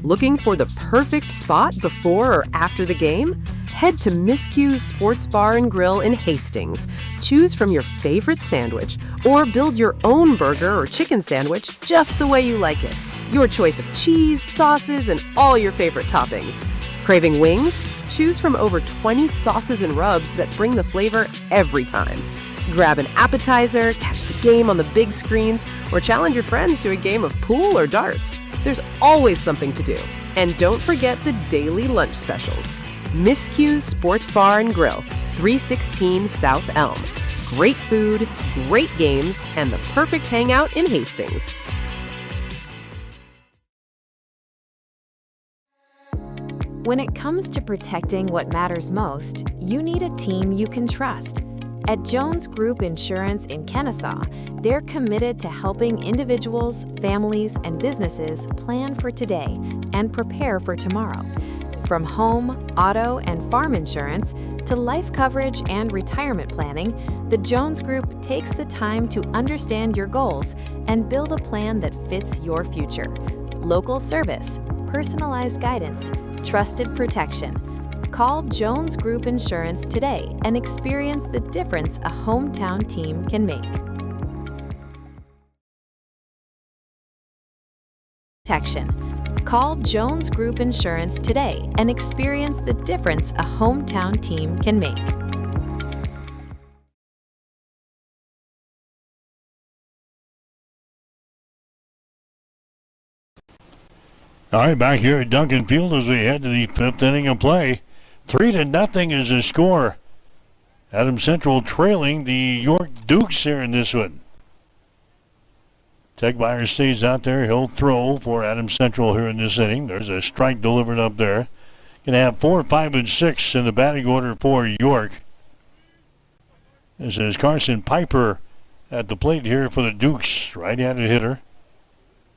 Looking for the perfect spot before or after the game? Head to Miscue's Sports Bar and Grill in Hastings. Choose from your favorite sandwich or build your own burger or chicken sandwich just the way you like it. Your choice of cheese, sauces, and all your favorite toppings. Craving wings? Choose from over 20 sauces and rubs that bring the flavor every time. Grab an appetizer, catch the game on the big screens, or challenge your friends to a game of pool or darts. There's always something to do. And don't forget the daily lunch specials. Miscue's Sports Bar and Grill, 316 South Elm. Great food, great games, and the perfect hangout in Hastings. When it comes to protecting what matters most, you need a team you can trust. At Jones Group Insurance in Kennesaw, they're committed to helping individuals, families, and businesses plan for today and prepare for tomorrow. From home, auto, and farm insurance to life coverage and retirement planning, the Jones Group takes the time to understand your goals and build a plan that fits your future. Local service, personalized guidance, trusted protection. Call Jones Group Insurance today and experience the difference a hometown team can make. Protection. Call Jones Group Insurance today and experience the difference a hometown team can make. All right, back here at Duncan Field as we head to the fifth inning of play. 3-0 is the score. Adams Central trailing the York Dukes here in this one. Tegmeyer stays out there. He'll throw for Adams Central here in this inning. There's a strike delivered up there. Going to have 4, 5, and 6 in the batting order for York. This is Carson Piper at the plate here for the Dukes. Right-handed hitter.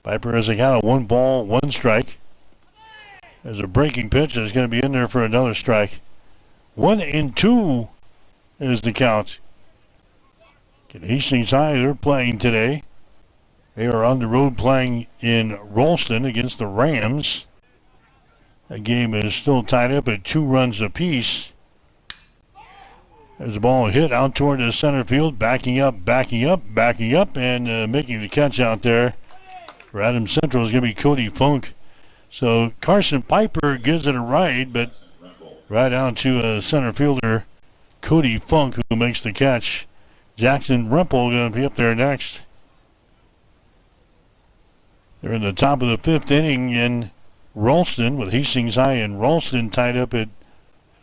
Piper has a count of 1 ball, 1 strike. There's a breaking pitch that's going to be in there for another strike. 1-2 is the count. Hastings High, they're playing today. They are on the road playing in Ralston against the Rams. That game is still tied up at 2 runs apiece. There's a ball hit out toward the center field, backing up, and making the catch out there for Adams Central is going to be Cody Funk. So Carson Piper gives it a ride, but right out to center fielder Cody Funk, who makes the catch. Jackson Rempel going to be up there next. They're in the top of the 5th inning in Ralston, with Hastings High and Ralston tied up at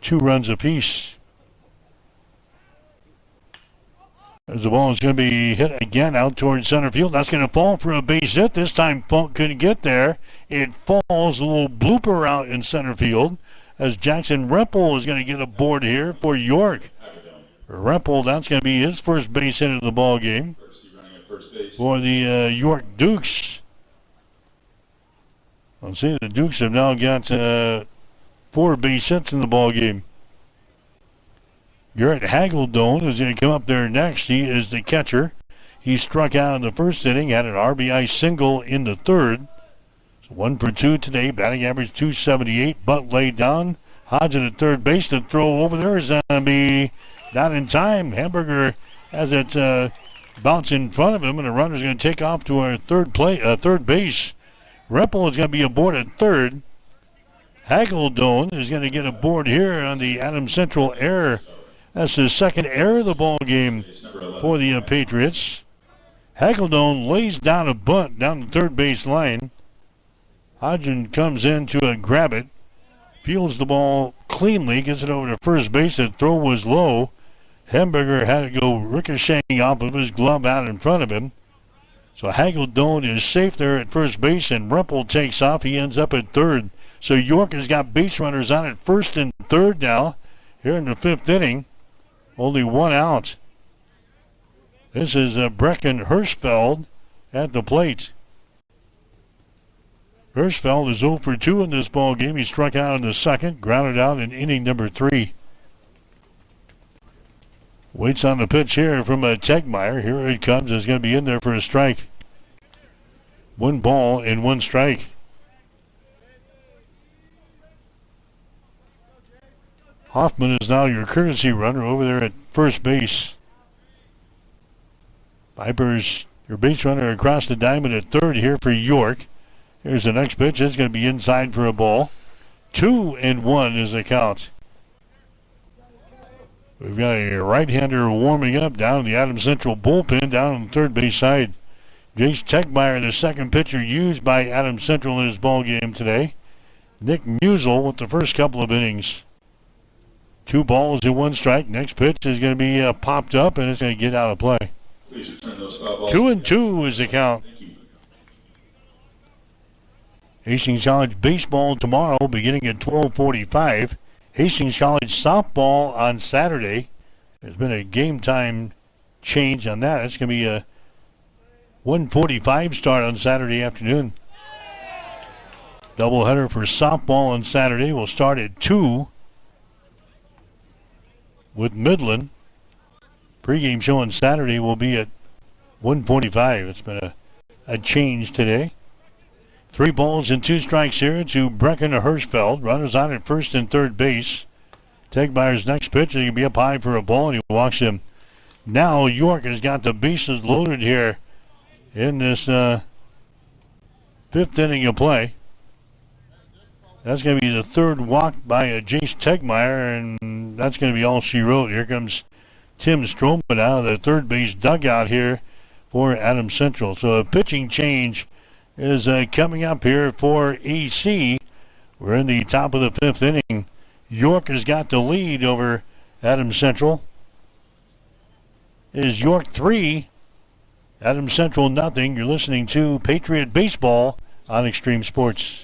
2 runs apiece. As the ball is going to be hit again out towards center field. That's going to fall for a base hit. This time Funk couldn't get there. It falls, a little blooper out in center field as Jackson Rempel is going to get a board here for York. Rempel, that's going to be his first base hit of the ball game for the York Dukes. Let's see, the Dukes have now got 4 base hits in the ball game. Garrett Hageldone is going to come up there next. He is the catcher. He struck out in the first inning, had an RBI single in the third. So 1 for 2 today, batting average .278. Butt laid down. Hodgson at third base. The throw over there is going to be not in time. Hamburger has it bounce in front of him, and the runner's going to take off to our third base. Rempel is going to be aboard at third. Hageldone is going to get aboard here on the Adams Central error. That's his second error of the ball game for the Patriots. Hageldone lays down a bunt down the third base line. Hodgson comes in to grab it, fields the ball cleanly, gets it over to first base. The throw was low. Hamburger had to go ricocheting off of his glove out in front of him. So Hageldone is safe there at first base, and Rempel takes off. He ends up at third. So York has got base runners on at first and third now here in the 5th inning. Only 1 out. This is Brecken Hirschfeld at the plate. Hirschfeld is 0 for 2 in this ball game. He struck out in the second, grounded out in inning number 3. Waits on the pitch here from Tegmeyer. Here it comes. It's going to be in there for a strike. 1 ball and 1 strike. Hoffman is now your courtesy runner over there at first base. Piper's your base runner across the diamond at third here for York. Here's the next pitch. It's going to be inside for a ball. 2-1 is the count. We've got a right-hander warming up down in the Adams Central bullpen down on the third base side. Jace Techmeyer, the second pitcher used by Adams Central in his ball game today. Nick Musel with the first couple of innings. 2 balls and 1 strike. Next pitch is going to be popped up, and it's going to get out of play. Please return those foul balls. 2-2 is the count. Hastings College baseball tomorrow beginning at 12:45. Hastings College softball on Saturday. There's been a game time change on that. It's going to be a 1:45 start on Saturday afternoon. Doubleheader for softball on Saturday will start at 2 with Midland. Pre-game show on Saturday will be at 1:45. It's been a change today. 3 balls and 2 strikes here to Brecken Hirschfeld. Runners on at first and third base. Tegmeyer's next pitch is going to be up high for a ball, and he walks him. Now York has got the bases loaded here in this 5th inning of play. That's going to be the 3rd walk by Jace Tegmeyer, and that's going to be all she wrote. Here comes Tim Stroman out of the third base dugout here for Adams Central. So a pitching change is coming up here for AC. We're in the top of the 5th inning. York has got the lead over Adams Central. It is York 3, Adams Central nothing. You're listening to Patriot Baseball on Extreme Sports.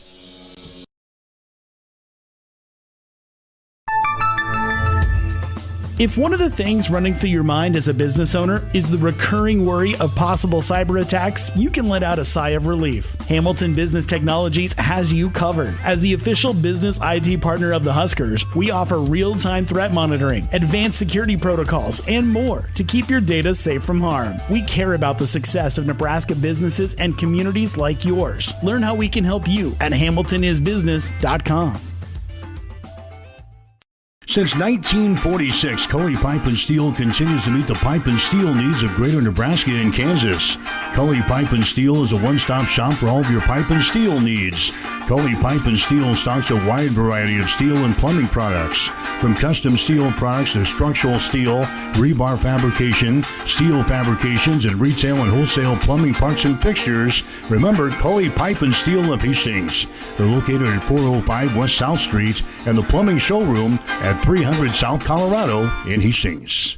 If one of the things running through your mind as a business owner is the recurring worry of possible cyber attacks, you can let out a sigh of relief. Hamilton Business Technologies has you covered. As the official business IT partner of the Huskers, we offer real-time threat monitoring, advanced security protocols, and more to keep your data safe from harm. We care about the success of Nebraska businesses and communities like yours. Learn how we can help you at hamiltonisbusiness.com. Since 1946, Cully Pipe and Steel continues to meet the pipe and steel needs of Greater Nebraska and Kansas. Cully Pipe and Steel is a one-stop shop for all of your pipe and steel needs. Cully Pipe and Steel stocks a wide variety of steel and plumbing products. From custom steel products to structural steel, rebar fabrication, steel fabrications, and retail and wholesale plumbing parts and fixtures, remember Cully Pipe and Steel of Hastings. They're located at 405 West South Street and the plumbing showroom at 300 South Colorado in Hastings.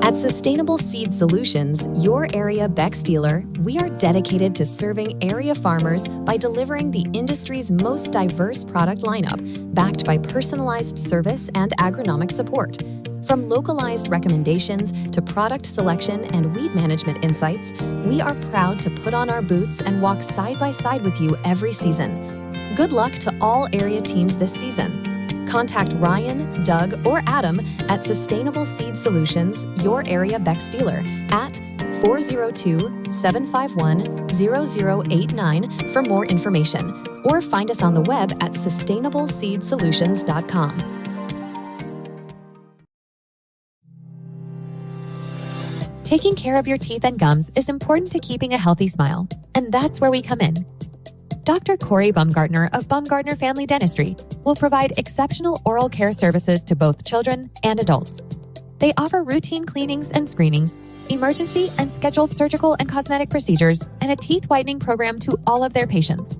At Sustainable Seed Solutions, your area Beck dealer, we are dedicated to serving area farmers by delivering the industry's most diverse product lineup, backed by personalized service and agronomic support. From localized recommendations to product selection and weed management insights, we are proud to put on our boots and walk side by side with you every season. Good luck to all area teams this season. Contact Ryan, Doug, or Adam at Sustainable Seed Solutions, your area Beck's dealer, at 402-751-0089 for more information, or find us on the web at sustainableseedsolutions.com. Taking care of your teeth and gums is important to keeping a healthy smile, and that's where we come in. Dr. Corey Bumgardner of Bumgardner Family Dentistry will provide exceptional oral care services to both children and adults. They offer routine cleanings and screenings, emergency and scheduled surgical and cosmetic procedures, and a teeth whitening program to all of their patients.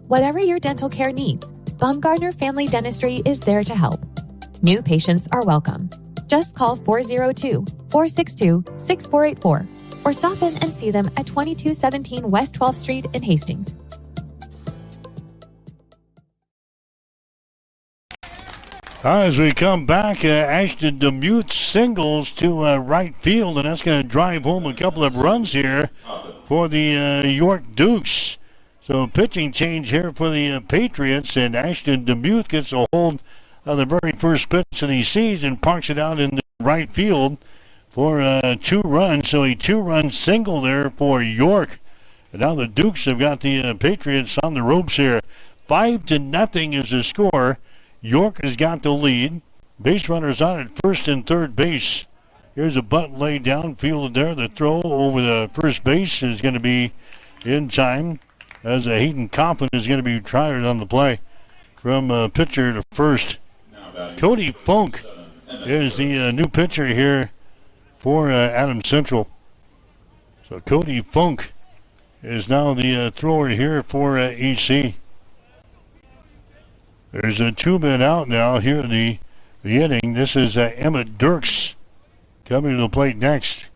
Whatever your dental care needs, Bumgardner Family Dentistry is there to help. New patients are welcome. Just call 402-462-6484 or stop in and see them at 2217 West 12th Street in Hastings. As we come back, Ashton Demuth singles to right field, and that's going to drive home a couple of runs here for the York Dukes. So pitching change here for the Patriots, and Ashton Demuth gets a hold of the very first pitch that he sees and parks it out in the right field for 2 runs. So a 2-run single there for York. And now the Dukes have got the Patriots on the ropes here. 5-0 is the score. York has got the lead. Base runners on at first and third base. Here's a bunt laid down, fielded there. The throw over the first base is going to be in time, as Hayden Coffin is going to be tried on the play from pitcher to first. Cody Funk is the new pitcher here for Adams Central. So Cody Funk is now the thrower here for EC. There's a 2-man out now here in the inning. This is Emmett Dirks coming to the plate next.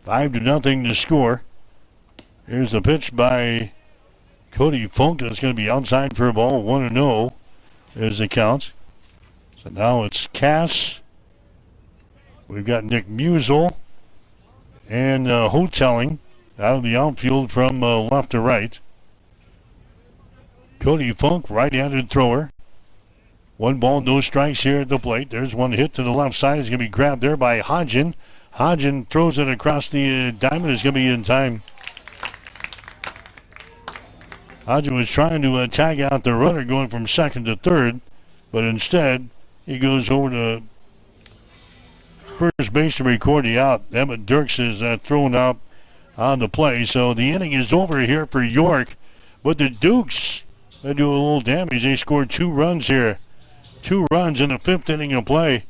5-0 to score. Here's the pitch by Cody Funk. That's going to be outside for a ball. 1-0 is the count. So now it's Cass. We've got Nick Musel and Hotelling out of the outfield from left to right. Cody Funk, right-handed thrower. 1 ball, no strikes here at the plate. There's one hit to the left side. It's going to be grabbed there by Hodgen. Hodgen throws it across the diamond. It's going to be in time. Hodgen was trying to tag out the runner going from second to third, but instead he goes over to first base to record the out. Emmett Dirks is thrown out on the play. So the inning is over here for York, but the Dukes, they do a little damage. They scored 2 runs here. 2 runs in the 5th inning of play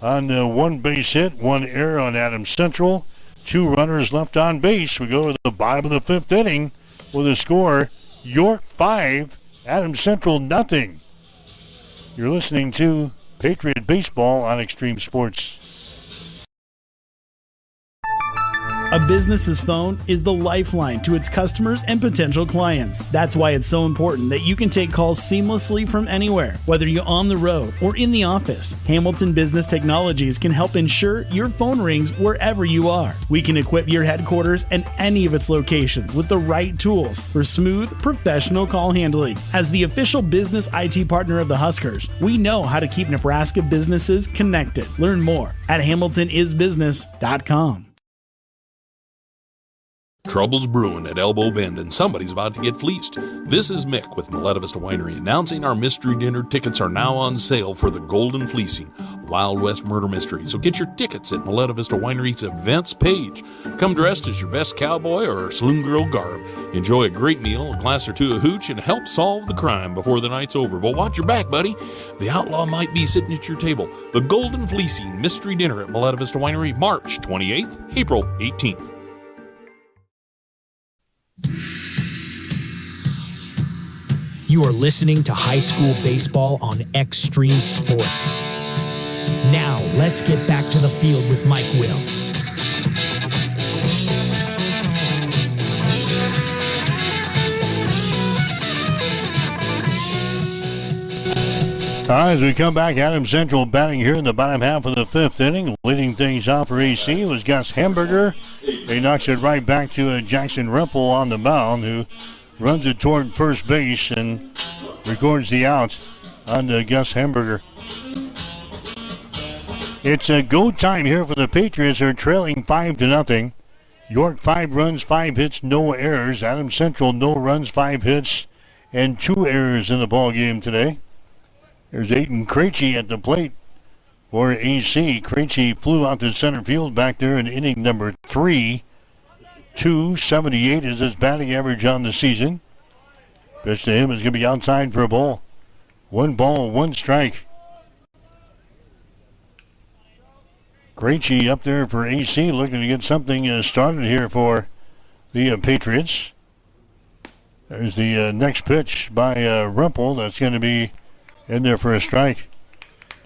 on 1 base hit, 1 error on Adams Central. 2 runners left on base. We go to the bottom of the 5th inning with a score, York 5, Adams Central nothing. You're listening to Patriot Baseball on Extreme Sports. A business's phone is the lifeline to its customers and potential clients. That's why it's so important that you can take calls seamlessly from anywhere, whether you're on the road or in the office. Hamilton Business Technologies can help ensure your phone rings wherever you are. We can equip your headquarters and any of its locations with the right tools for smooth, professional call handling. As the official business IT partner of the Huskers, we know how to keep Nebraska businesses connected. Learn more at hamiltonisbusiness.com. Trouble's brewing at Elbow Bend and somebody's about to get fleeced. This is Mick with Maleta Vista Winery announcing our mystery dinner tickets are now on sale for the Golden Fleecing, Wild West Murder Mystery. So get your tickets at Maleta Vista Winery's events page. Come dressed as your best cowboy or saloon girl garb. Enjoy a great meal, a glass or two of hooch, and help solve the crime before the night's over. But watch your back, buddy. The outlaw might be sitting at your table. The Golden Fleecing Mystery Dinner at Maleta Vista Winery, March 28th, April 18th. You are listening to high school baseball on Extreme Sports. Now, let's get back to the field with Mike Will. All right, as we come back, Adams Central batting here in the bottom half of the 5th inning. Leading things off for AC was Gus Hamburger. He knocks it right back to Jackson Rempel on the mound, who runs it toward first base and records the out on Gus Hamburger. It's a go time here for the Patriots. They're trailing 5-0. York 5 runs, 5 hits, no errors. Adams Central no runs, 5 hits, and 2 errors in the ball game today. There's Aiden Krejci at the plate for AC. Krejci flew out to center field back there in inning number 3. 278 is his batting average on the season. Pitch to him is going to be outside for a ball. 1 ball, 1 strike. Krejci up there for AC, looking to get something started here for the Patriots. There's the next pitch by Rempel. That's going to be in there for a strike.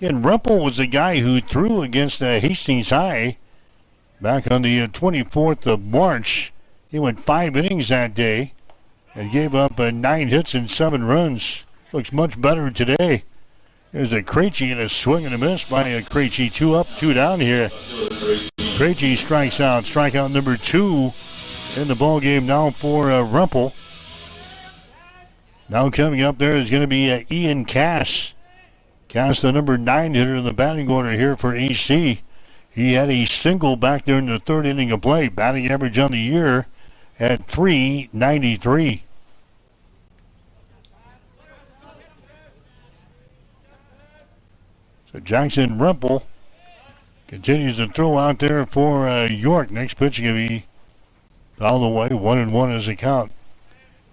And Rempel was the guy who threw against Hastings High back on the 24th of March. He went 5 innings that day and gave up 9 hits and 7 runs. Looks much better today. There's a Krejci and a swing and a miss by a Krejci. 2 up, 2 down here. Krejci strikes out. Strikeout number 2 in the ball game now for Rempel. Now coming up there is going to be Ian Cass. Cass, the number 9 hitter in the batting order here for AC. He had a single back there in the 3rd inning of play. Batting average on the year at .393. Jackson Rempel continues to throw out there for York. Next pitch is going to be all the way. 1-1 is the count.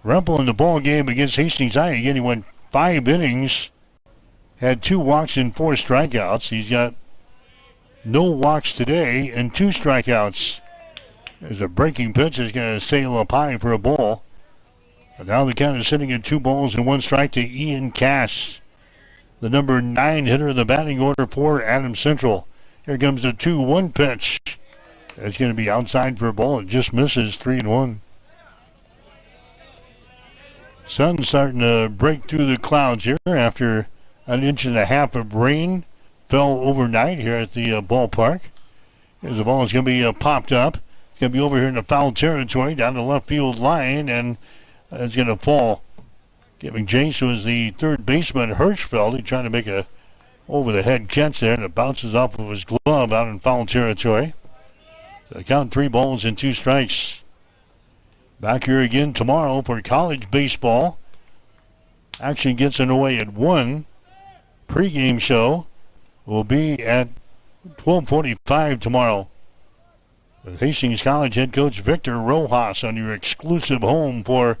Rempel in the ball game against Hastings High. Again, he went 5 innings, had 2 walks and 4 strikeouts. He's got no walks today and 2 strikeouts. There's a breaking pitch that's going to sail up high for a ball. And now the count is sitting at 2 balls and 1 strike to Ian Cass, the number 9 hitter of the batting order for Adams Central. Here comes the 2-1 pitch. That's going to be outside for a ball. It just misses. 3-1. Sun's starting to break through the clouds here after an 1.5 inches of rain fell overnight here at the ballpark. Here's the ball. It's going to be popped up. It's going to be over here in the foul territory down the left field line, and it's going to fall. Giving chase was the third baseman, Hirschfeld. He trying to make a over-the-head catch there, and it bounces off of his glove out in foul territory. So count 3 balls and 2 strikes. Back here again tomorrow for college baseball. Action gets underway at 1. Pre-game show will be at 12:45 tomorrow. With Hastings College head coach Victor Rojas on your exclusive home for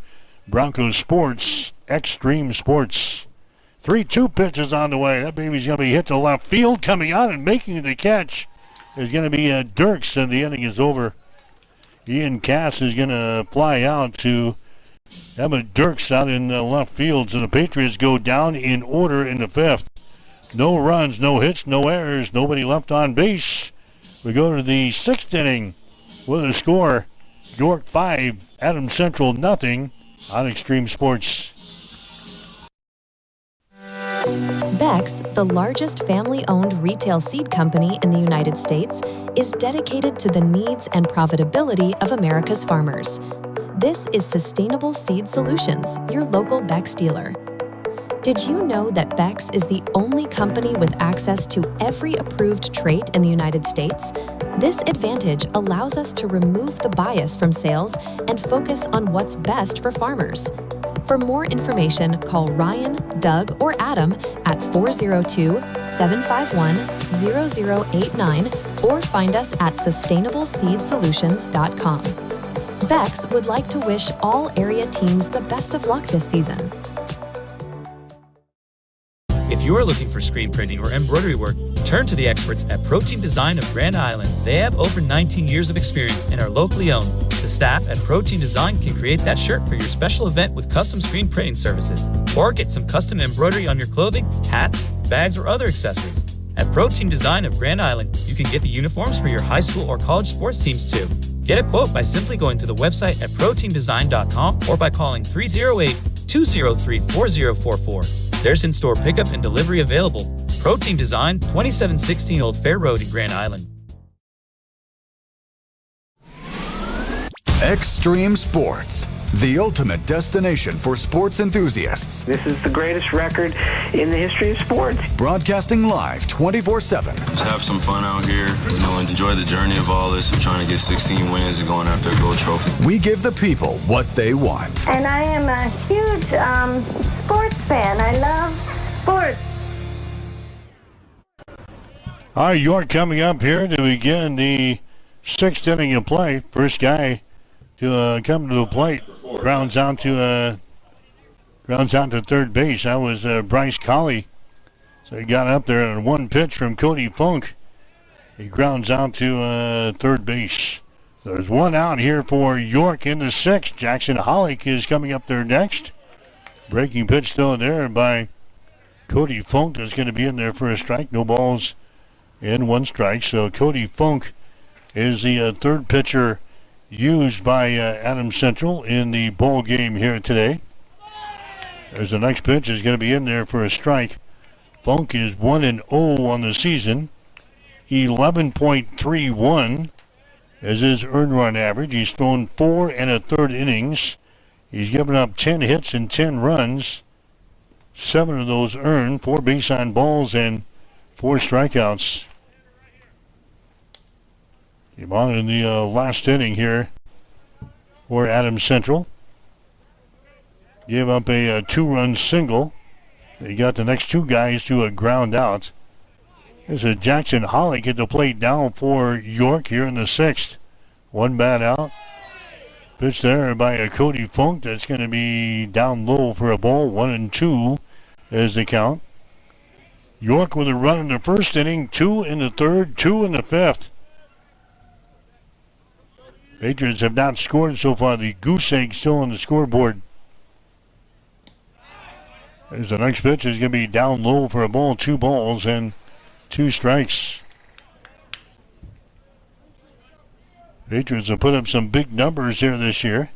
Broncos Sports, Extreme Sports. 3-2 pitches on the way. That baby's going to be hit to left field. Coming out and making the catch is going to be Dirks, and the inning is over. Ian Cass is going to fly out to Emmett Dirks out in left field. So the Patriots go down in order in the 5th. No runs, no hits, no errors, nobody left on base. We go to the 6th inning with a score. York 5, Adams Central nothing on Extreme Sports. Beck's, the largest family-owned retail seed company in the United States, is dedicated to the needs and profitability of America's farmers. This is Sustainable Seed Solutions, your local Beck's dealer. Did you know that Beck's is the only company with access to every approved trait in the United States? This advantage allows us to remove the bias from sales and focus on what's best for farmers. For more information, call Ryan, Doug, or Adam at 402-751-0089 or find us at sustainableseedsolutions.com. Beck's would like to wish all area teams the best of luck this season. If you're looking for screen printing or embroidery work, turn to the experts at Protein Design of Grand Island. They have over 19 years of experience and are locally owned. The staff at Protein Design can create that shirt for your special event with custom screen printing services. Or get some custom embroidery on your clothing, hats, bags, or other accessories. At Protein Design of Grand Island, you can get the uniforms for your high school or college sports teams too. Get a quote by simply going to the website at proteindesign.com or by calling 308-203-4044. There's in-store pickup and delivery available. Protein Design, 2716 Old Fair Road in Grand Island. Extreme Sports, the ultimate destination for sports enthusiasts. This is the greatest record in the history of sports. Broadcasting live 24/7. Just have some fun out here, and enjoy the journey of all this of trying to get 16 wins and going after a gold trophy. We give the people what they want. And I am a huge sports fan. I love sports. All right, York coming up here to begin the 6th inning of play. First guy to come to the plate grounds out to third base. That was Bryce Colley. So he got up there on 1 pitch from Cody Funk. He grounds out to third base. So there's 1 out here for York in the 6th. Jackson Hollick is coming up there next. Breaking pitch still there by Cody Funk. Is going to be in there for a strike. No balls and 1 strike. So Cody Funk is the third pitcher used by Adams Central in the ball game here today. There's the next pitch is going to be in there for a strike. Funk is 1-0 on the season. 11.31 is his earned run average. He's thrown 4 1/3 innings. He's given up 10 hits and 10 runs. 7 of those earned, 4 base on balls and 4 strikeouts. Came on in the last inning here for Adams Central. Gave up a 2-run single. They got the next 2 guys to a ground out. There's a Jackson Hollick at the plate down for York here in the 6th. One bat out. Pitch there by a Cody Funk. That's going to be down low for a ball. 1-2 is the count. York with a run in the first inning, 2 in the third, 2 in the 5th. Patriots have not scored so far. The goose egg still on the scoreboard. There's the next pitch. Is going to be down low for a ball. 2 balls and 2 strikes. Patriots have put up some big numbers here this year.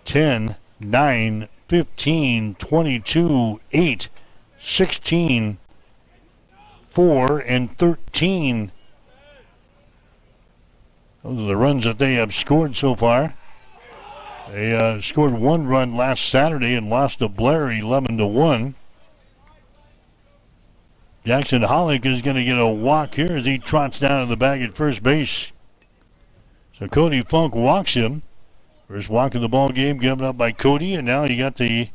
10, 9, 15, 22, 8, 16, 4, and 13. Those are the runs that they have scored so far. They scored 1 run last Saturday and lost to Blair 11-1. Jackson Hollick is going to get a walk here as he trots down to the bag at first base. So Cody Funk walks him. First walk of the ball game given up by Cody, and now you got the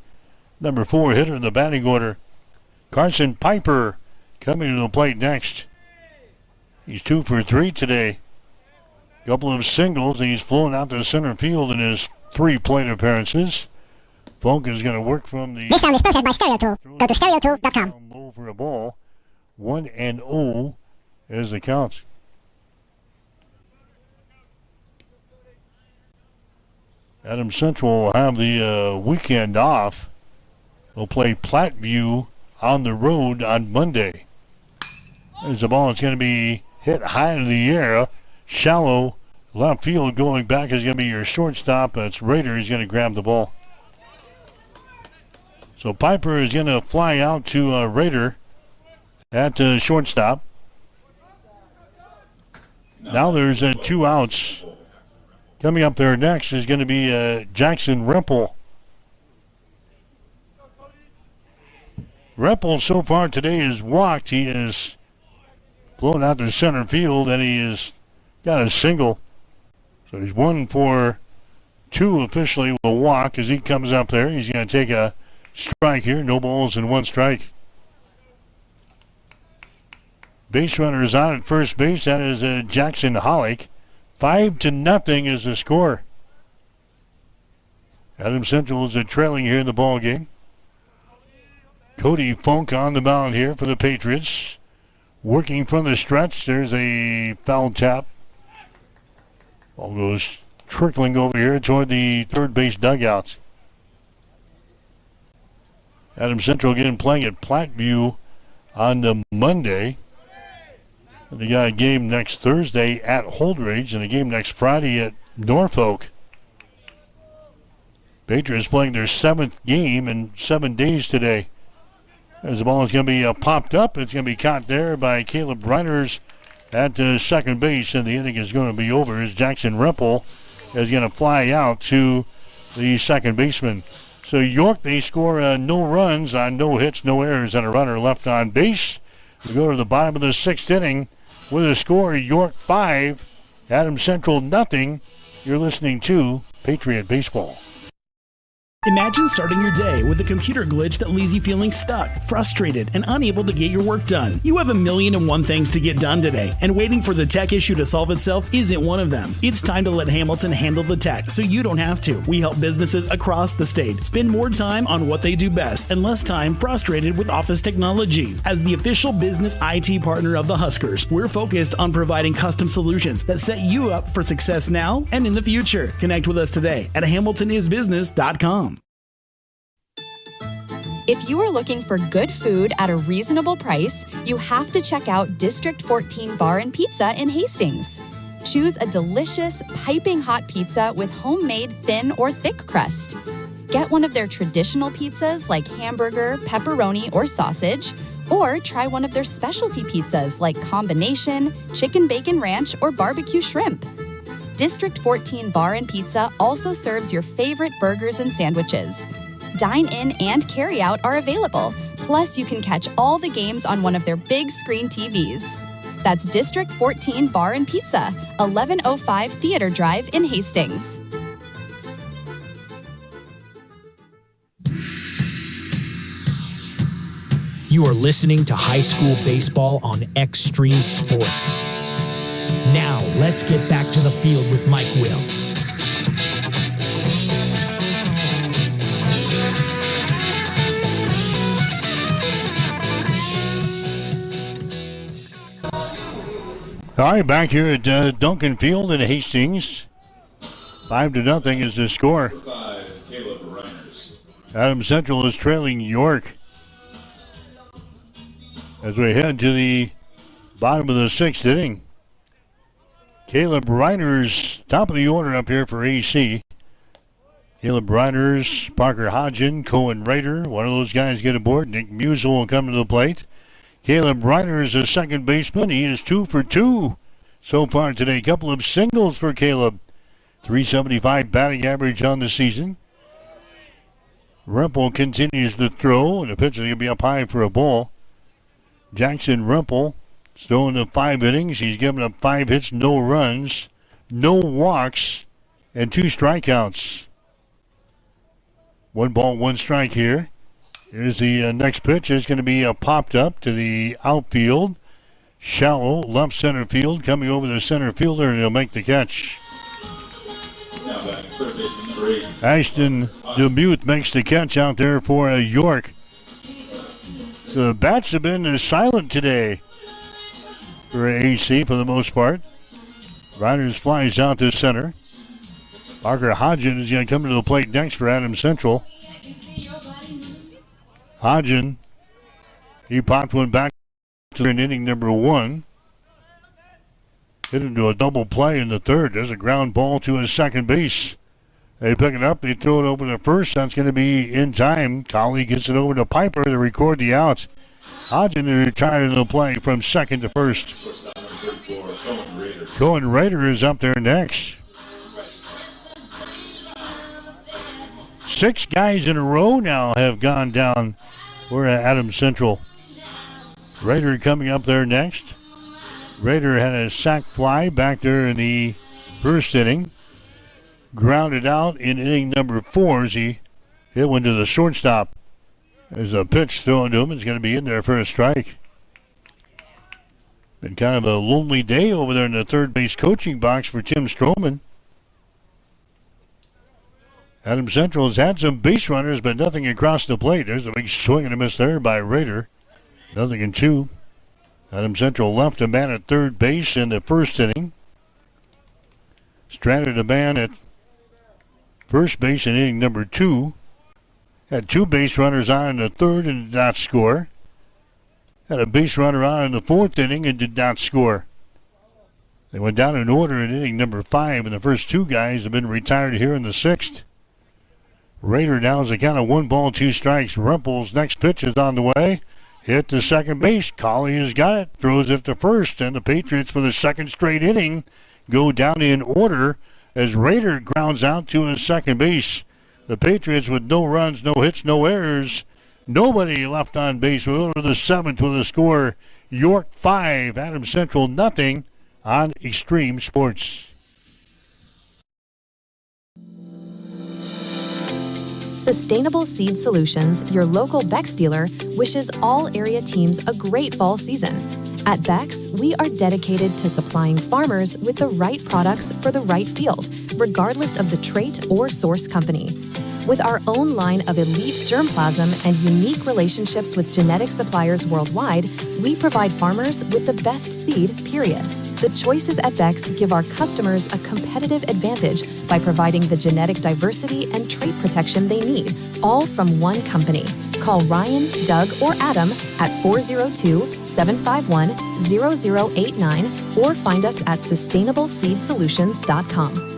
number 4 hitter in the batting order. Carson Piper coming to the plate next. He's 2 for 3 today. Couple of singles, and he's flown out to center field in his 3 plate appearances. Funk is going to work from the... This sound is processed by StereoTool. Go to stereotool.com. Low for a ball. 1-0 is the count. Adams Central will have the weekend off. They'll play Platteview on the road on Monday. There's a ball that's going to be hit high in the air. Shallow left field. Going back is going to be your shortstop. That's Rader. He's going to grab the ball. So Piper is going to fly out to Rader at shortstop. Now there's 2 outs. Coming up there next is going to be Jackson Rempel. Rempel so far today is walked. He is blown out to center field, and he has got a single. So he's 1 for 2 officially with a walk as he comes up there. He's going to take a strike here. No balls and 1 strike. Base runner is on at first base. That is Jackson Hollick. 5-0 is the score. Adams Central is trailing here in the ball game. Cody Funk on the mound here for the Patriots. Working from the stretch. There's a foul tap. Ball goes trickling over here toward the third base dugouts. Adams Central again playing at Platteview on the Monday. And they got a game next Thursday at Holdridge and a game next Friday at Norfolk. Patriots playing their 7th game in 7 days today. As the ball is going to be popped up, it's going to be caught there by Caleb Reiners at second base, and the inning is going to be over as Jackson Rempel is going to fly out to the second baseman. So York, they score no runs on no hits, no errors, and a runner left on base. We go to the bottom of the 6th inning with a score, York 5, Adams Central nothing. You're listening to Patriot Baseball. Imagine starting your day with a computer glitch that leaves you feeling stuck, frustrated, and unable to get your work done. You have 1,000,001 things to get done today, and waiting for the tech issue to solve itself isn't one of them. It's time to let Hamilton handle the tech so you don't have to. We help businesses across the state spend more time on what they do best and less time frustrated with office technology. As the official business IT partner of the Huskers, we're focused on providing custom solutions that set you up for success now and in the future. Connect with us today at hamiltonisbusiness.com. If you are looking for good food at a reasonable price, you have to check out District 14 Bar and Pizza in Hastings. Choose a delicious, piping hot pizza with homemade thin or thick crust. Get one of their traditional pizzas like hamburger, pepperoni, or sausage, or try one of their specialty pizzas like combination, chicken bacon ranch, or barbecue shrimp. District 14 Bar and Pizza also serves your favorite burgers and sandwiches. Dine-in and carry-out are available. Plus, you can catch all the games on one of their big screen TVs. That's District 14 Bar and Pizza, 1105 Theater Drive in Hastings. You are listening to high school baseball on Extreme Sports. Now, let's get back to the field with Mike Will. All right, back here at Duncan Field in Hastings. 5-0 is the score. 5, Caleb Reiners. Adams Central is trailing York. As we head to the bottom of the 6th inning. Caleb Reiners, top of the order up here for AC. Caleb Reiners, Parker Hodgen, Cohen Rader. One of those guys get aboard. Nick Musel will come to the plate. Caleb Reiner is a second baseman. He is 2 for 2 so far today. A couple of singles for Caleb. 375 batting average on the season. Rempel continues to throw, and the pitch is going to be up high for a ball. Jackson Rempel is throwing the 5 innings. He's given up 5 hits, no runs, no walks, and 2 strikeouts. 1 ball, 1 strike here. Here's the next pitch. It's going to be popped up to the outfield. Shallow, left center field, coming over the center fielder, and he'll make the catch. Now back to third baseman number 8. Ashton Demuth makes the catch out there for York. The bats have been silent today for AC for the most part. Riders flies out to center. Parker Hodgen is going to come to the plate next for Adams Central. Hodgen, he popped one back to inning number 1. Hit into a double play in the 3rd. There's a ground ball to his second base. They pick it up. They throw it over to first. That's going to be in time. Colley gets it over to Piper to record the outs. Hodgen is retired in the play from second to first. Cohen Rader is up there next. 6 guys in a row now have gone down. We're at Adams Central. Rader coming up there next. Rader had a sac fly back there in the first inning. Grounded out in inning number 4 as he hit one to the shortstop. There's a pitch thrown to him. It's going to be in there for a strike. Been kind of a lonely day over there in the third base coaching box for Tim Stroman. Adams Central has had some base runners, but nothing across the plate. There's a big swing and a miss there by Rader. 0-2. Adams Central left a man at third base in the first inning. Stranded a man at first base in inning number 2. Had 2 base runners on in the 3rd and did not score. Had a base runner on in the 4th inning and did not score. They went down in order in inning number 5, and the first 2 guys have been retired here in the 6th. Rader now is a count of 1 ball, 2 strikes. Rempel's next pitch is on the way. Hit to second base. Colley has got it. Throws it to first. And the Patriots, for the second straight inning, go down in order as Rader grounds out to his second base. The Patriots with no runs, no hits, no errors. Nobody left on base. We go to the 7th with a score. York 5, Adams Central nothing on Extreme Sports. Sustainable Seed Solutions, your local Bex dealer, wishes all area teams a great fall season. At Bex, we are dedicated to supplying farmers with the right products for the right field, regardless of the trait or source company. With our own line of elite germplasm and unique relationships with genetic suppliers worldwide, we provide farmers with the best seed, period. The choices at Bex give our customers a competitive advantage by providing the genetic diversity and trait protection they need, all from one company. Call Ryan, Doug, or Adam at 402-751-0089 or find us at sustainableseedsolutions.com.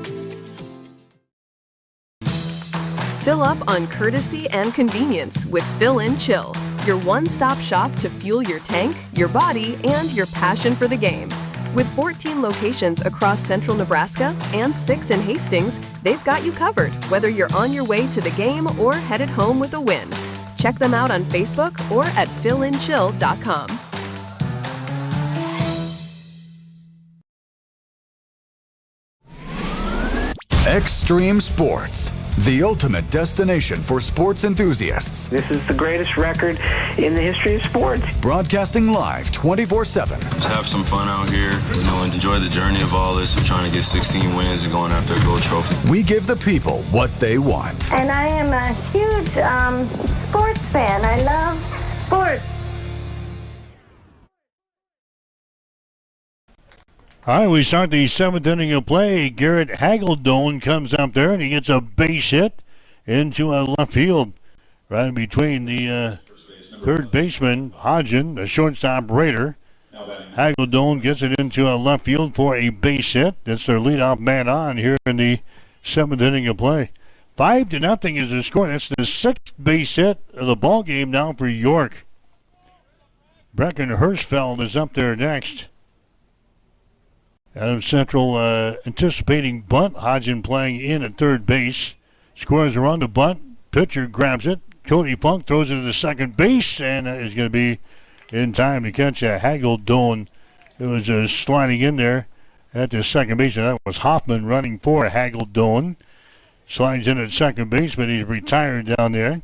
Fill up on courtesy and convenience with Fill in Chill, your one-stop shop to fuel your tank, your body, and your passion for the game. With 14 locations across central Nebraska and 6 in Hastings, they've got you covered, whether you're on your way to the game or headed home with a win. Check them out on Facebook or at fillinchill.com. Extreme Sports the ultimate destination for sports enthusiasts. This is the greatest record in the history of sports. Broadcasting live 24/7. Just have some fun out here, and enjoy the journey of all this of trying to get 16 wins and going after a gold trophy. We give the people what they want. And I am a huge sports fan. I love sports. All right, we start the 7th inning of play. Garrett Hageldone comes up there, and he gets a base hit into left field. Right in between the third baseman, Hodgen, the shortstop, Raider. Hageldone gets it into left field for a base hit. That's their leadoff man on here in the 7th inning of play. 5-0 is the score. That's the 6th base hit of the ball game now for York. Brecken Hirschfeld is up there next. Adams Central anticipating bunt. Hodgen playing in at third base. Scores around the bunt. Pitcher grabs it. Cody Funk throws it to the second base, and is going to be in time to catch Hageldone. It was sliding in there at the second base, and that was Hoffman running for Hageldone. Slides in at second base, but he's retired down there.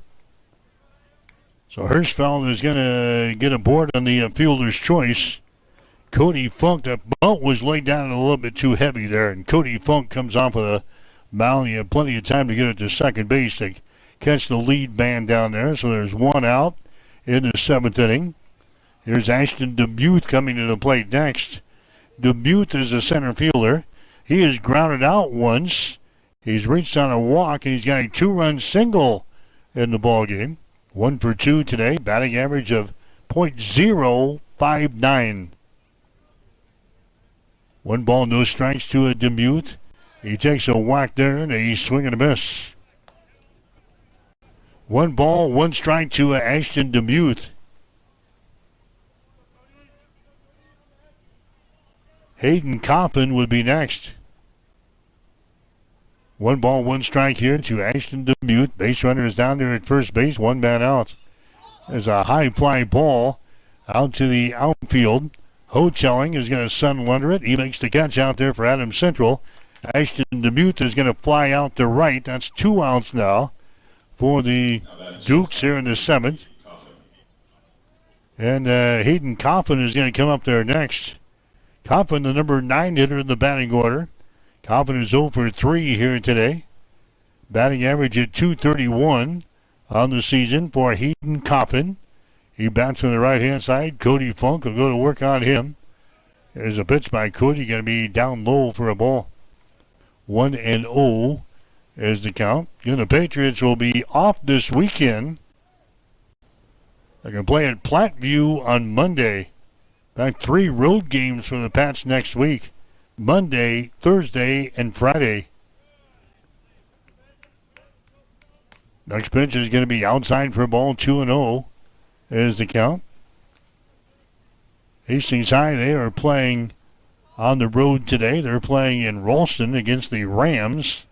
So Hirschfeld is going to get aboard on the fielder's choice. Cody Funk, the bunt was laid down a little bit too heavy there, and Cody Funk comes off of the mound. He had plenty of time to get it to second base to catch the lead man down there. So there's one out in the 7th inning. Here's Ashton DeMuth coming to the plate next. DeMuth is a center fielder. He is grounded out once. He's reached on a walk, and he's got a 2-run single in the ball game. 1 for 2 today, batting average of .059. 1 ball, no strikes to a DeMuth. He takes a whack there, and a swing and a miss. 1 ball, 1 strike to Ashton DeMuth. Hayden Coffin would be next. 1 ball, 1 strike here to Ashton DeMuth. Base runner is down there at first base, 1 man out. There's a high fly ball out to the outfield. Ho-Chelling is going to settle under it. He makes the catch out there for Adams Central. Ashton DeMuth is going to fly out to right. That's 2 outs now for the Dukes here in the 7th. And Hayden Coffin is going to come up there next. Coffin, the number 9 hitter in the batting order. Coffin is 0 for 3 here today. Batting average at .231 on the season for Hayden Coffin. He bats on the right-hand side. Cody Funk will go to work on him. There's a pitch by Cody, going to be down low for a ball. 1-0 is the count. The Patriots will be off this weekend. They're going to play at Platteview on Monday. In fact, 3 road games for the Pats next week. Monday, Thursday, and Friday. Next pitch is going to be outside for a ball, 2-0. Is the count. Hastings High, they are playing on the road today. They're playing in Ralston against the Rams.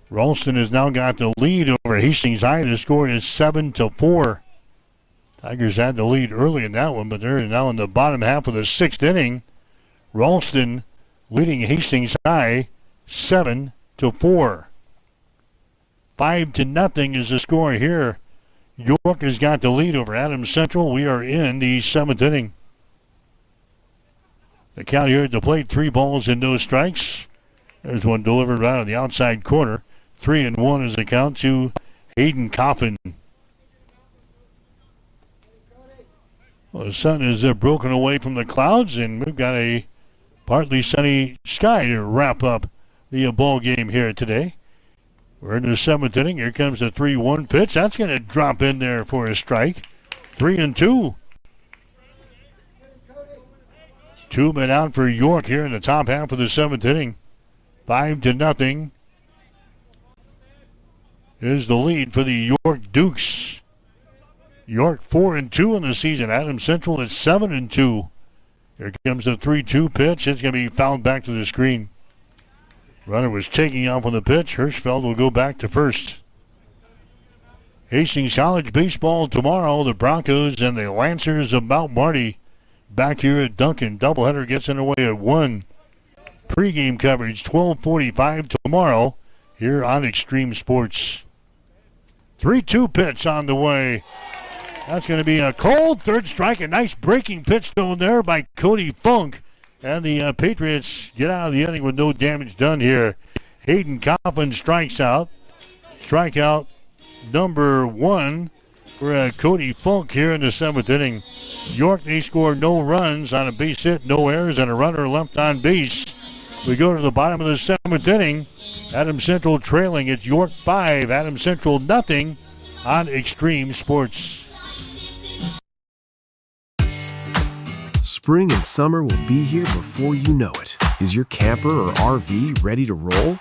Ralston has now got the lead over Hastings High. The score is 7-4. Tigers had the lead early in that one, but they're now in the bottom half of the 6th inning. Ralston leading Hastings High 7-4. 5-0 is the score here. York has got the lead over Adams Central. We are in the 7th inning. The count here at the plate, 3 balls and no strikes. There's one delivered right on the outside corner. 3-1 is the count to Hayden Coffin. Well, the sun is broken away from the clouds, and we've got a partly sunny sky to wrap up the ball game here today. We're in the 7th inning. Here comes the 3-1 pitch. That's going to drop in there for a strike. 3-2. 2 men out for York here in the top half of the 7th inning. 5-0 is the lead for the York Dukes. York 4-2 in the season. Adams Central is 7-2. Here comes the 3-2 pitch. It's going to be fouled back to the screen. Runner was taking off on the pitch. Hirschfeld will go back to first. Hastings College baseball tomorrow. The Broncos and the Lancers of Mount Marty back here at Duncan. Doubleheader gets underway at 1. pregame coverage, 12:45 tomorrow here on Extreme Sports. 3-2 pitch on the way. That's going to be a cold third strike. A nice breaking pitch thrown there by Cody Funk. And the Patriots get out of the inning with no damage done here. Hayden Coffin strikes out. Strikeout number 1 for Cody Funk here in the 7th inning. York, they score no runs on a base hit, no errors, and a runner left on base. We go to the bottom of the 7th inning. Adams Central trailing. It's York 5, Adams Central nothing on Extreme Sports. Spring and summer will be here before you know it. Is your camper or RV ready to roll?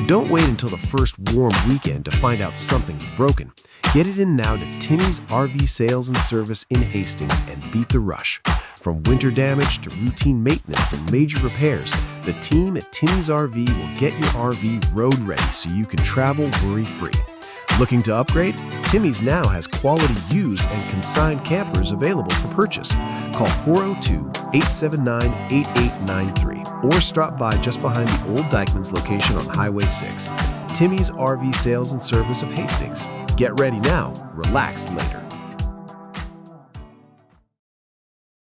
Don't wait until the first warm weekend to find out something's broken. Get it in now to Timmy's RV Sales and Service in Hastings and beat the rush. From winter damage to routine maintenance and major repairs, the team at Timmy's RV will get your RV road ready so you can travel worry-free. Looking to upgrade? Timmy's now has quality used and consigned campers available for purchase. Call 402-879-8893 or stop by just behind the old Dykeman's location on Highway 6. Timmy's RV Sales and Service of Hastings. Get ready now, relax later.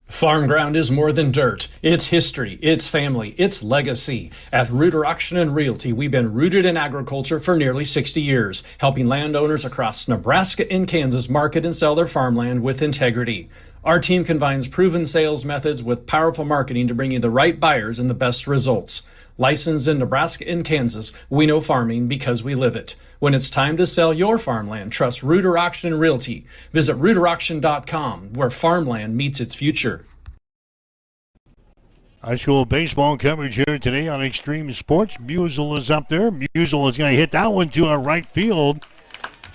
Farm ground is more than dirt. It's history, it's family, it's legacy. At Rooter Auction and Realty, we've been rooted in agriculture for nearly 60 years, helping landowners across Nebraska and Kansas market and sell their farmland with integrity. Our team combines proven sales methods with powerful marketing to bring you the right buyers and the best results. Licensed in Nebraska and Kansas, we know farming because we live it. When it's time to sell your farmland, trust Rooter Auction and Realty. Visit RooterAuction.com, where farmland meets its future. High school baseball coverage here today on Extreme Sports. Musel is up there. Musel is going to hit that one to our right field.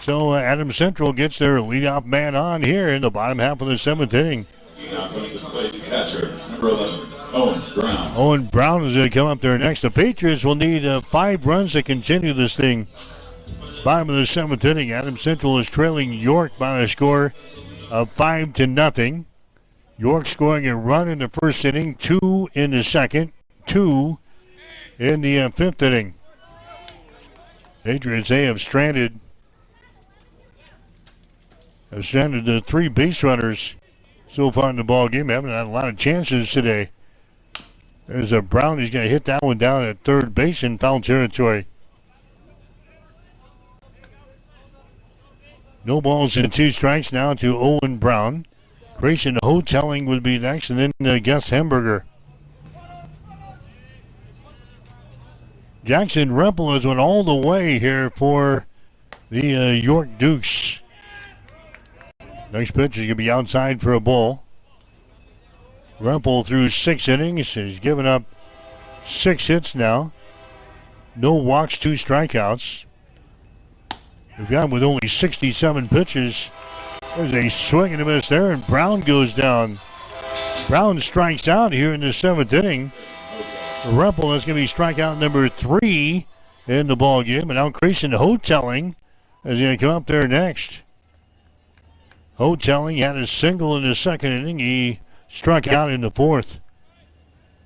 So Adams Central gets their leadoff man on here in the bottom half of the 7th inning. Now going to play the catcher, number 11, Owen Brown. Owen Brown is going to come up there next. The Patriots will need 5 runs to continue this thing. Bottom of the 7th inning, Adams Central is trailing York by a score of 5-0. York scoring a run in the first inning, 2 in the second, 2 in the 5th inning. Patriots, they have stranded the 3 base runners so far in the ball game. Haven't had a lot of chances today. There's a Brown. He's going to hit that one down at third base in foul territory. No balls and 2 strikes now to Owen Brown. Grayson Hotelling would be next, and then Gus Hamburger. Jackson Rempel has went all the way here for the York Dukes. Next pitch is going to be outside for a ball. Rempel through 6 innings. He's given up 6 hits now. No walks, 2 strikeouts. We've got him with only 67 pitches. There's a swing and a miss there, and Brown goes down. Brown strikes out here in the 7th inning. Rempel is going to be strikeout number 3 in the ball game. And now Grayson Hotelling is going to come up there next. Hotelling had a single in the 2nd inning. He struck out in the 4th.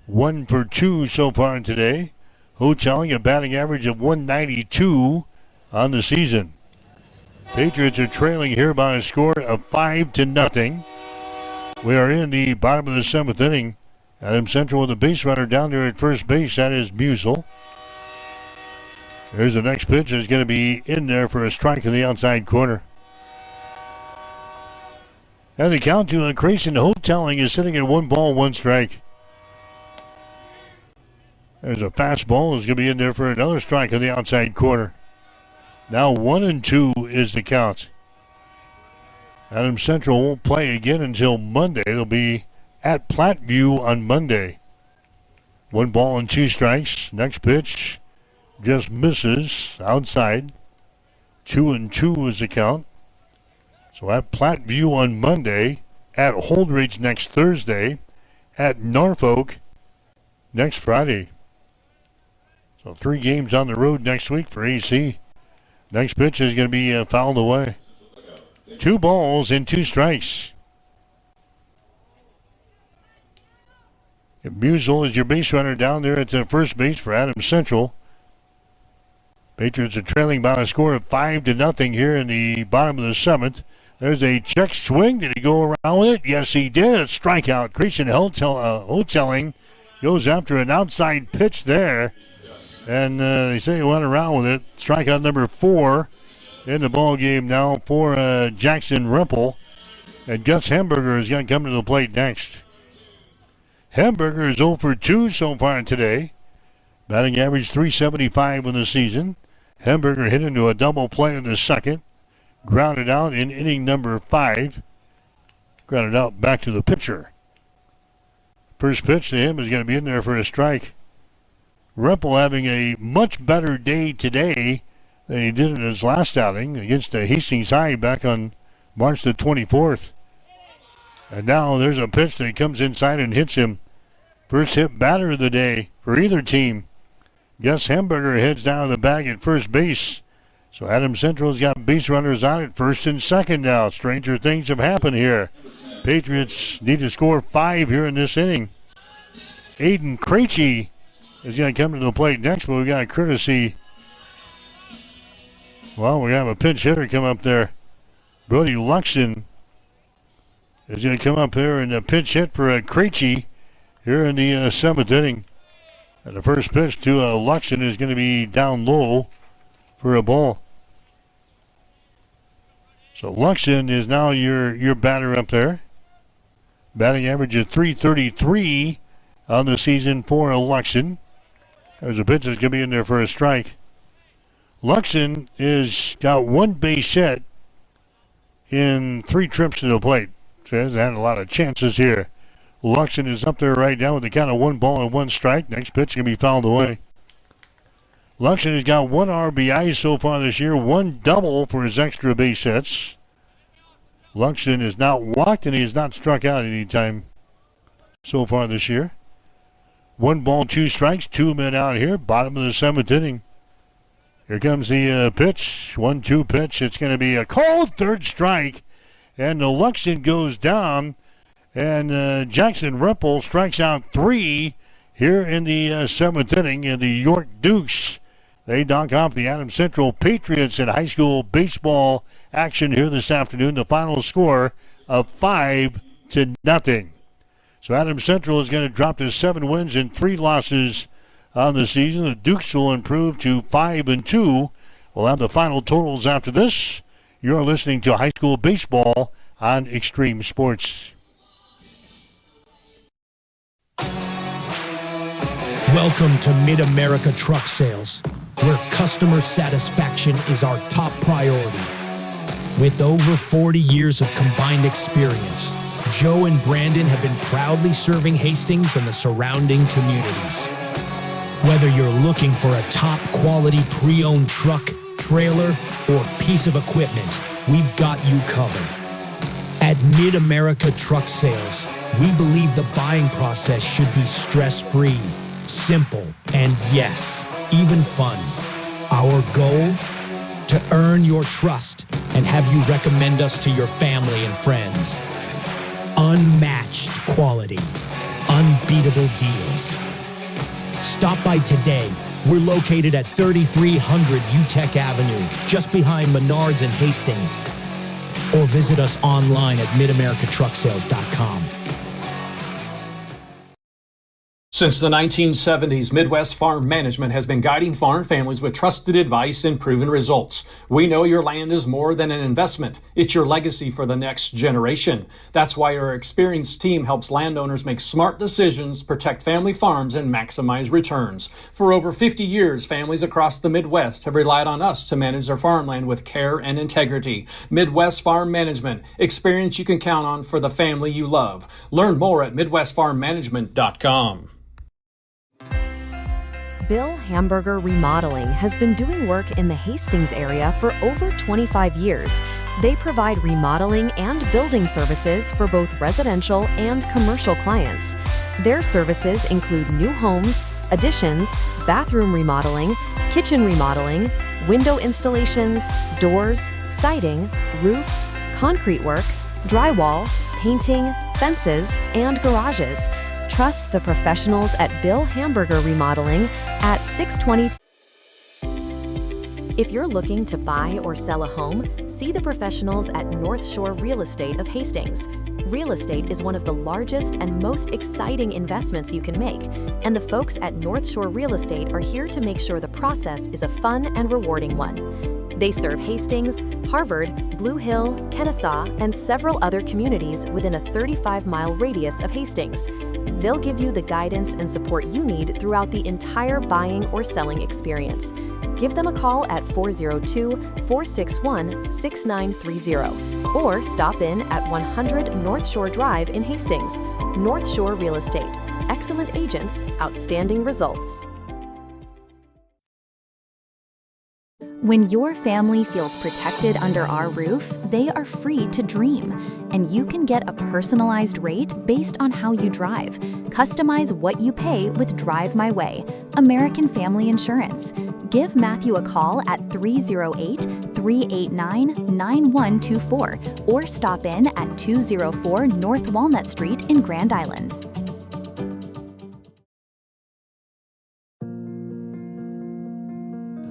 1 for 2 so far today. Hotelling a batting average of 192 on the season. Patriots are trailing here by a score of 5-0. We are in the bottom of the 7th inning. Adams Central with a base runner down there at first base. That is Musel. There's the next pitch. It's going to be in there for a strike in the outside corner. And the count to Grayson Hotelling is sitting at 1 ball, 1 strike. There's a fastball. It's going to be in there for another strike in the outside corner. Now 1-2 is the count. Adams Central won't play again until Monday. They'll be at Platteview on Monday. 1 ball and 2 strikes. Next pitch just misses outside. 2-2 is the count. So at Platteview on Monday, at Holdridge next Thursday, at Norfolk next Friday. So 3 games on the road next week for AC. Next pitch is going to be fouled away. 2 balls and 2 strikes. Buzel is your base runner down there at first base for Adams Central. Patriots are trailing by a score of 5-0 here in the bottom of the 7th. There's a check swing. Did he go around with it? Yes, he did. A strikeout. Christian Hoteling goes after an outside pitch there. And they say he went around with it. Strikeout number 4 in the ball game now for Jackson Rempel. And Gus Hamburger is going to come to the plate next. Hamburger is 0 for 2 so far today. Batting average .375 in the season. Hamburger hit into a double play in the second. Grounded out in inning number 5. Grounded out back to the pitcher. First pitch to him is going to be in there for a strike. Rempel having a much better day today than he did in his last outing against Hastings High back on March the 24th. And now there's a pitch that comes inside and hits him. First hit batter of the day for either team. Gus Hamburger heads down the bag at first base. So Adams Central's got base runners on at first and second now. Stranger things have happened here. Patriots need to score 5 here in this inning. Aiden Krejci is going to come to the plate next, but we got a courtesy. Well, we have a pinch hitter come up there. Brody Luxon is going to come up here and pinch hit for Krejci here in the 7th inning. And the first pitch to Luxon is going to be down low for a ball. So Luxon is now your batter up there. Batting average of .333 on the season for Luxon. There's a pitch that's going to be in there for a strike. Luxon is got 1 base hit in 3 trips to the plate. So he hasn't had a lot of chances here. Luxon is up there right now with the count of 1 ball and 1 strike. Next pitch can be fouled away. Luxon has got 1 RBI so far this year, 1 double for his extra base hits. Luxon is not walked and he has not struck out any time so far this year. 1 ball, 2 strikes, 2 men out here, bottom of the 7th inning. Here comes the pitch, 1-2 pitch. It's going to be a called third strike, and the Luxon goes down. And Jackson Rempel strikes out 3 here in the 7th inning. And the York Dukes, they knock off the Adams Central Patriots in high school baseball action here this afternoon. The final score of 5-0. So Adams Central is going to drop to 7 wins and 3 losses on the season. The Dukes will improve to 5-2. We'll have the final totals after this. You're listening to high school baseball on Extreme Sports. Welcome to Mid-America Truck Sales, where customer satisfaction is our top priority. With over 40 years of combined experience, Joe and Brandon have been proudly serving Hastings and the surrounding communities. Whether you're looking for a top-quality pre-owned truck, trailer, or piece of equipment, we've got you covered. At Mid-America Truck Sales, we believe the buying process should be stress-free, simple, and yes, even fun. Our goal? To earn your trust and have you recommend us to your family and friends. Unmatched quality, unbeatable deals. Stop by today. We're located at 3300 UTEC Avenue, just behind Menards and Hastings. Or visit us online at midamericatrucksales.com. Since the 1970s, Midwest Farm Management has been guiding farm families with trusted advice and proven results. We know your land is more than an investment. It's your legacy for the next generation. That's why our experienced team helps landowners make smart decisions, protect family farms, and maximize returns. For over 50 years, families across the Midwest have relied on us to manage their farmland with care and integrity. Midwest Farm Management, experience you can count on for the family you love. Learn more at MidwestFarmManagement.com. Bill Hamburger Remodeling has been doing work in the Hastings area for over 25 years. They provide remodeling and building services for both residential and commercial clients. Their services include new homes, additions, bathroom remodeling, kitchen remodeling, window installations, doors, siding, roofs, concrete work, drywall, painting, fences, and garages. Trust the professionals at Bill Hamburger Remodeling at 620. If you're looking to buy or sell a home, see the professionals at North Shore Real Estate of Hastings. Real estate is one of the largest and most exciting investments you can make, and the folks at North Shore Real Estate are here to make sure the process is a fun and rewarding one. They serve Hastings, Harvard, Blue Hill, Kennesaw, and several other communities within a 35-mile radius of Hastings. They'll give you the guidance and support you need throughout the entire buying or selling experience. Give them a call at 402-461-6930 or stop in at 100 North Shore Drive in Hastings. North Shore Real Estate. Excellent agents, outstanding results. When your family feels protected under our roof, they are free to dream, and you can get a personalized rate based on how you drive. Customize what you pay with Drive My Way, American Family Insurance. Give Matthew a call at 308-389-9124 or stop in at 204 North Walnut Street in Grand Island.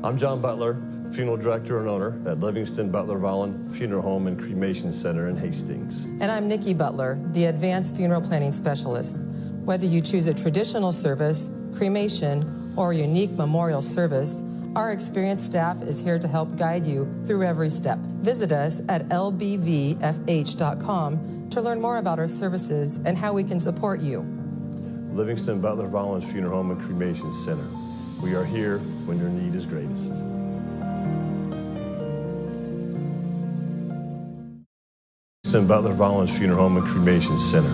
I'm John Butler, Funeral Director and Owner at Livingston Butler Volland Funeral Home and Cremation Center in Hastings. And I'm Nikki Butler, the Advanced Funeral Planning Specialist. Whether you choose a traditional service, cremation, or a unique memorial service, our experienced staff is here to help guide you through every step. Visit us at lbvfh.com to learn more about our services and how we can support you. Livingston Butler Volland Funeral Home and Cremation Center. We are here when your need is greatest. Livingston Butler Volland Funeral Home and Cremation Center.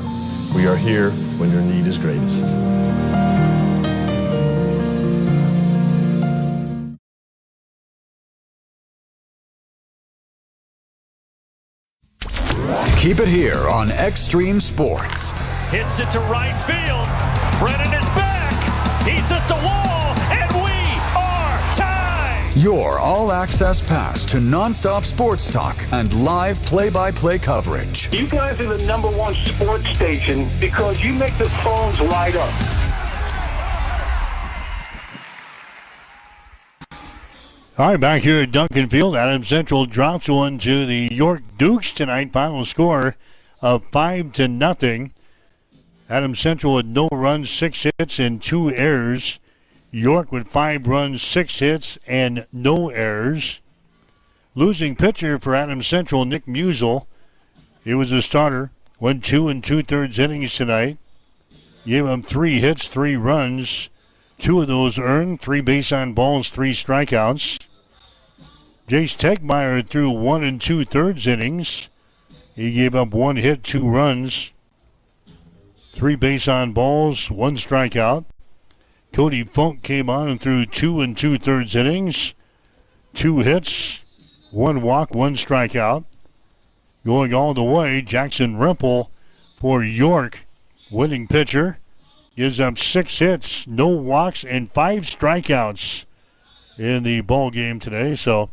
We are here when your need is greatest. Keep it here on Extreme Sports. Hits it to right field. Brennan is back. He's at the wall, and we are tied. Your all-access pass to nonstop sports talk and live play-by-play coverage. You guys are the #1 sports station because you make the phones light up. All right, back here at Duncan Field, Adams Central drops one to the York Dukes tonight. Final score of 5-0. Adams Central with no runs, 6 hits, and 2 errors. York with 5 runs, 6 hits, and no errors. Losing pitcher for Adams Central, Nick Musel. He was a starter. Went 2 2/3 innings tonight. Gave him 3 hits, 3 runs. 2 of those earned, 3 base on balls, 3 strikeouts. Jace Tegmeyer threw 1 2/3 innings. He gave up 1 hit, 2 runs, 3 base on balls, 1 strikeout. Cody Funk came on and threw 2 2/3 innings, 2 hits, 1 walk, 1 strikeout. Going all the way, Jackson Rimple for York, winning pitcher. Gives up 6 hits, no walks, and 5 strikeouts in the ball game today. So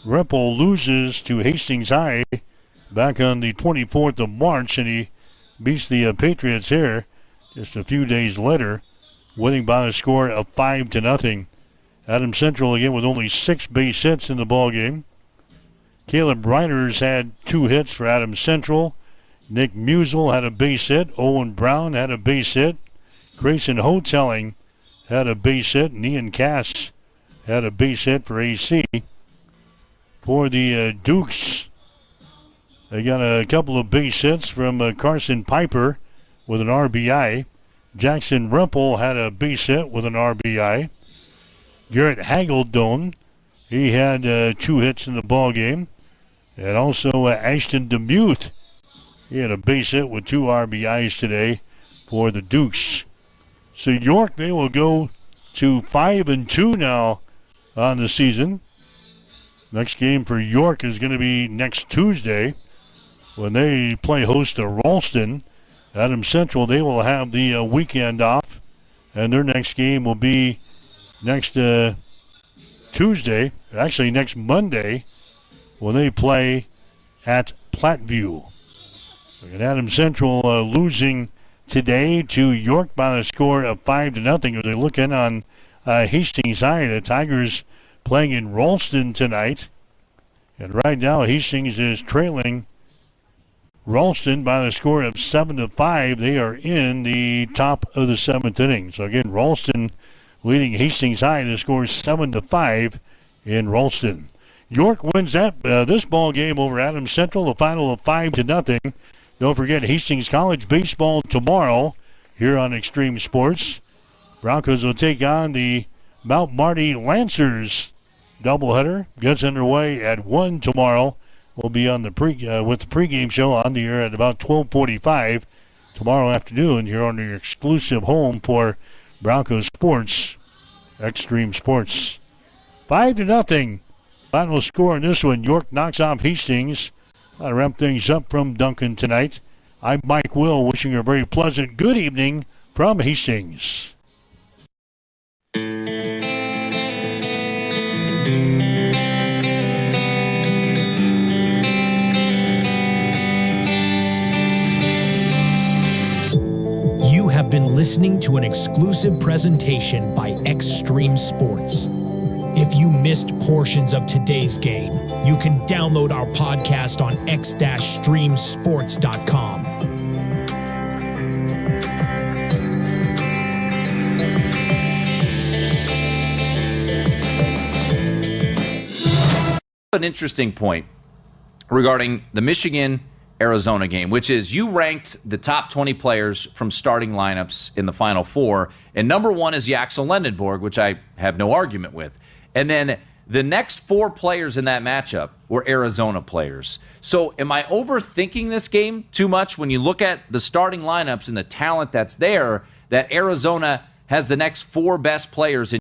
Rimple loses to Hastings High back on the 24th of March, and he beats the Patriots here just a few days later, winning by a score of 5-0. Adams Central again with only 6 base hits in the ball game. Caleb Reiners had 2 hits for Adams Central. Nick Musel had a base hit. Owen Brown had a base hit. Grayson Hotelling had a base hit, and Ian Cass had a base hit for AC. For the Dukes, they got a couple of base hits from Carson Piper with an RBI. Jackson Rimple had a base hit with an RBI. Garrett Hageldone, he had 2 hits in the ball game. And also Ashton Demuth, he had a base hit with 2 RBIs today for the Dukes. So York, they will go to 5-2 now on the season. Next game for York is going to be next Tuesday when they play host to Ralston. Adams Central, they will have the weekend off, and their next game will be next Tuesday, actually next Monday, when they play at Platteview. And Adams Central losing today to York by the score of 5-0. As they look in on Hastings High, the Tigers playing in Ralston tonight. And right now, Hastings is trailing Ralston by the score of 7-5. They are in the top of the 7th inning. So again, Ralston leading Hastings High. The score is 7-5 in Ralston. York wins this ball game over Adams Central, the final of 5-0. Don't forget Hastings College baseball tomorrow here on Extreme Sports. Broncos will take on the Mount Marty Lancers. Doubleheader gets underway at 1 tomorrow. We'll be on the with the pregame show on the air at about 12:45 tomorrow afternoon here on your exclusive home for Broncos sports, Extreme Sports. 5-0. Final score in this one. York knocks off Hastings. I'll wrap things up from Duncan tonight. I'm Mike Will, wishing you a very pleasant good evening from Hastings. You have been listening to an exclusive presentation by Extreme Sports. If you missed portions of today's game, you can download our podcast on x-streamsports.com. An interesting point regarding the Michigan-Arizona game, which is you ranked the top 20 players from starting lineups in the Final Four, and number one is Yaxel Lendenborg, which I have no argument with. And then the next 4 players in that matchup were Arizona players. So am I overthinking this game too much when you look at the starting lineups and the talent that's there, that Arizona has the next 4 best players in